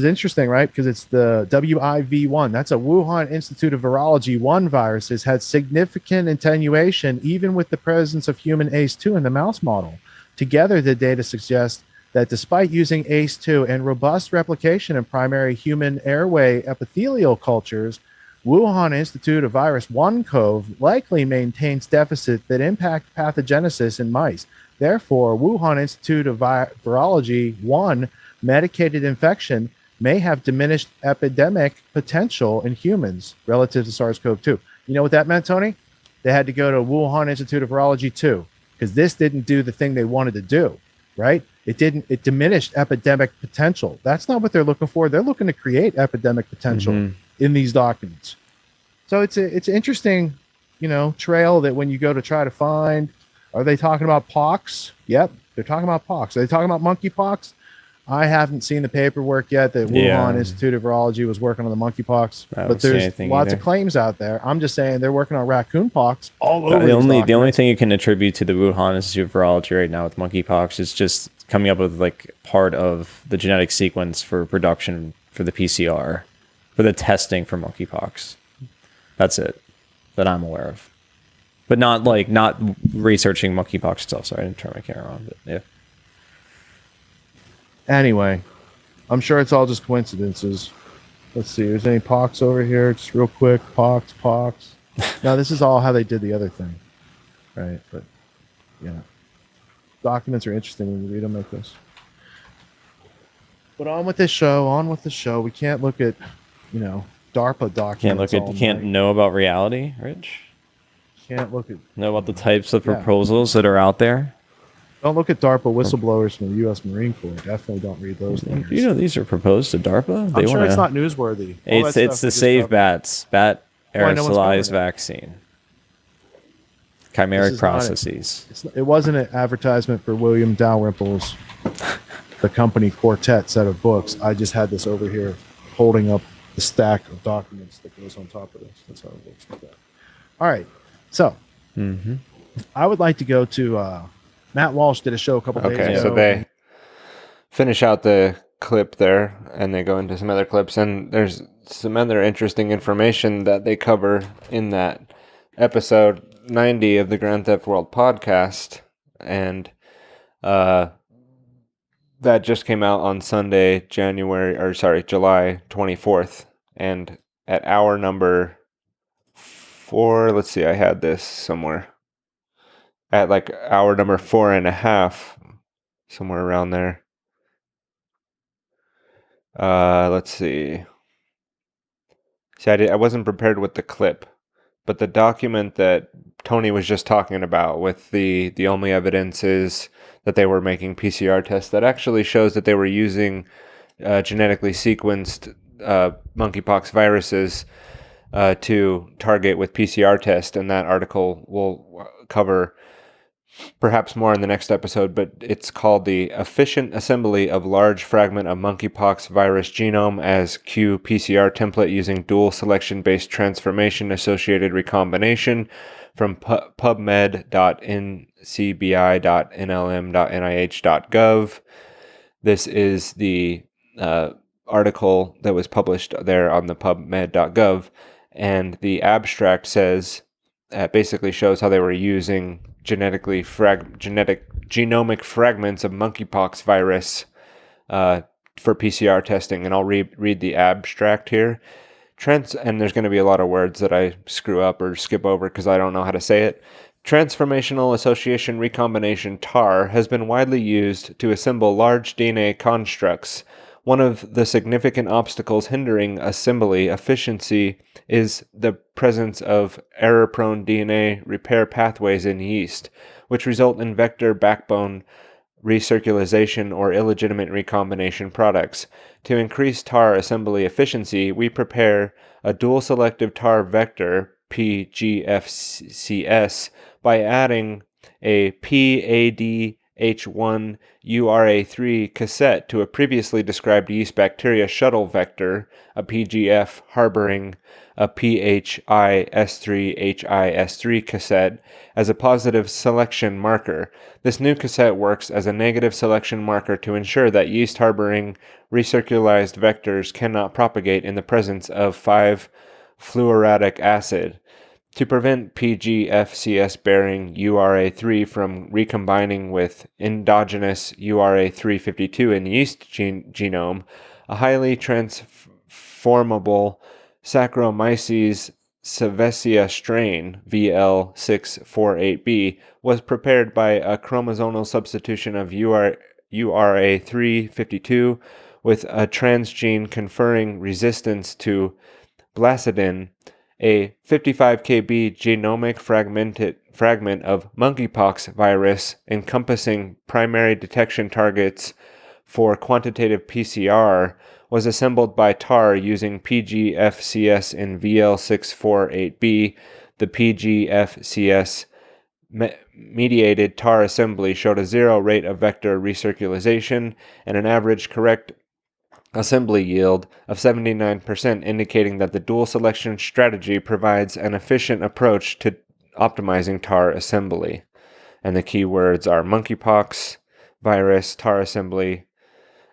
[SPEAKER 5] interesting, right? Because it's the WIV1. That's a Wuhan Institute of Virology 1 viruses had significant attenuation even with the presence of human ACE2 in the mouse model. Together, the data suggests that despite using ACE2 and robust replication in primary human airway epithelial cultures, Wuhan Institute of Virus 1 CoV likely maintains deficits that impact pathogenesis in mice. Therefore, Wuhan Institute of Virology 1 medicated infection may have diminished epidemic potential in humans relative to SARS-CoV-2. You know what that meant, Tony? They had to go to Wuhan Institute of Virology 2 because this didn't do the thing they wanted to do, right? It diminished epidemic potential. That's not what they're looking for. They're looking to create epidemic potential in these documents. So it's an interesting, trail that when you go to try to find, are they talking about pox? Yep, they're talking about pox. Are they talking about monkeypox? I haven't seen the paperwork yet that Wuhan Institute of Virology was working on the monkeypox, but there's lots of claims out there. I'm just saying they're working on raccoon pox all over.
[SPEAKER 6] The only thing you can attribute to the Wuhan Institute of Virology right now with monkeypox is just coming up with like part of the genetic sequence for production for the PCR for the testing for monkeypox. That's it that I'm aware of, but not researching monkeypox itself. Sorry, I didn't turn my camera on, but yeah.
[SPEAKER 5] Anyway, I'm sure it's all just coincidences. Let's see. There's any pox over here? Just real quick. Pox. Now, this is all how they did the other thing. Right? But, yeah. Documents are interesting when you read them like this. But on with the show. We can't look at, DARPA documents.
[SPEAKER 6] You can't know about reality, Rich?
[SPEAKER 5] Can't
[SPEAKER 6] know about the types of proposals that are out there.
[SPEAKER 5] Don't look at DARPA whistleblowers from the U.S. Marine Corps. Definitely don't read those things.
[SPEAKER 6] These are proposed to DARPA.
[SPEAKER 5] I'm sure it's not newsworthy.
[SPEAKER 6] It's the Save Bats, bat aerosolized vaccine. Chimeric processes.
[SPEAKER 5] It wasn't an advertisement for William Dalrymple's The Company Quartet set of books. I just had this over here holding up the stack of documents that goes on top of this. That's how it looks like that. All right. So I would like to go to Matt Walsh did a show a couple days
[SPEAKER 2] Okay,
[SPEAKER 5] ago.
[SPEAKER 2] so they finish out the clip there, and they go into some other clips, and there's some other interesting information that they cover in that episode 90 of the Grand Theft World podcast, and that just came out on Sunday, July 24th, and at hour number 4, let's see, I had this somewhere, at like hour number 4.5, somewhere around there. Let's see. See, I wasn't prepared with the clip, but the document that Tony was just talking about with the only evidence is that they were making PCR tests that actually shows that they were using genetically sequenced monkeypox viruses to target with PCR test, and that article will cover perhaps more in the next episode, but it's called The Efficient Assembly of Large Fragment of Monkeypox Virus Genome as qPCR Template Using Dual Selection-Based Transformation Associated Recombination from pubmed.ncbi.nlm.nih.gov. This is the article that was published there on the pubmed.gov, and the abstract says, basically shows how they were using genetic genomic fragments of monkeypox virus for PCR testing. And I'll read the abstract here. And there's going to be a lot of words that I screw up or skip over because I don't know how to say it. Transformational association recombination TAR has been widely used to assemble large DNA constructs. One of the significant obstacles hindering assembly efficiency is the presence of error-prone DNA repair pathways in yeast, which result in vector backbone recirculation or illegitimate recombination products. To increase TAR assembly efficiency, we prepare a dual-selective TAR vector, PGFCS, by adding a PADH1 URA3 cassette to a previously described yeast bacteria shuttle vector, a PGF harboring a PHIS3HIS3 cassette, as a positive selection marker. This new cassette works as a negative selection marker to ensure that yeast harboring recircularized vectors cannot propagate in the presence of 5-fluorotic acid. To prevent PGFCS-bearing URA3 from recombining with endogenous URA352 in yeast genome, a highly transformable Saccharomyces cerevisiae strain, VL648b, was prepared by a chromosomal substitution of URA352 with a transgene conferring resistance to blacidin. A 55 kb genomic fragment of monkeypox virus encompassing primary detection targets for quantitative PCR was assembled by TAR using PGFCS in VL648b. The PGFCS mediated TAR assembly showed a 0 rate of vector recirculation and an average correct assembly yield of 79%, indicating that the dual selection strategy provides an efficient approach to optimizing TAR assembly. And the keywords are monkeypox, virus, TAR assembly.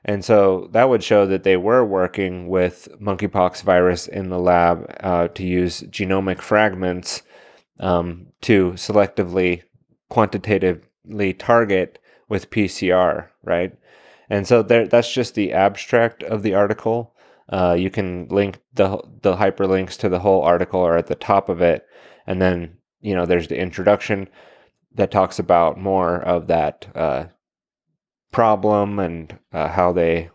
[SPEAKER 2] And so that would show that they were working with monkeypox virus in the lab to use genomic fragments to selectively, quantitatively target with PCR, right? And so that's just the abstract of the article. You can link the hyperlinks to the whole article are at the top of it. And then, there's the introduction that talks about more of that problem and how they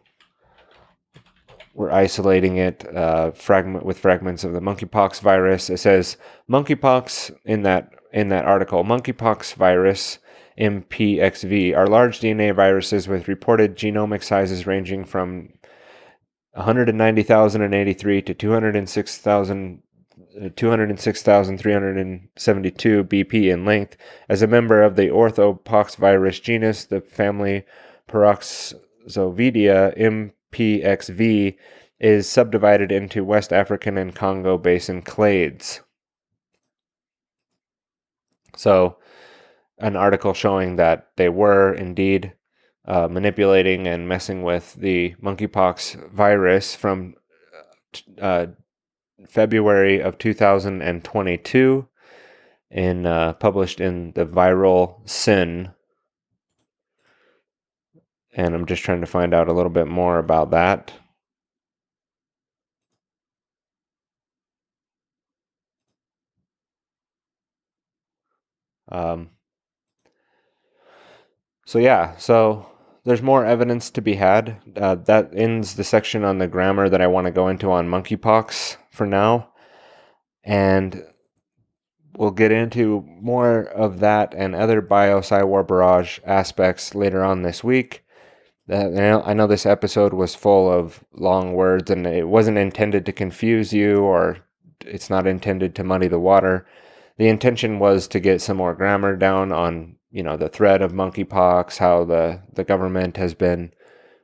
[SPEAKER 2] were isolating it with fragments of the monkeypox virus. It says monkeypox in that article. Monkeypox virus MPXV are large DNA viruses with reported genomic sizes ranging from 190,083 to 206,372 BP in length. As a member of the orthopoxvirus genus, the family Paroxovidia, MPXV is subdivided into West African and Congo basin clades. So an article showing that they were indeed manipulating and messing with the monkeypox virus from February of 2022 published in the Viral Sin. And I'm just trying to find out a little bit more about that. So there's more evidence to be had. That ends the section on the grammar that I want to go into on monkeypox for now. And we'll get into more of that and other Bio-PsyWar Barrage aspects later on this week. I know this episode was full of long words, and it wasn't intended to confuse you, or it's not intended to muddy the water. The intention was to get some more grammar down on, the threat of monkeypox, how the government has been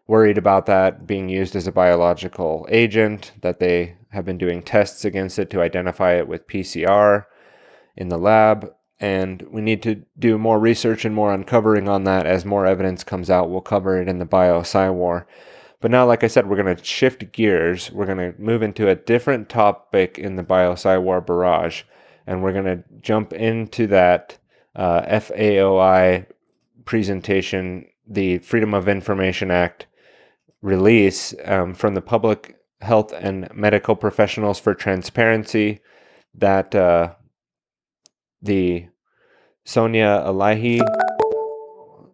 [SPEAKER 2] worried about that being used as a biological agent, that they have been doing tests against it to identify it with PCR in the lab. And we need to do more research and more uncovering on that. As more evidence comes out, we'll cover it in the Bio-PsyWar. But now, like I said, we're going to shift gears. We're going to move into a different topic in the Bio-PsyWar Barrage. And we're going to jump into that FAOI presentation, the Freedom of Information Act release from the Public Health and Medical Professionals for Transparency that the Sonia Elahi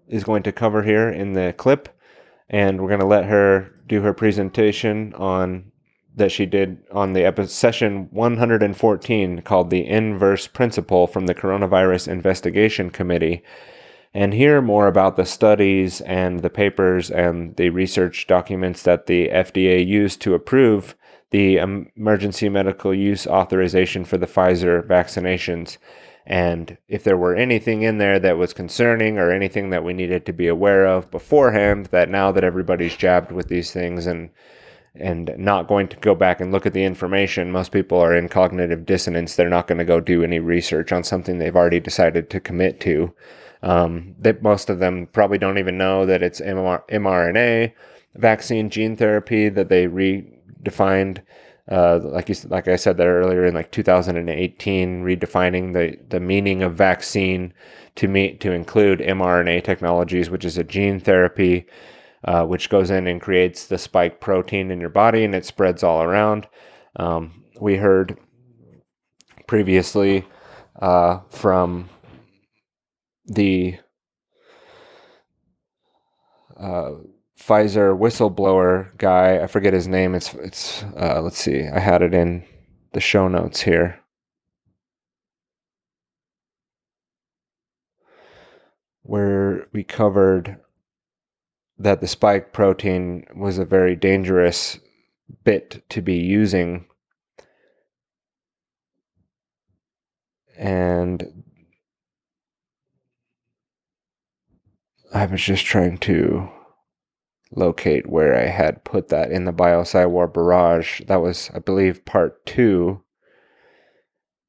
[SPEAKER 2] is going to cover here in the clip, and we're going to let her do her presentation on that she did on the session 114 called the Inverse Principle from the Coronavirus Investigation Committee, and hear more about the studies and the papers and the research documents that the FDA used to approve the emergency medical use authorization for the Pfizer vaccinations. And if there were anything in there that was concerning or anything that we needed to be aware of beforehand, that now that everybody's jabbed with these things and not going to go back and look at the information, most people are in cognitive dissonance. They're not going to go do any research on something they've already decided to commit to. That most of them probably don't even know that it's mRNA vaccine gene therapy that they redefined. Like I said that earlier in 2018, redefining the meaning of vaccine to include mRNA technologies, which is a gene therapy, which goes in and creates the spike protein in your body, and it spreads all around. We heard previously from the Pfizer whistleblower guy. I forget his name. It's let's see. I had it in the show notes here. Where we covered that the spike protein was a very dangerous bit to be using. And I was just trying to locate where I had put that in the Bio-PsyWar Barrage. That was, I believe, part 2.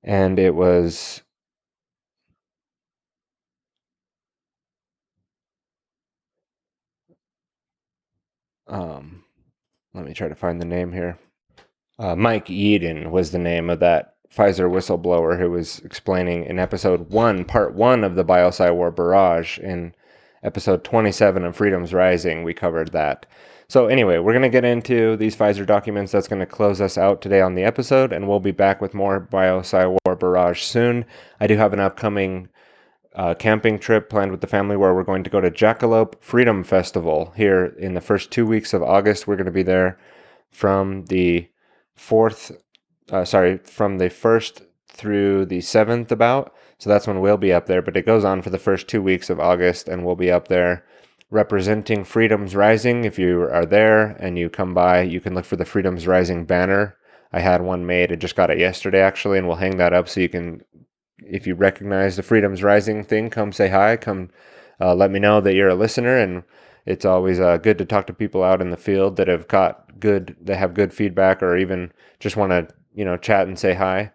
[SPEAKER 2] And it was let me try to find the name here. Mike Yeadon was the name of that Pfizer whistleblower who was explaining in episode 1, part 1 of the Bio-PsyWar Barrage. In episode 27 of Freedom's Rising, we covered that. So anyway, we're going to get into these Pfizer documents. That's going to close us out today on the episode, and we'll be back with more Bio-PsyWar Barrage soon. I do have an upcoming camping trip planned with the family where we're going to go to Jackalope Freedom Festival here in the first 2 weeks of August. We're going to be there from the 1st through the 7th about. So that's when we'll be up there, but it goes on for the first 2 weeks of August, and we'll be up there representing Freedom's Rising. If you are there and you come by, you can look for the Freedom's Rising banner. I had one made. I just got it yesterday, actually, and we'll hang that up so you can, if you recognize the Freedom's Rising thing, come say hi. Come let me know that you're a listener, and it's always good to talk to people out in the field that have good feedback, or even just want to chat and say hi.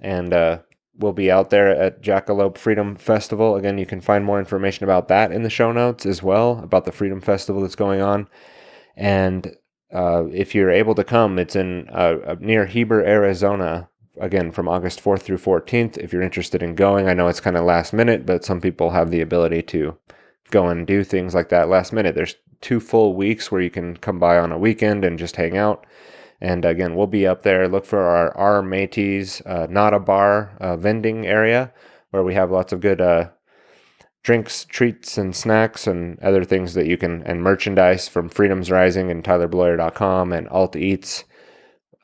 [SPEAKER 2] And will be out there at Jackalope Freedom Festival. Again, you can find more information about that in the show notes as well, about the Freedom Festival that's going on. And if you're able to come, it's in near Heber, Arizona, again, from August 4th through 14th. If you're interested in going, I know it's kind of last minute, but some people have the ability to go and do things like that last minute. There's 2 full weeks where you can come by on a weekend and just hang out. And again, we'll be up there. Look for our Métis Not a Bar vending area, where we have lots of good drinks, treats, and snacks, and other things that you can, and merchandise from Freedoms Rising and TylerBloyer.com and Alt Eats,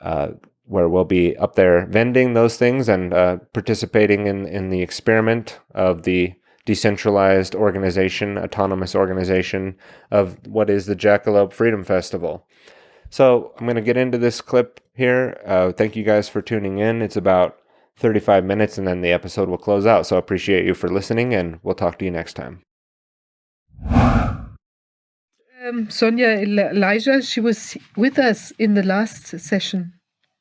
[SPEAKER 2] where we'll be up there vending those things and participating in the experiment of the decentralized organization, autonomous organization of what is the Jackalope Freedom Festival. So I'm going to get into this clip here. Thank you guys for tuning in. It's about 35 minutes and then the episode will close out. So I appreciate you for listening, and we'll talk to you next time.
[SPEAKER 7] Sonia Elijah, she was with us in the last session.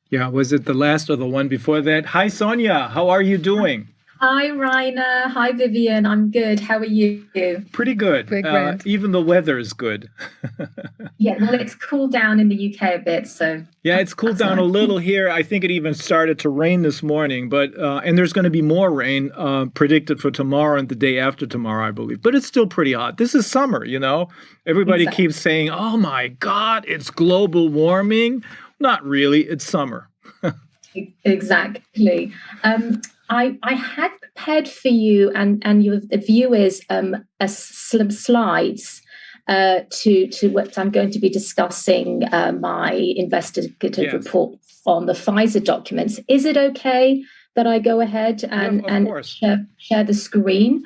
[SPEAKER 8] Yeah, was it the last or the one before that? Hi, Sonia. How are you doing?
[SPEAKER 9] Hi, Rainer. Hi, Vivian. I'm good. How are you?
[SPEAKER 8] Pretty good. Even the weather is good.
[SPEAKER 9] Yeah, well, it's cooled down in the UK a bit, so...
[SPEAKER 8] Yeah, it's cooled down a little here. I think it even started to rain this morning, but and there's going to be more rain predicted for tomorrow and the day after tomorrow, I believe. But it's still pretty hot. This is summer, you know? Everybody keeps saying, oh my God, it's global warming. Not really. It's summer.
[SPEAKER 9] Exactly. I had prepared for you and your the viewers some slides to what I'm going to be discussing my investigative report on the Pfizer documents. Is it okay that I go ahead and share the screen?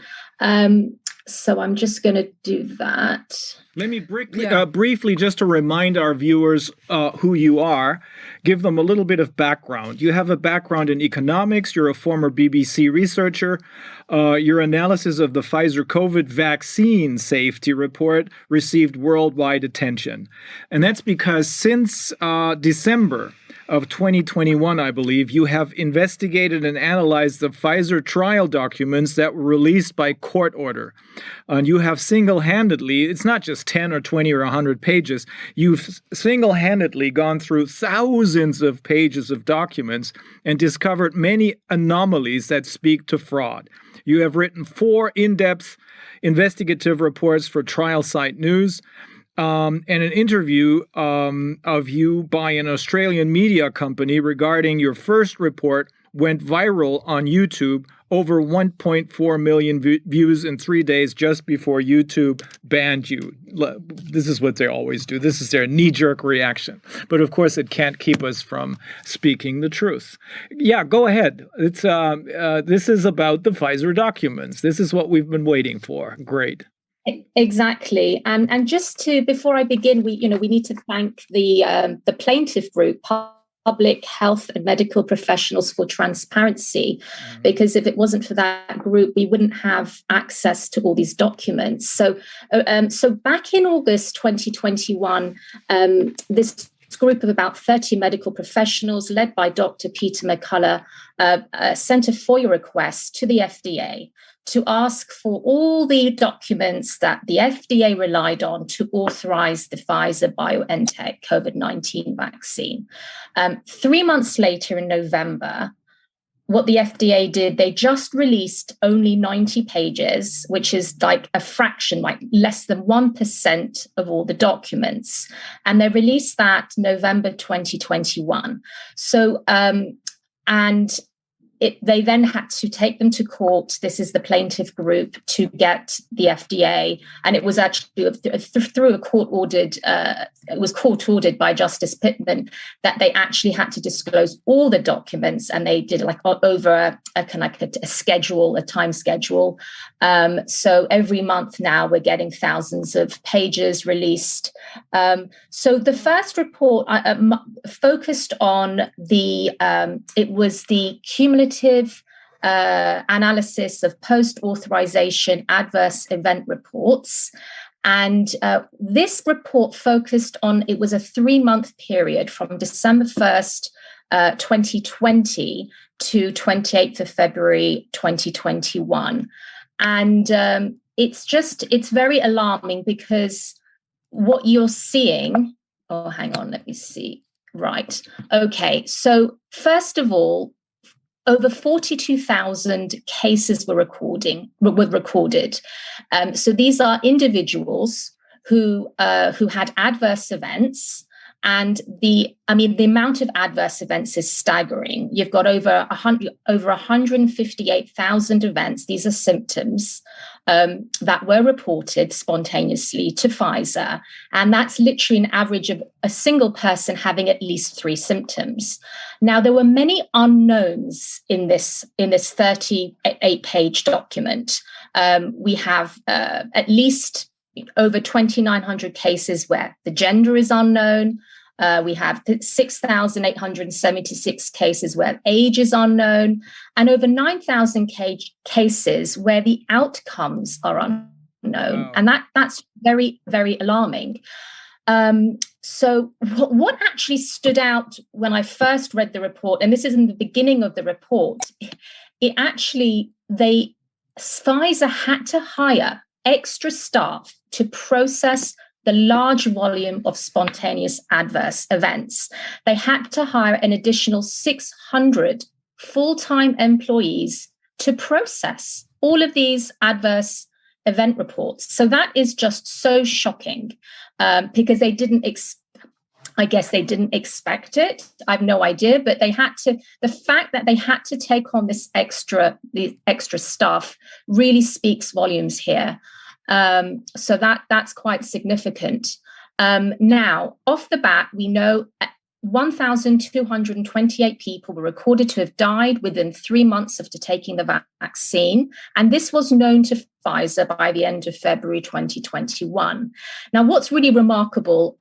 [SPEAKER 9] So I'm just going to do that.
[SPEAKER 8] Let me briefly, just to remind our viewers who you are, give them a little bit of background. You have a background in economics. You're a former BBC researcher. Your analysis of the Pfizer COVID vaccine safety report received worldwide attention. And that's because since December of 2021, I believe, you have investigated and analyzed the Pfizer trial documents that were released by court order. And you have single-handedly, it's not just 10 or 20 or 100 pages, you've single-handedly gone through thousands of pages of documents and discovered many anomalies that speak to fraud. You have written 4 in-depth investigative reports for Trial Site News, and an interview of you by an Australian media company regarding your first report went viral on YouTube, over 1.4 million views in 3 days just before YouTube banned you. This is what they always do. This is their knee-jerk reaction. But of course, it can't keep us from speaking the truth. Yeah, go ahead. It's this is about the Pfizer documents. This is what we've been waiting for. Great.
[SPEAKER 9] Exactly, and just to before I begin, we need to thank the plaintiff group, Public Health and Medical Professionals for Transparency, because if it wasn't for that group, we wouldn't have access to all these documents. So, so back in August 2021, this group of about 30 medical professionals, led by Dr. Peter McCullough, sent a FOIA request to the FDA to ask for all the documents that the FDA relied on to authorize the Pfizer-BioNTech COVID-19 vaccine. 3 months later, in November, what the FDA did, they just released only 90 pages, which is like a fraction, like less than 1% of all the documents. And they released that November 2021. So, they then had to take them to court. This is the plaintiff group, to get the FDA, and it was actually through a court-ordered. It was court-ordered by Justice Pittman that they actually had to disclose all the documents, and they did like over a schedule, a time schedule. So every month now we're getting thousands of pages released. So the first report focused on it was the cumulative analysis of post-authorization adverse event reports. And this report focused on, it was a 3-month period from December 1st, 2020 to 28th of February 2021. And it's very alarming because what you're seeing, oh, hang on, let me see. Right. Okay. So first of all, over 42,000 cases were recorded. So these are individuals who had adverse events. And the amount of adverse events is staggering. You've got over 158,000 events. These are symptoms that were reported spontaneously to Pfizer. And that's literally an average of a single person having at least 3 symptoms. Now, there were many unknowns in this 38-page document. We have at least over 2,900 cases where the gender is unknown. We have 6,876 cases where age is unknown, and over 9,000 cases where the outcomes are unknown. Wow. And that's very, very alarming. So what actually stood out when I first read the report, and this is in the beginning of the report, Pfizer had to hire extra staff to process the large volume of spontaneous adverse events. They had to hire an additional 600 full-time employees to process all of these adverse event reports. So that is just so shocking because they didn't expect it. I have no idea, but the fact that they had to take on the extra staff really speaks volumes here. So that's quite significant. Now, off the bat, we know 1,228 people were recorded to have died within 3 months after taking the vaccine. And this was known to Pfizer by the end of February 2021. Now, what's really remarkable,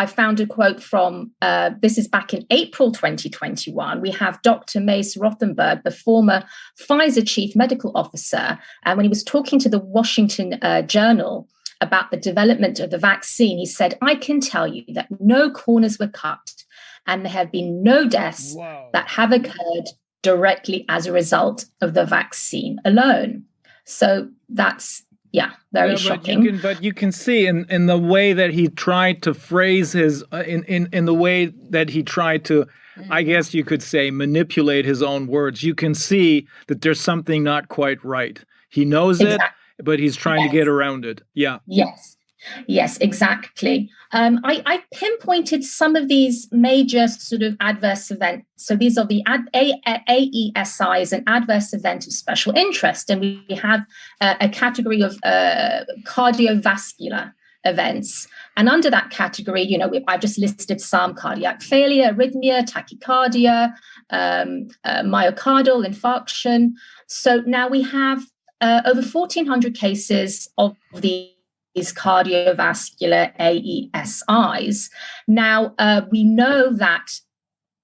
[SPEAKER 9] I found a quote from, this is back in April 2021. We have Dr. Mace Rothenberg, the former Pfizer chief medical officer. And when he was talking to the Washington Journal about the development of the vaccine, he said, "I can tell you that no corners were cut and there have been no deaths that have occurred directly as a result of the vaccine alone." So that's, very shocking.
[SPEAKER 8] But you can see in the way that he tried to phrase his, in the way that he tried to, I guess you could say, manipulate his own words. You can see that there's something not quite right. He knows it, but he's trying to get around it. Yeah.
[SPEAKER 9] Yes, exactly. I pinpointed some of these major sort of adverse events. So these are the AESIs, an adverse event of special interest. And we have a category of cardiovascular events. And under that category, I've just listed some: cardiac failure, arrhythmia, tachycardia, myocardial infarction. So now we have over 1,400 cases of these cardiovascular AESIs. Now, we know that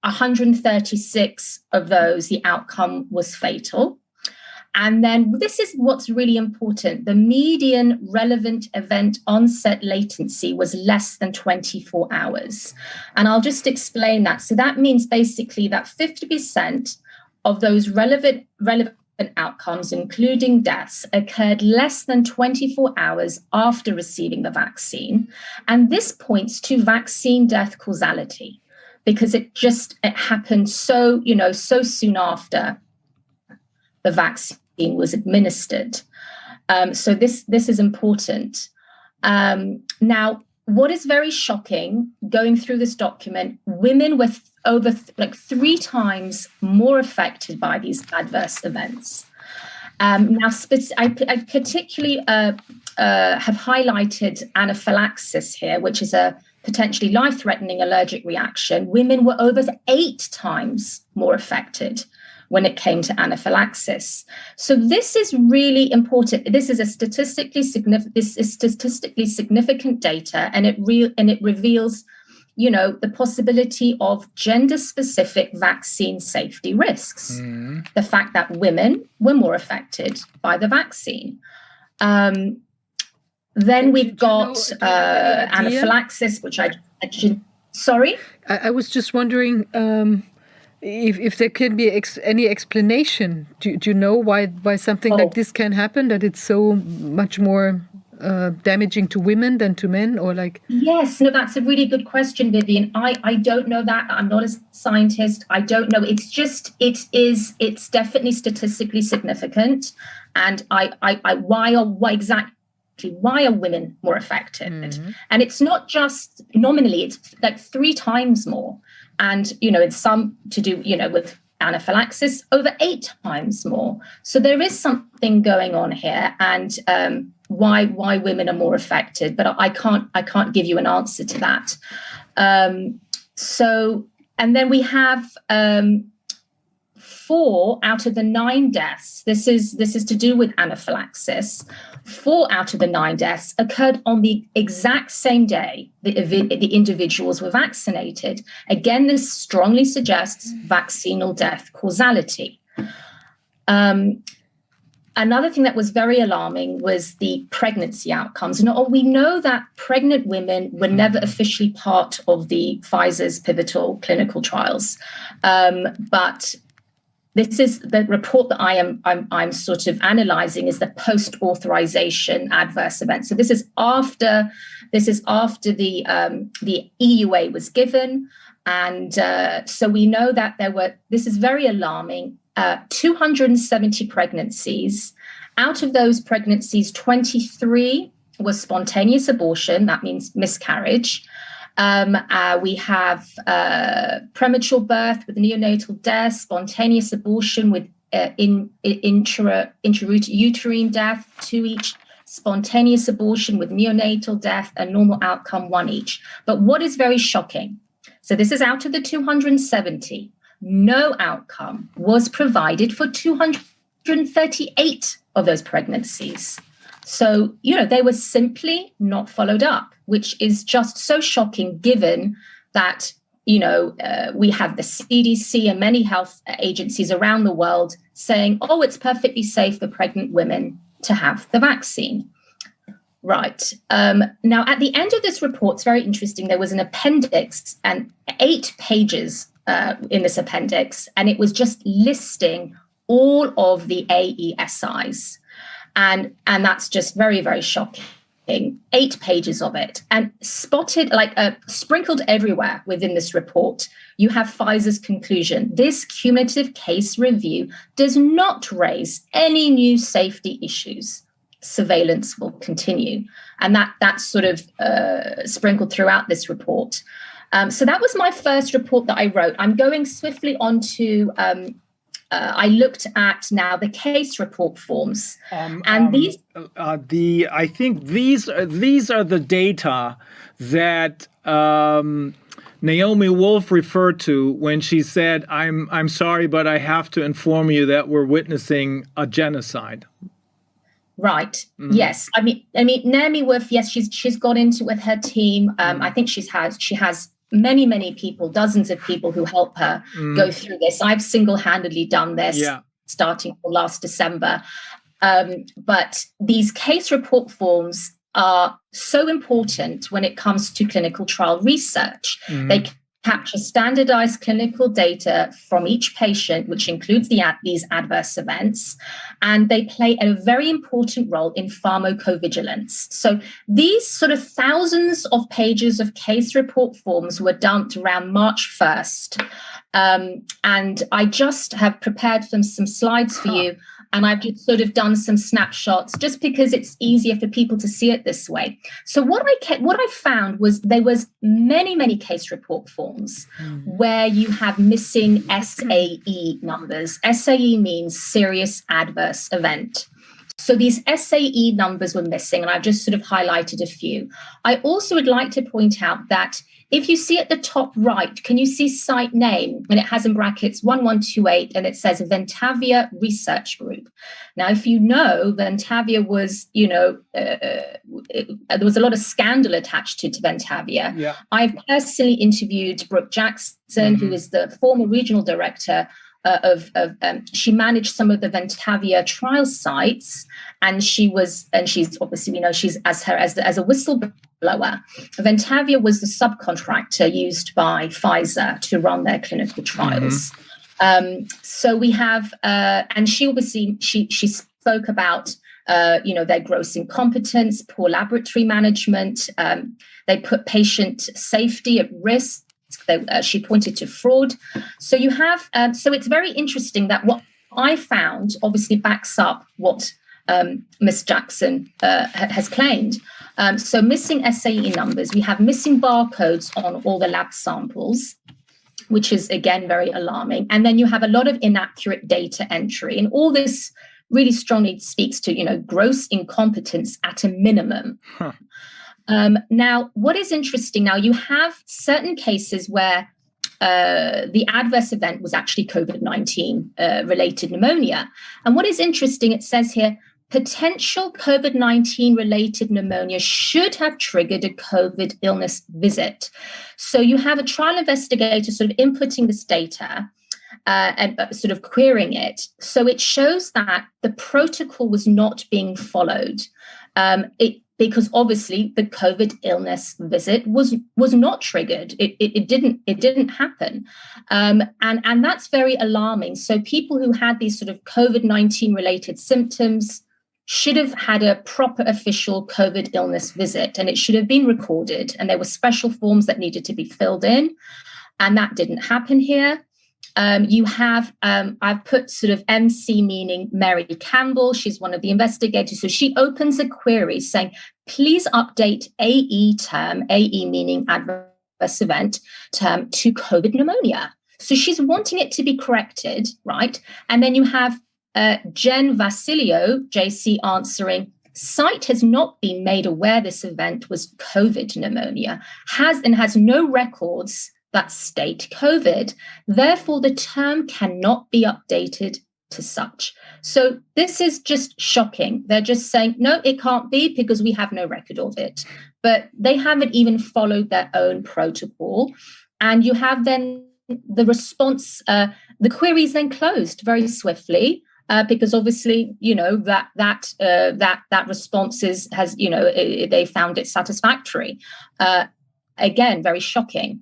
[SPEAKER 9] 136 of those, the outcome was fatal. And then this is what's really important. The median relevant event onset latency was less than 24 hours. And I'll just explain that. So that means basically that 50% of those relevant outcomes, including deaths, occurred less than 24 hours after receiving the vaccine. And this points to vaccine death causality because it happened so soon after the vaccine was administered. So this is important. Now, what is very shocking going through this document, women were over 3 times more affected by these adverse events. Now, I particularly have highlighted anaphylaxis here, which is a potentially life-threatening allergic reaction. Women were over 8 times more affected when it came to anaphylaxis. So this is really important. This is statistically significant data, and it reveals, the possibility of gender-specific vaccine safety risks. The fact that women were more affected by the vaccine. Then we've got anaphylaxis, which I mentioned. Sorry?
[SPEAKER 7] I was just wondering if there can be any explanation. Do you know why something like this can happen? That it's so much more damaging to women than to men, or like?
[SPEAKER 9] Yes, no, that's a really good question, Vivian. I don't know that. I'm not a scientist. I don't know. It's definitely statistically significant. And why are women more affected? Mm-hmm. And it's not just nominally, it's like 3 times more. And, it's some to do, with anaphylaxis, over 8 times more. So there is something going on here, and why women are more affected, but I can't give you an answer to that. And then we have 4 out of the 9 deaths. This is to do with anaphylaxis. 4 out of the 9 deaths occurred on the exact same day the individuals were vaccinated. Again, this strongly suggests vaccinal death causality. Another thing that was very alarming was the pregnancy outcomes. We know that pregnant women were never officially part of the Pfizer's pivotal clinical trials, but this is the report that I'm sort of analyzing is the post-authorization adverse event. So this is after the EUA was given, and so we know that this is very alarming. 270 pregnancies. Out of those pregnancies, 23 was spontaneous abortion. That means miscarriage. We have premature birth with neonatal death, spontaneous abortion with intrauterine death, 2 each, spontaneous abortion with neonatal death, and normal outcome, 1 each. But what is very shocking, so this is out of the 270, no outcome was provided for 238 of those pregnancies. So, they were simply not followed up, which is just so shocking given that, we have the CDC and many health agencies around the world saying, it's perfectly safe for pregnant women to have the vaccine. Right. Now, at the end of this report, it's very interesting. There was an appendix and 8 pages in this appendix, and it was just listing all of the AESIs. And that's just very, very shocking. 8 pages of it, and spotted sprinkled everywhere within this report. You have Pfizer's conclusion. This cumulative case review does not raise any new safety issues. Surveillance will continue. And that's sort of sprinkled throughout this report. So that was my first report that I wrote. I'm going swiftly on to I looked at now the case report forms, and these.
[SPEAKER 8] I think these are the data that Naomi Wolf referred to when she said, "I'm sorry, but I have to inform you that we're witnessing a genocide."
[SPEAKER 9] Right. Mm-hmm. Yes. I mean, Naomi Wolf. Yes, she's got into it with her team. I think she has many people, dozens of people who help her go through this. I've single-handedly done this starting from last December. But these case report forms are so important when it comes to clinical trial research. They capture standardized clinical data from each patient, which includes these adverse events, and they play a very important role in pharmacovigilance. So these sort of thousands of pages of case report forms were dumped around March 1st. And I just have prepared some slides for you. And I've just sort of done some snapshots just because it's easier for people to see it this way. So what I found was there was many case report forms where you have missing SAE numbers. SAE means serious adverse event. So these SAE numbers were missing, and I've just sort of highlighted a few. I also would like to point out that if you see at the top right, can you see site name? And it has in brackets 1128, and it says Ventavia Research Group. Now, if you know, Ventavia was, there was a lot of scandal attached to Ventavia. Yeah. I've personally interviewed Brooke Jackson, who is the former regional director she managed some of the Ventavia trial sites, and she's obviously, she's as a whistleblower. Ventavia was the subcontractor used by Pfizer to run their clinical trials. So we have, and she obviously, she spoke about, their gross incompetence, poor laboratory management. They put patient safety at risk. She pointed to fraud. So you have, so it's very interesting that what I found obviously backs up what Ms. Jackson has claimed. So missing SAE numbers, we have missing barcodes on all the lab samples, which is, again, very alarming. And then you have a lot of inaccurate data entry. And all this really strongly speaks to, gross incompetence at a minimum.
[SPEAKER 8] Huh.
[SPEAKER 9] Now, what is interesting now, you have certain cases where the adverse event was actually COVID-19 related pneumonia. And what is interesting, it says here, potential COVID-19 related pneumonia should have triggered a COVID illness visit. So you have a trial investigator sort of inputting this data and sort of querying it. So it shows that the protocol was not being followed. Because obviously the COVID illness visit was not triggered. It didn't happen, and that's very alarming. So people who had these sort of COVID-19 related symptoms should have had a proper official COVID illness visit, and it should have been recorded. And there were special forms that needed to be filled in, and that didn't happen here. You have, I've put sort of MC meaning Mary Campbell. She's one of the investigators. So she opens a query saying, please update AE term, AE meaning adverse event term, to COVID pneumonia. So she's wanting it to be corrected, right? And then you have Jen Vasilio, JC, answering, site has not been made aware this event was COVID pneumonia, has no records that state COVID. Therefore, the term cannot be updated to such. So this is just shocking. They're just saying, no, it can't be because we have no record of it. But they haven't even followed their own protocol. And you have then the response, the query is then closed very swiftly. Because obviously, that response has they found it satisfactory. Again, very shocking.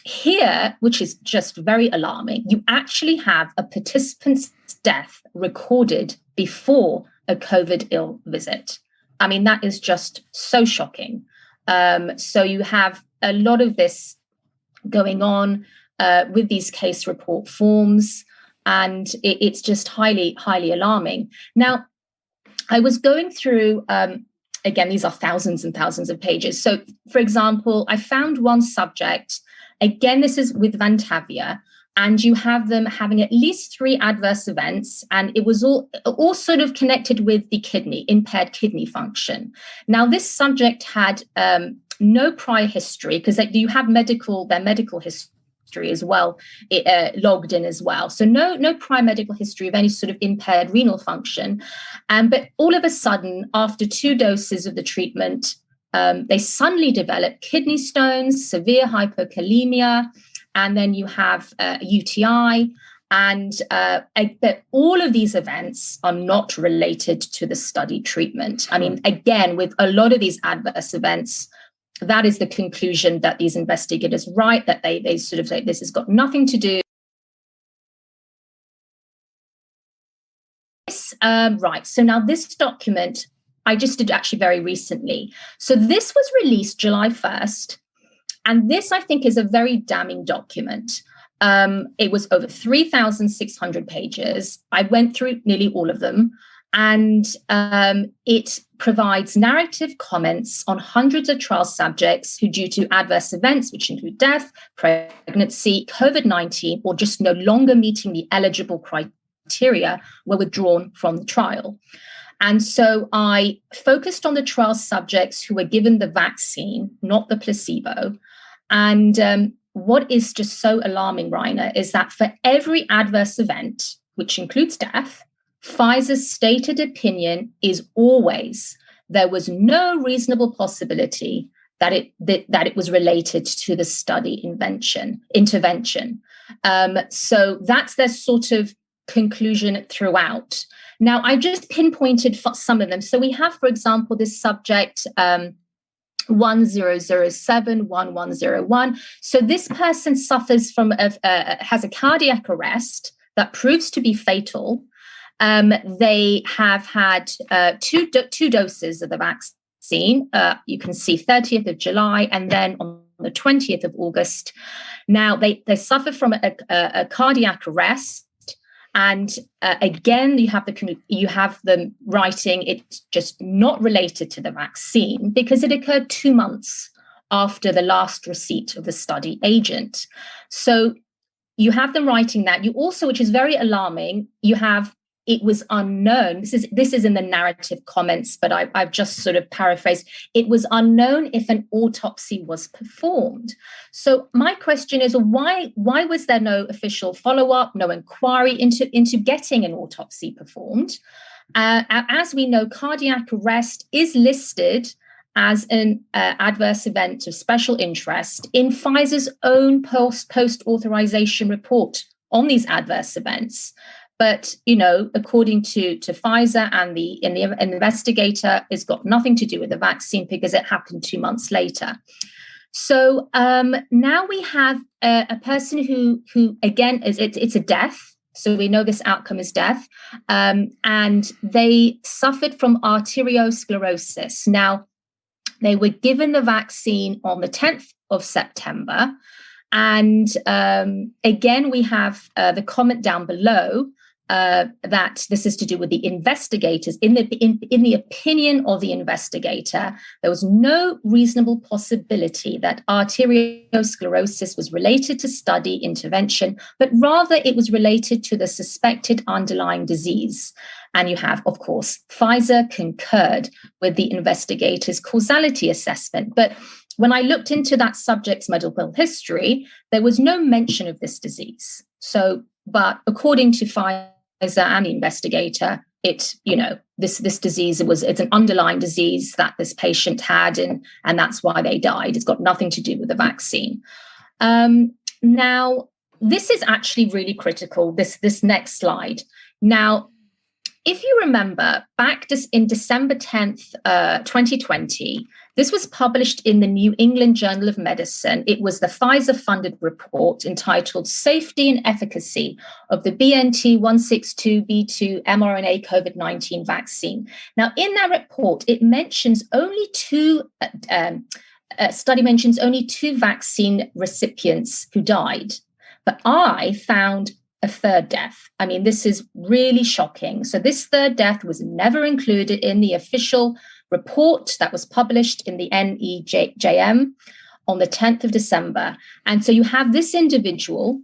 [SPEAKER 9] Here, which is just very alarming, you actually have a participant's death recorded before a COVID ill visit. I mean, that is just so shocking. So you have a lot of this going on with these case report forms, and it's just highly, highly alarming. Now, I was going through, again, these are thousands and thousands of pages. So, for example, I found one subject. Again, this is with Vantavia, and you have them having at least 3 adverse events, and it was all sort of connected with the kidney, impaired kidney function. Now, this subject had no prior history, because you have their medical history as well, logged in as well. So no prior medical history of any sort of impaired renal function. But all of a sudden, after 2 doses of the treatment, they suddenly develop kidney stones, severe hypokalemia, and then you have UTI. And but all of these events are not related to the study treatment. I mean, again, with a lot of these adverse events, that is the conclusion that these investigators write, that they sort of say this has got nothing to do. Right. So now this document, I just did actually very recently. So this was released July 1st. And this, I think, is a very damning document. It was over 3,600 pages. I went through nearly all of them. And it provides narrative comments on hundreds of trial subjects who, due to adverse events, which include death, pregnancy, COVID-19, or just no longer meeting the eligible criteria, were withdrawn from the trial. And so I focused on the trial subjects who were given the vaccine, not the placebo. And what is just so alarming, Rainer, is that for every adverse event, which includes death, Pfizer's stated opinion is always there was no reasonable possibility that it was related to the study intervention. So that's their sort of conclusion throughout. Now, I just pinpointed some of them. So we have, for example, this subject 1007 1101. So this person suffers from has a cardiac arrest that proves to be fatal. They have had two doses of the vaccine. You can see 30th of July and then on the 20th of August. Now they suffer from a cardiac arrest. And again, you have them writing it's just not related to the vaccine because it occurred 2 months after the last receipt of the study agent. So you have them writing that. You also, which is very alarming, you have it was unknown. This is in the narrative comments, but I've just sort of paraphrased. It was unknown if an autopsy was performed. So my question is, why was there no official follow-up, no inquiry into getting an autopsy performed? As we know, cardiac arrest is listed as an adverse event of special interest in Pfizer's own post-authorization report on these adverse events. But, according to Pfizer and the investigator, it's got nothing to do with the vaccine because it happened 2 months later. So now we have a person who again, it's a death. So we know this outcome is death. And they suffered from arteriosclerosis. Now, they were given the vaccine on the 10th of September. And again, we have the comment down below that this is to do with the investigators. In the opinion of the investigator, there was no reasonable possibility that arteriosclerosis was related to study intervention, but rather it was related to the suspected underlying disease. And you have, of course, Pfizer concurred with the investigator's causality assessment. But when I looked into that subject's medical history, there was no mention of this disease. But according to Pfizer and the investigator, this disease it's an underlying disease that this patient had, and that's why they died. It's got nothing to do with the vaccine. Now, this is actually really critical. This next slide. Now, if you remember, back in December 10th, 2020, this was published in the New England Journal of Medicine. It was the Pfizer-funded report entitled Safety and Efficacy of the BNT162b2 mRNA COVID-19 vaccine. Now, in that report, it mentions only study mentions only 2 vaccine recipients who died. But I found a third death. I mean, this is really shocking. So this third death was never included in the official report that was published in the NEJM on the 10th of December. And so you have this individual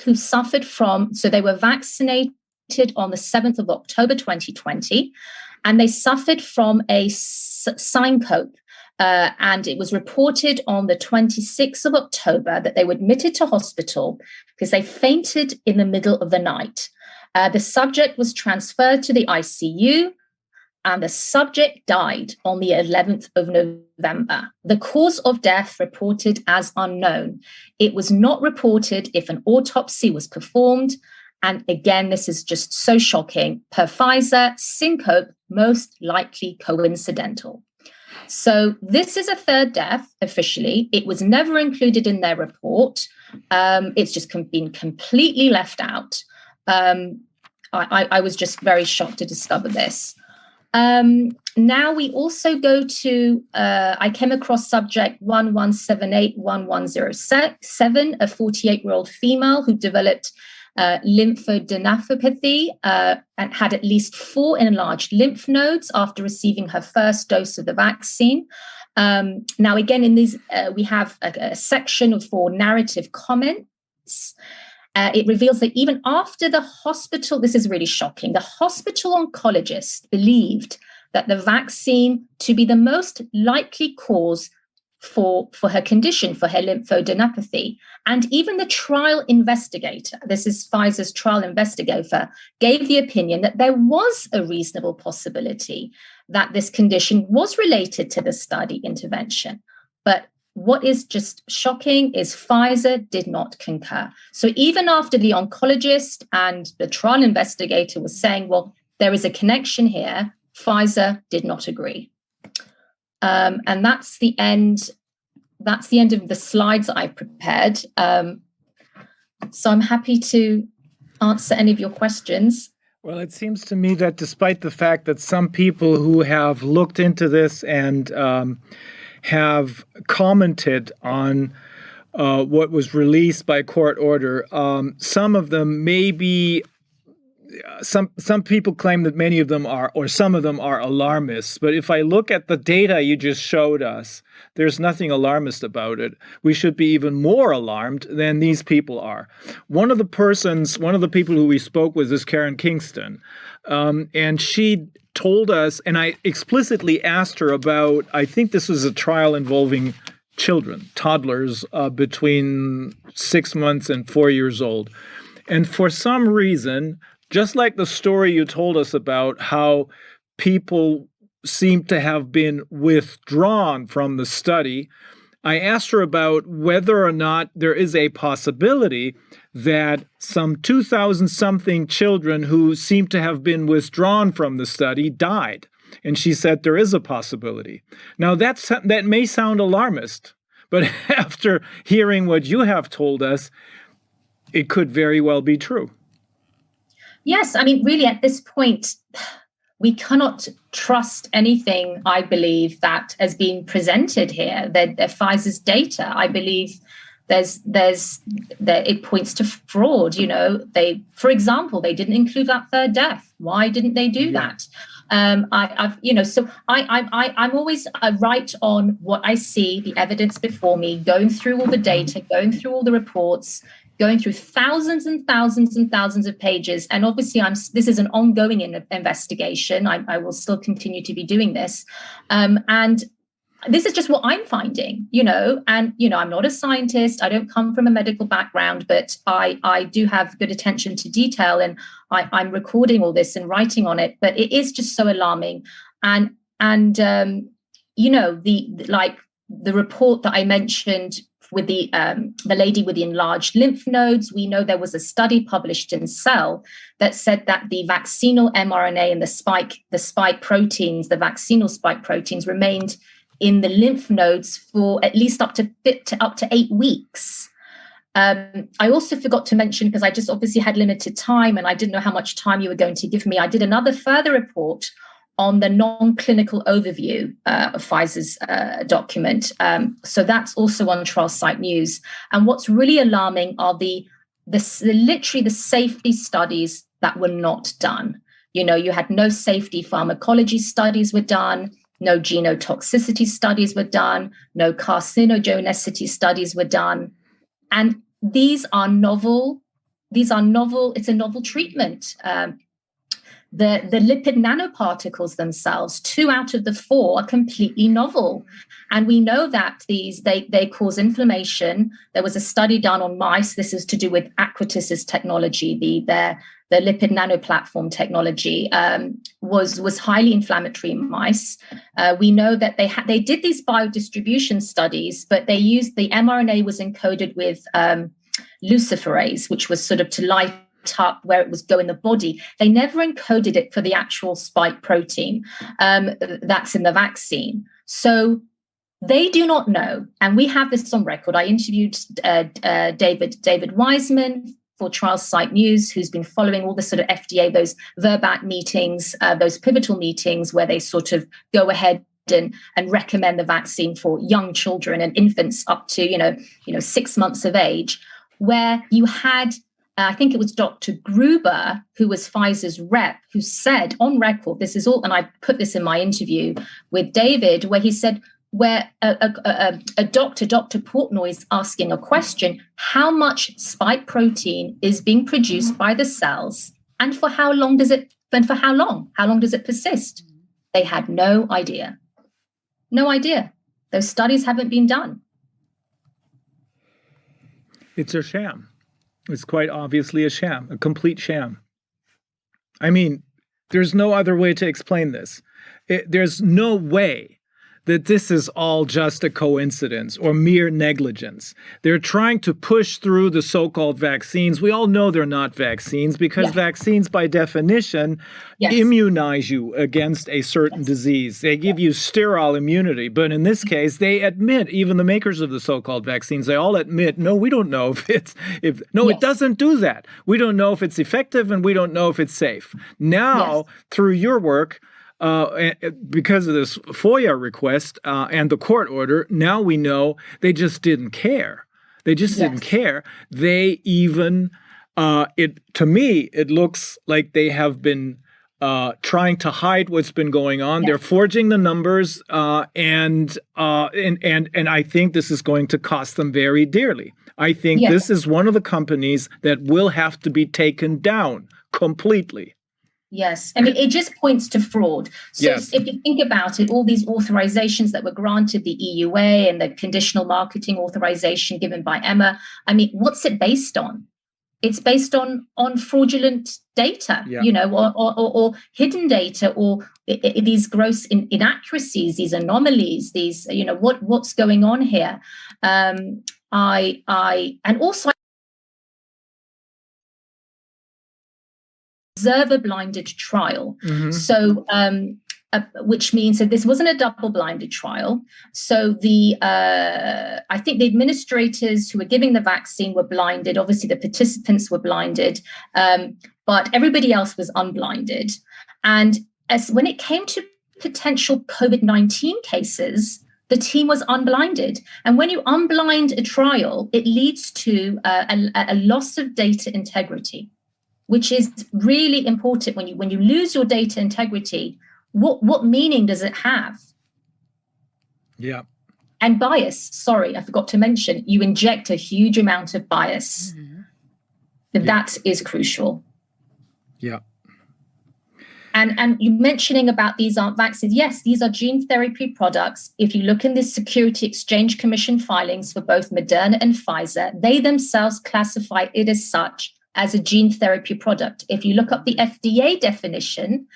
[SPEAKER 9] who suffered so they were vaccinated on the 7th of October 2020, and they suffered from a syncope. And it was reported on the 26th of October that they were admitted to hospital because they fainted in the middle of the night. The subject was transferred to the ICU, and the subject died on the 11th of November. The cause of death reported as unknown. It was not reported if an autopsy was performed. And again, this is just so shocking. Per Pfizer, syncope most likely coincidental. So this is a third death officially. It was never included in their report. It's just been completely left out. I was just very shocked to discover this. Now we also go to, I came across subject 1178-1107, a 48-year-old female who developed lymphadenopathy and had at least 4 enlarged lymph nodes after receiving her first dose of the vaccine. Now, again, in these, we have a section for narrative comments. It reveals that even after the hospital, this is really shocking, the hospital oncologist believed that the vaccine to be the most likely cause for her condition, for her lymphadenopathy. And even the trial investigator, this is Pfizer's trial investigator, gave the opinion that there was a reasonable possibility that this condition was related to the study intervention. But what is just shocking is Pfizer did not concur. So even after the oncologist and the trial investigator was saying, well, there is a connection here, Pfizer did not agree. And that's the end. That's the end of the slides that I prepared. So I'm happy to answer any of your questions.
[SPEAKER 8] Well, it seems to me that despite the fact that some people who have looked into this and have commented on what was released by court order, some of them may be, some people claim that many of them are, or some of them are alarmists. But if I look at the data you just showed us, there's nothing alarmist about it. We should be even more alarmed than these people are. One of the people who we spoke with is Karen Kingston. And she told us, and I explicitly asked her about, I think this was a trial involving children, toddlers between 6 months and 4 years old. And for some reason, just like the story you told us about how people seem to have been withdrawn from the study, I asked her about whether or not there is a possibility that some 2,000-something children who seem to have been withdrawn from the study died. And she said there is a possibility. Now, that may sound alarmist, but after hearing what you have told us, it could very well be true.
[SPEAKER 9] Yes, I mean, really, at this point, we cannot trust anything, I believe, that has been presented here. They're Pfizer's data. I believe it points to fraud. You know, for example, they didn't include that third death. Why didn't they do that? I'm always right on what I see, the evidence before me, going through all the data, going through all the reports, going through thousands and thousands and thousands of pages. And obviously, this is an ongoing investigation. I will still continue to be doing this. And this is just what I'm finding, and, I'm not a scientist. I don't come from a medical background, but I do have good attention to detail, and I'm recording all this and writing on it. But it is just so alarming. And the report that I mentioned with the lady with the enlarged lymph nodes, we know there was a study published in Cell that said that the vaccinal mRNA and the spike proteins, the vaccinal spike proteins, remained in the lymph nodes for at least up to 8 weeks. I also forgot to mention, because I just obviously had limited time and I didn't know how much time you were going to give me, I did another further report on the non-clinical overview of Pfizer's document. So that's also on Trial Site News. And what's really alarming are literally the safety studies that were not done. You had no safety pharmacology studies were done, no genotoxicity studies were done, no carcinogenicity studies were done. And these are novel. It's a novel treatment. The lipid nanoparticles themselves, 2 out of the 4 are completely novel. And we know that they cause inflammation. There was a study done on mice. This is to do with Aquitus's technology, the lipid nanoplatform technology, was highly inflammatory in mice. We know that they did these biodistribution studies, but they used the mRNA was encoded with luciferase, which was sort of to light up where it was going in the body. They never encoded it for the actual spike protein that's in the vaccine. So they do not know. And we have this on record. I interviewed David Wiseman for Trial Site News, who's been following all the sort of FDA, those VRBAC meetings, those pivotal meetings where they sort of go ahead and recommend the vaccine for young children and infants up to 6 months of age, where you had I think it was Dr. Gruber, who was Pfizer's rep, who said on record, this is all, and I put this in my interview with David, where he said, where a doctor, Dr. Portnoy, is asking a question, how much spike protein is being produced by the cells, and for how long does it persist? They had no idea. No idea. Those studies haven't been done.
[SPEAKER 8] It's a sham. It's quite obviously a sham, a complete sham. I mean, there's no other way to explain this. There's no way that this is all just a coincidence or mere negligence. They're trying to push through the so-called vaccines. We all know they're not vaccines because vaccines, by definition, immunize you against a certain disease. They give you sterile immunity. But in this case, they admit, even the makers of the so-called vaccines, they all admit, no, we don't know it doesn't do that. We don't know if it's effective and we don't know if it's safe. Now, through your work, because of this FOIA request and the court order, now we know they just didn't care. They just didn't care. They even, to me, it looks like they have been trying to hide what's been going on. They're forging the numbers, and I think this is going to cost them very dearly. I think this is one of the companies that will have to be taken down completely.
[SPEAKER 9] Yes. I mean, it just points to fraud. So if you think about it, all these authorizations that were granted, the EUA and the conditional marketing authorization given by EMA, I mean, what's it based on? It's based on fraudulent data, or hidden data, or these gross inaccuracies, these anomalies, these, what's going on here? And also, observer-blinded trial. So, which means that this wasn't a double-blinded trial. So I think the administrators who were giving the vaccine were blinded. Obviously, the participants were blinded, but everybody else was unblinded. And when it came to potential COVID-19 cases, the team was unblinded. And when you unblind a trial, it leads to a loss of data integrity, which is really important. When you lose your data integrity, what meaning does it have?
[SPEAKER 8] Yeah.
[SPEAKER 9] And bias, sorry, I forgot to mention, you inject a huge amount of bias. That is crucial.
[SPEAKER 8] Yeah.
[SPEAKER 9] And you mentioning about these aren't vaccines. Yes, these are gene therapy products. If you look in the Security Exchange Commission filings for both Moderna and Pfizer, they themselves classify it as such, as a gene therapy product. If you look up the FDA definition,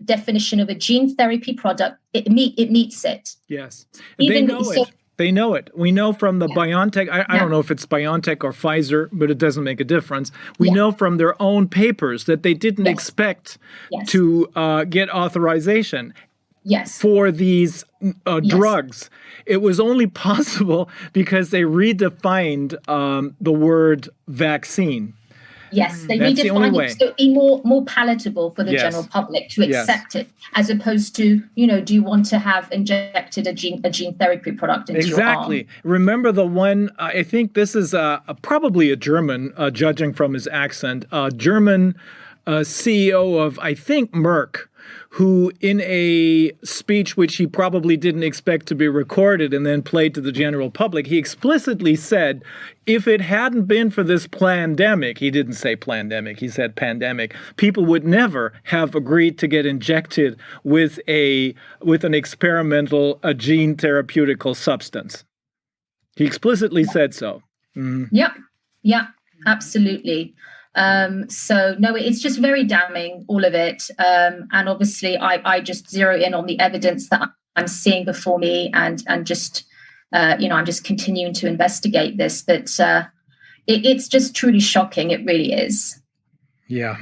[SPEAKER 9] definition of a gene therapy product, it meets it.
[SPEAKER 8] Yes, they know it. They know it. We know from the BioNTech, I don't know if it's BioNTech or Pfizer, but it doesn't make a difference. We know from their own papers that they didn't expect to get authorization for these drugs. It was only possible because they redefined the word vaccine.
[SPEAKER 9] Yes, they
[SPEAKER 8] That's the only
[SPEAKER 9] redefined
[SPEAKER 8] way.
[SPEAKER 9] it so it be more palatable for the general public to accept it, as opposed to, do you want to have injected a gene therapy product into your arm?
[SPEAKER 8] Remember the one, I think this is probably a German, judging from his accent, German CEO of, I think, Merck, who in a speech which he probably didn't expect to be recorded and then played to the general public, he explicitly said, if it hadn't been for this plandemic, he didn't say plandemic, he said pandemic, people would never have agreed to get injected with an experimental gene therapeutical substance. He explicitly said so.
[SPEAKER 9] Yeah, absolutely. So no, it's just very damning, all of it. And obviously I just zero in on the evidence that I'm seeing before me and just, I'm just continuing to investigate this, but it's just truly shocking. It really is.
[SPEAKER 8] Yeah.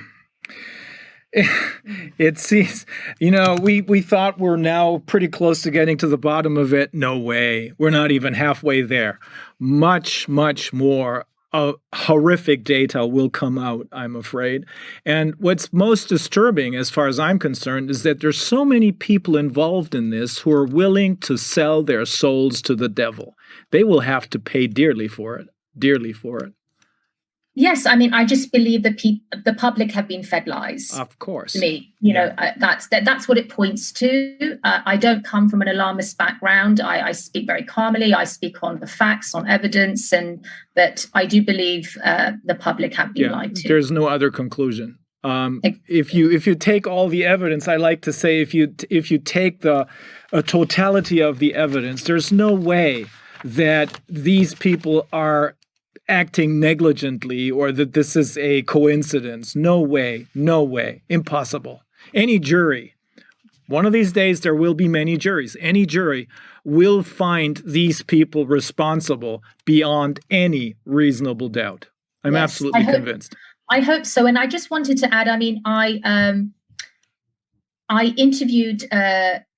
[SPEAKER 8] It seems, we thought we're now pretty close to getting to the bottom of it. No way. We're not even halfway there. Much, much more horrific data will come out, I'm afraid. And what's most disturbing, as far as I'm concerned, is that there's so many people involved in this who are willing to sell their souls to the devil. They will have to pay dearly for it.
[SPEAKER 9] Yes, I mean, I just believe that the public have been fed lies.
[SPEAKER 8] Of course.
[SPEAKER 9] To me, that's what it points to. I don't come from an alarmist background. I speak very calmly. I speak on the facts, on evidence, but I do believe the public have been lied to.
[SPEAKER 8] There's no other conclusion. If you take all the evidence, I like to say, if you take a totality of the evidence, there's no way that these people are acting negligently or that this is a coincidence. No way. Impossible. Any jury One of these days, there will be many juries. Any jury will find these people responsible beyond any reasonable doubt. I'm absolutely convinced.
[SPEAKER 9] I hope so. And I just wanted to add, I mean, I interviewed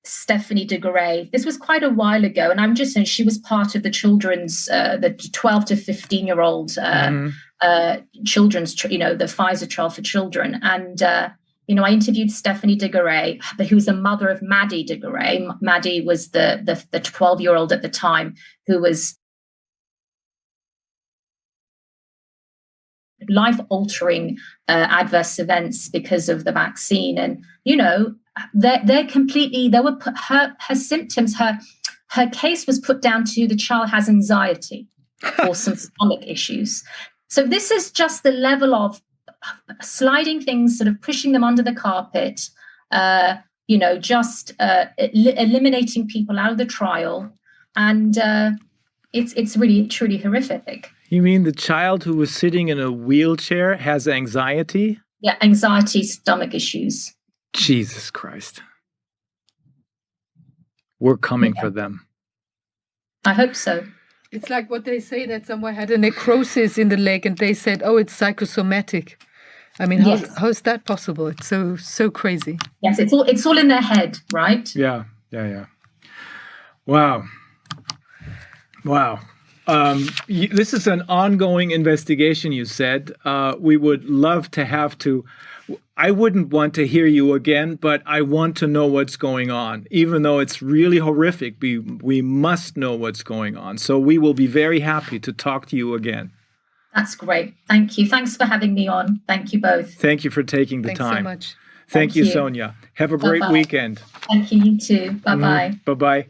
[SPEAKER 9] Stephanie de Garay. This was quite a while ago. And I'm just saying she was part of the children's, the 12 to 15-year-old children's, the Pfizer trial for children. And, I interviewed Stephanie de Garay, who was the mother of Maddie de Garay. Maddie was the 12-year-old at the time who was life-altering adverse events because of the vaccine. And, they're completely, there were her symptoms, her case was put down to the child has anxiety or some stomach issues. So this is just the level of sliding things, sort of pushing them under the carpet, eliminating people out of the trial. And it's really, truly horrific.
[SPEAKER 8] You mean the child who was sitting in a wheelchair has anxiety?
[SPEAKER 9] Yeah, anxiety, stomach issues.
[SPEAKER 8] Jesus Christ. We're coming for them.
[SPEAKER 9] I hope so.
[SPEAKER 7] It's like what they say, that someone had a necrosis in the leg and they said, oh, it's psychosomatic. I mean, how is that possible? It's so crazy.
[SPEAKER 9] Yes, it's all in their head, right?
[SPEAKER 8] Yeah. Wow. This is an ongoing investigation, you said. We would love to have to. I wouldn't want to hear you again, but I want to know what's going on. Even though it's really horrific, we must know what's going on. So we will be very happy to talk to you again.
[SPEAKER 9] That's great. Thank you. Thanks for having me on. Thank you both.
[SPEAKER 8] Thank you for taking the time.
[SPEAKER 7] Thanks so much.
[SPEAKER 8] Thank you, Sonia. Have a great weekend.
[SPEAKER 9] Thank you, you too. Bye-bye.
[SPEAKER 8] Bye-bye.